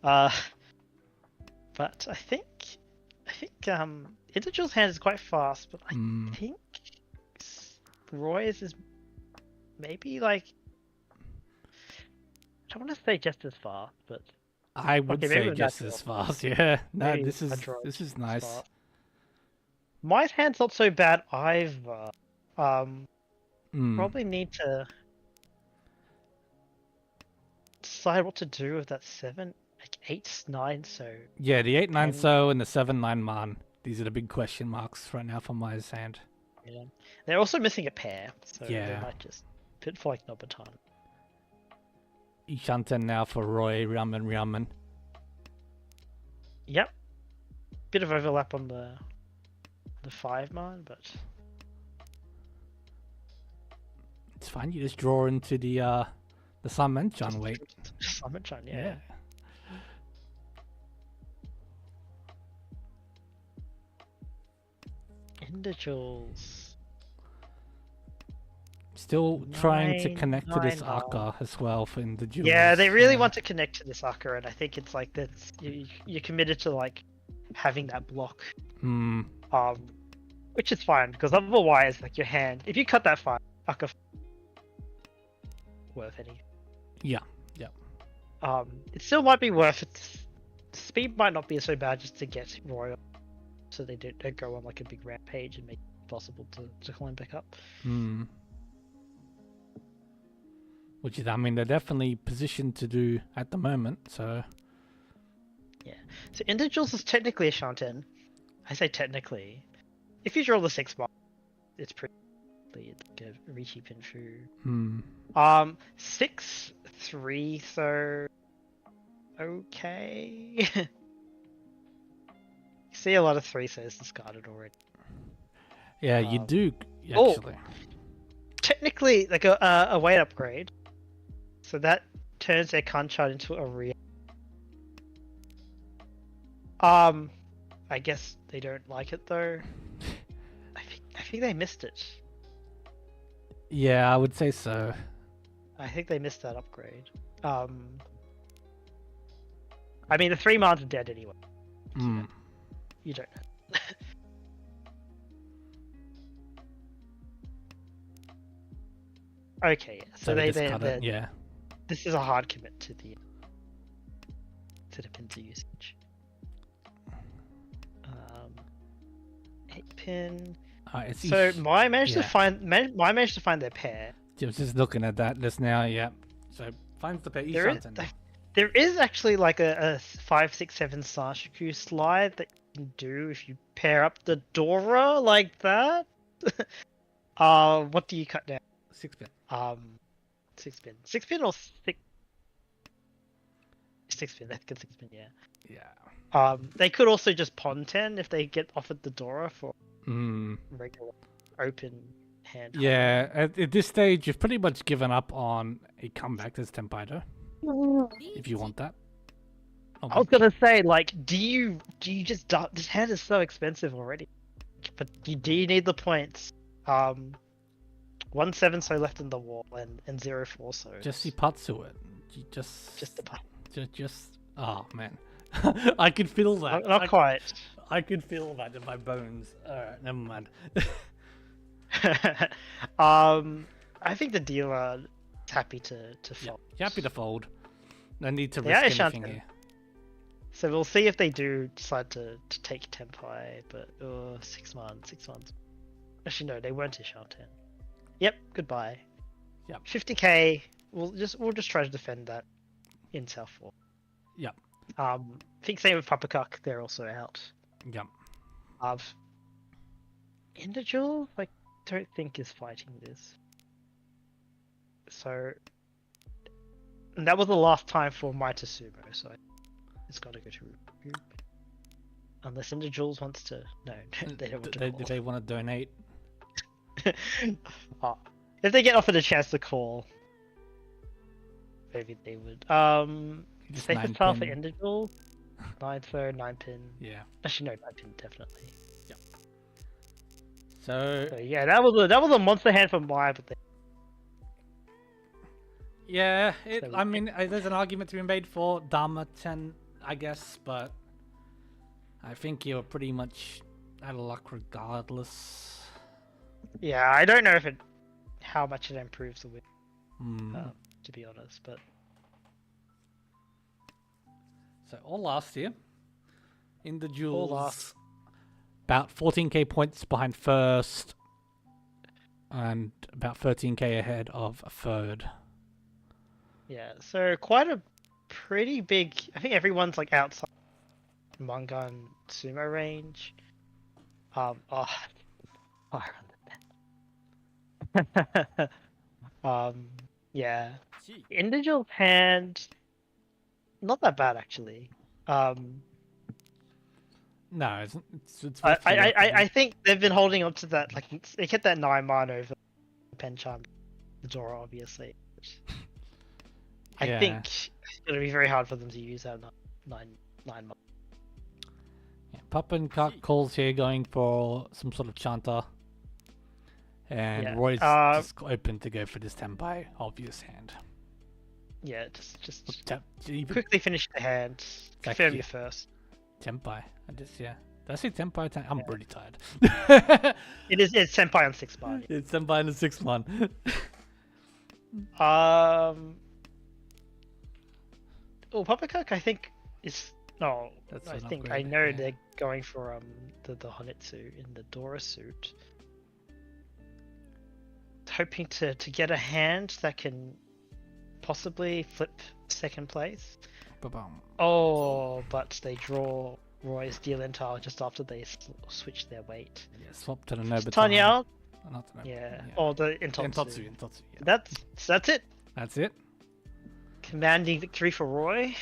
But I think Indijul's hand is quite fast, but I think Roy's is maybe like. I don't want to say just as fast, but I would say just as fast. Yeah, no, this is nice. Fast. My hand's not so bad either. Probably need to decide what to do with that 7, like 8, 9. So yeah, the 8, 9 so and the 7, 9 man. These are the big question marks right now for my hand. Yeah, they're also missing a pair, so yeah, they might just pit for like Nobutan. Ishanten now for Roy, Riaman. Yep. Bit of overlap on the 5-man, but it's fine. You just draw into the Hanchans wait. Hanchans, yeah. Individuals. Still trying to connect to this Akka as well for Individuals. Yeah, they really want to connect to this Akka, and I think it's like that's you're committed to like having that block. Which is fine because otherwise, like your hand, if you cut that 5, Akka worth any. Yeah. It still might be worth it. Speed might not be so bad just to get Royal, so they don't go on like a big rampage and make it possible to climb back up. Which is, I mean, they're definitely positioned to do at the moment, so So individuals is technically a Shanten. I say technically. If you draw the 6 mark, it's pretty like a Riichi Pinfu. 6-3, so okay. You see a lot of 3-says discarded already. Yeah, you do actually. Technically, like a weight upgrade. So that turns their Kanchan into a real. I guess they don't like it though. I think they missed it. Yeah, I would say so. I think they missed that upgrade. I mean, the 3 mons are dead anyway. Mm. You don't know. Okay, yeah. So they yeah. This is a hard commit to the Pinzu usage. 8 pin. So I managed to find their pair. I was just looking at that just now. Yeah. So finds the pair. There is actually like a 5, 6, 7 Sashiku slide that you can do if you pair up the Dora like that. What do you cut down? 6 pin. 6 pin. 6 pin or 6? 6 pin. I think it's 6 pin. Yeah. Yeah. They could also just pawn 10 if they get offered the Dora for regular open hand. Yeah. At this stage, you've pretty much given up on a comeback as Tempaido. If you want that. I was gonna say, like, do you just this hand is so expensive already, but do you need the points? 1-7 so left in the wall and 0-4 so. Just see Patsu it. Just the putt. Just oh man, I could feel that. Not quite. I could feel that in my bones. Alright, never mind. I think the dealer is happy to fold. Yeah, happy to fold. No need to risk anything here. So we'll see if they do decide to take Tempai, but 6 months. Actually no, they weren't Ishalten. Yep, goodbye. Yep. 50k. We'll just try to defend that in South 4. Yep. I think same with Papakuk, they're also out. Yep. Indijul, I don't think is fighting this. So and that was the last time for Maita Sumo, so it's got to go to group. Unless Indijul wants to. No, they don't want to. Do they want to donate? If they get offered a chance to call, maybe they would. Safest tile for Indijul, 9 throw, 9 pin. Yeah. Actually, no, 9 pin definitely. Yep. So yeah, that was a monster hand for Maya, but yeah, I mean, there's an argument to be made for Dharma 10, I guess, but I think you're pretty much out of luck regardless. Yeah, I don't know how much it improves the win, to be honest, but. So all last year, in the duels, about 14k points behind first, and about 13k ahead of third. Yeah, so quite a pretty big. I think everyone's like outside manga and sumo range. Fire on the net. Yeah. Individual hand, not that bad actually. No, it's I think they've been holding on to that. Like they kept that 9 man over Penchan, the Dora, obviously. I think it's gonna be very hard for them to use that 9 months. Yeah, Papa and Cut calls here going for some sort of chanter. And Roy's just open to go for this Tempai, obvious hand. Yeah, just quickly finish the hand. Confirm your first. Tempai. Did I say Tempai? I'm pretty tired. It's Senpai on 6 man. It's Senpai on the 6 man. Papakuk, I think is no. I know they're going for the Honitsu in the Dora suit, hoping to get a hand that can possibly flip second place. Ba-bum. Oh, but they draw Roy's deal entire just after they switch their weight. Yeah, swap to the Nobutan. Tanya out. Not the Nobutan, Yeah. Or the Intotsu. Intotsu, yeah. That's it. That's it. Commanding victory for Roy.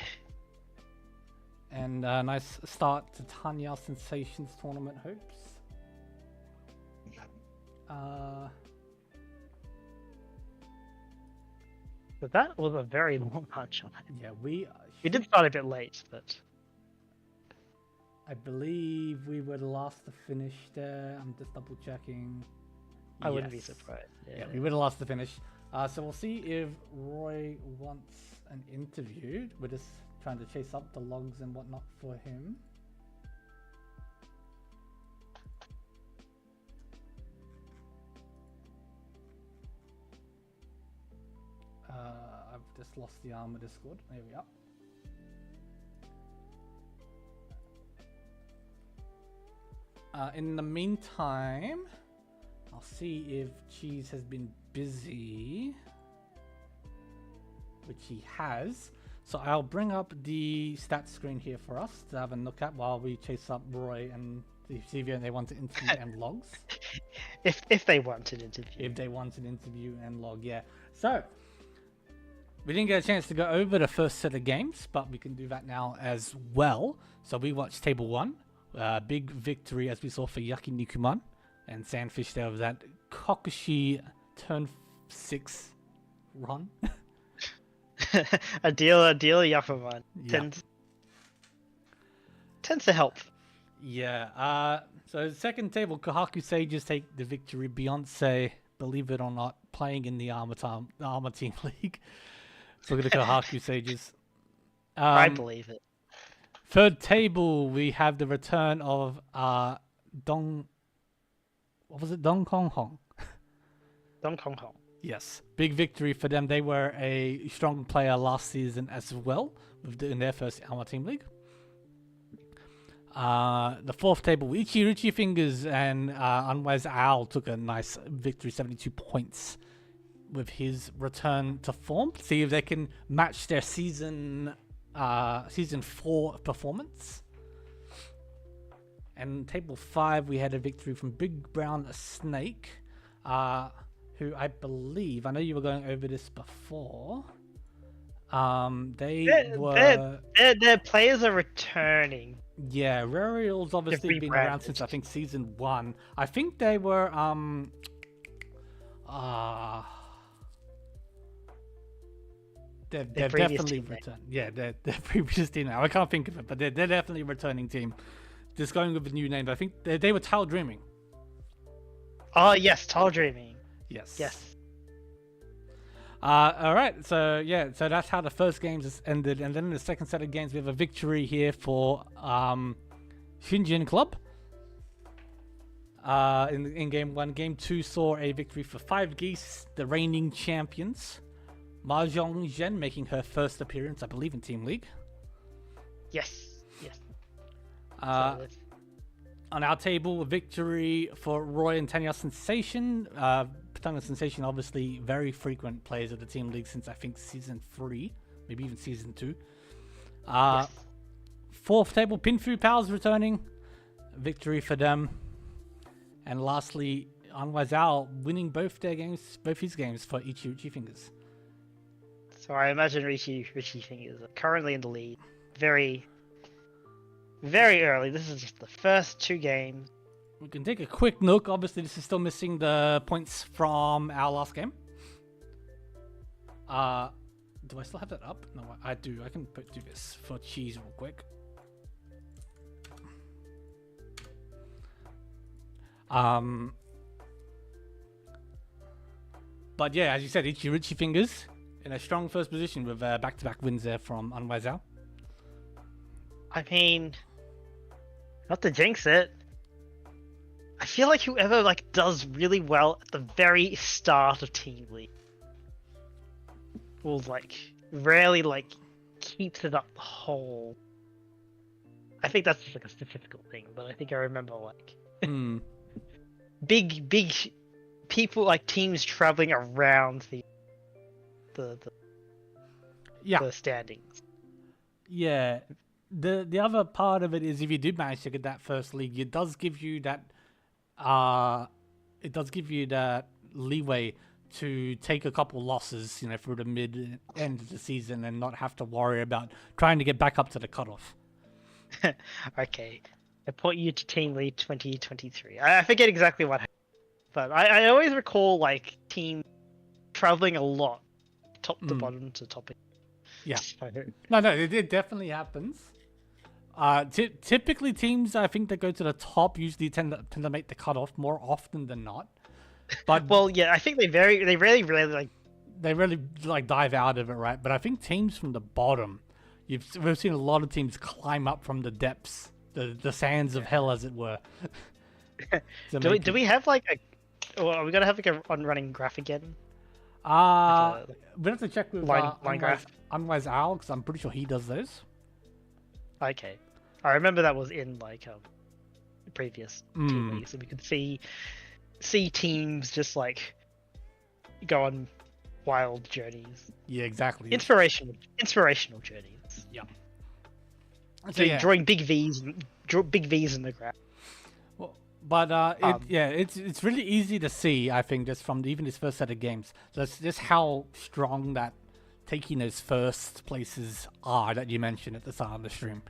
And a nice start to Tanya Sensations tournament hopes. But that was a very long punch on it. Yeah, we did start a bit late, but I believe we were the last to finish there. I'm just double checking. I wouldn't be surprised. Yeah, we were the last to finish. So we'll see if Roy wants an interview. We're just trying to chase up the logs and whatnot for him. I've just lost the ARMA Discord. There we are. In the meantime, I'll see if Cheese has been busy, which he has. So I'll bring up the stats screen here for us to have a look at while we chase up Roy and see if they want to interview and logs. If they want an interview. If they want an interview and log, yeah. So we didn't get a chance to go over the first set of games, but we can do that now as well. So we watched Table 1. Big victory, as we saw, for Yakinikuman and Sandfish there with that Kokushi turn 6 run. a deal, Yakuman. Yeah. Tends to help. Yeah. So second table, Kohaku Sages take the victory. Beyonce, believe it or not, playing in the ARMA Team League. So look at the Kohaku Sages. I believe it. Third table, we have the return of Dong Kong Hong. Dong Kong Hong. Yes, big victory for them. They were a strong player last season as well in their first ARMA Team League. The fourth table, Riichi Fingers and Unwise Owl took a nice victory, 72 points with his return to form. See if they can match their season 4 performance. And table 5, we had a victory from Big Brown Snake, who I believe, I know you were going over this before. Their players are returning. Yeah, Rarial's obviously been around since I think season 1. I think they were They've definitely returned. Yeah, they're previous team now. I can't think of it, but they're definitely a returning team. Just going with a new name. I think they were Tile Dreaming. Oh yes, Tile Dreaming. Yes. All right. So yeah. So that's how the first games has ended, and then in the second set of games, we have a victory here for Shinjin Club. In game 1, game 2 saw a victory for 5 Geese, the reigning champions. Mahjong Zhen making her first appearance, I believe, in Team League. Yes. On our table, a victory for Roy and Tanya Sensation. Tanya Sensation, obviously, very frequent players of the Team League since I think season 3, maybe even season 2. Fourth table, Pinfu Pals returning. Victory for them. And lastly, Unwise Owl winning both his games for Riichi Fingers. So I imagine Riichi Fingers are currently in the lead. Very, very early. This is just the first 2 games. We can take a quick look. Obviously, this is still missing the points from our last game. Do I still have that up? No, I do. I can do this for Cheese real quick. But yeah, as you said, Riichi Fingers in a strong first position with back-to-back wins there from Unwise Owl. I mean, not to jinx it, I feel like whoever does really well at the very start of Team League will rarely keeps it up the whole. I think that's just a statistical thing, but I think I remember big people teams traveling around the standings. Yeah. The other part of it is if you do manage to get that first league, it does give you that leeway to take a couple losses, through the mid end of the season and not have to worry about trying to get back up to the cutoff. Okay. I point you to Team League 2023. I forget exactly what happened, but I always recall like team traveling a lot, top to bottom to top. Yeah. So... No, it definitely happens. Typically teams I think that go to the top usually tend to make the cutoff more often than not. But well, yeah, I think they really dive out of it, right? But I think teams from the bottom, we've seen a lot of teams climb up from the depths, the sands of hell, as it were. do we have like a? Well, are we gonna have like a on-running graph again? We have to check with line graph. Unwise Owl, because I'm pretty sure he does those. Okay, I remember that was in like previous team leagues, so we could see teams just like go on wild journeys. Yeah, exactly. Inspirational journeys. Yeah. So drawing big V's in the graph. Well, but it's really easy to see, I think, just from even this first set of games. Just how strong that taking those first places are that you mentioned at the start of the stream.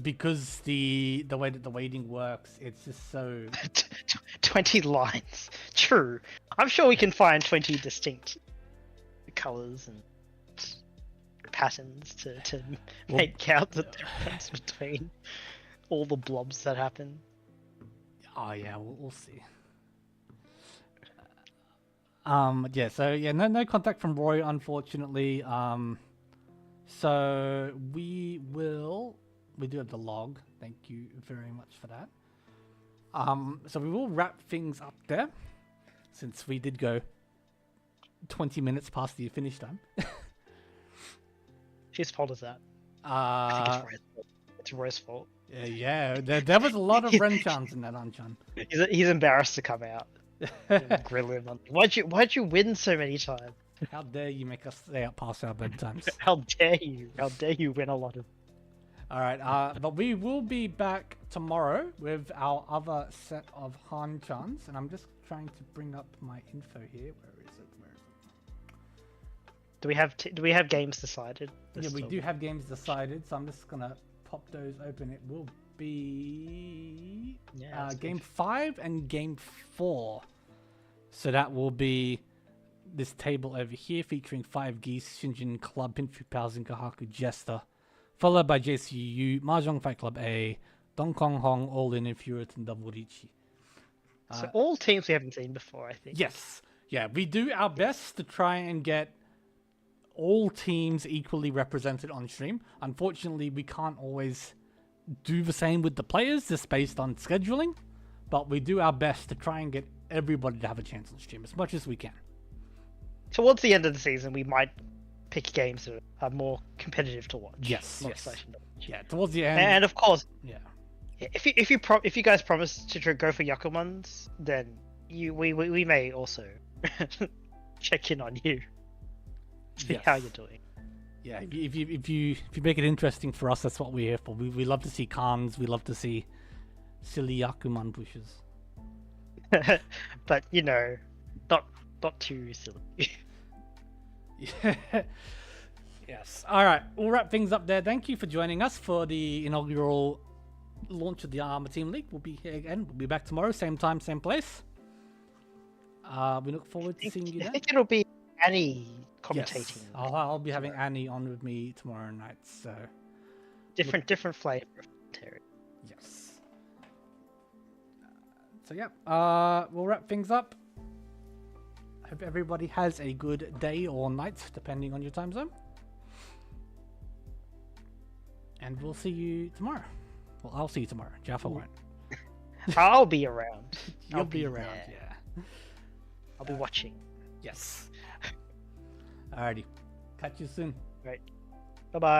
Because the way that the weighting works, it's just so 20 lines. True. I'm sure we can find 20 distinct colors and patterns to make out the difference between all the blobs that happen. Oh yeah, we'll see. No contact from Roy, unfortunately. So we do have the log. Thank you very much for that. So we will wrap things up there, since we did go 20 minutes past the finish time. Whose fault is that? I think it's Roy's fault. Yeah, there was a lot of Hanchans in that Hanchan. He's embarrassed to come out. Grill him on. Why'd you win so many times? How dare you make us stay up past our bedtimes? How dare you win a lot of. Alright, but we will be back tomorrow with our other set of Hanchans, and I'm just trying to bring up my info here. Where is it? Do we have games decided? Yeah, we do have games decided, so I'm just gonna pop those open. It will be game 5 and game 4. So that will be this table over here featuring 5 Geese, Shinjin Club, Pinfu Pals, and Kahaku Jester, followed by JCU, Mahjong Fight Club A, Dong Kong Hong, All In, Infuriate, and Double Riichi. So all teams we haven't seen before, I think. Yes. Yeah, we do our best to try and get all teams equally represented on stream. Unfortunately, we can't always do the same with the players, just based on scheduling, but we do our best to try and get everybody to have a chance on stream as much as we can. Towards the end of the season, we might pick games that are more competitive to watch. Yes. Exciting to watch. Yeah, towards the end. And of course, yeah. If you guys promise to go for Yakumans, then we may also check in on you. See how you're doing. Yeah, if you make it interesting for us, that's what we're here for. We love to see cons. We love to see silly Yakuman pushes. But not too silly. Yes. All right, we'll wrap things up there. Thank you for joining us for the inaugural launch of the ARMA Team League. We'll be here again. We'll be back tomorrow, same time, same place. We look forward to seeing you then. I think it'll be Annie commentating. Yes. I'll be having Annie on with me tomorrow night. So different flavor of commentary. Yes. So yeah, we'll wrap things up. Hope everybody has a good day or night, depending on your time zone. And we'll see you tomorrow. Well, I'll see you tomorrow. Jaffa won't. I'll be around. You'll be around, yeah. I'll be watching. Yes. Alrighty. Catch you soon. Right. Bye-bye.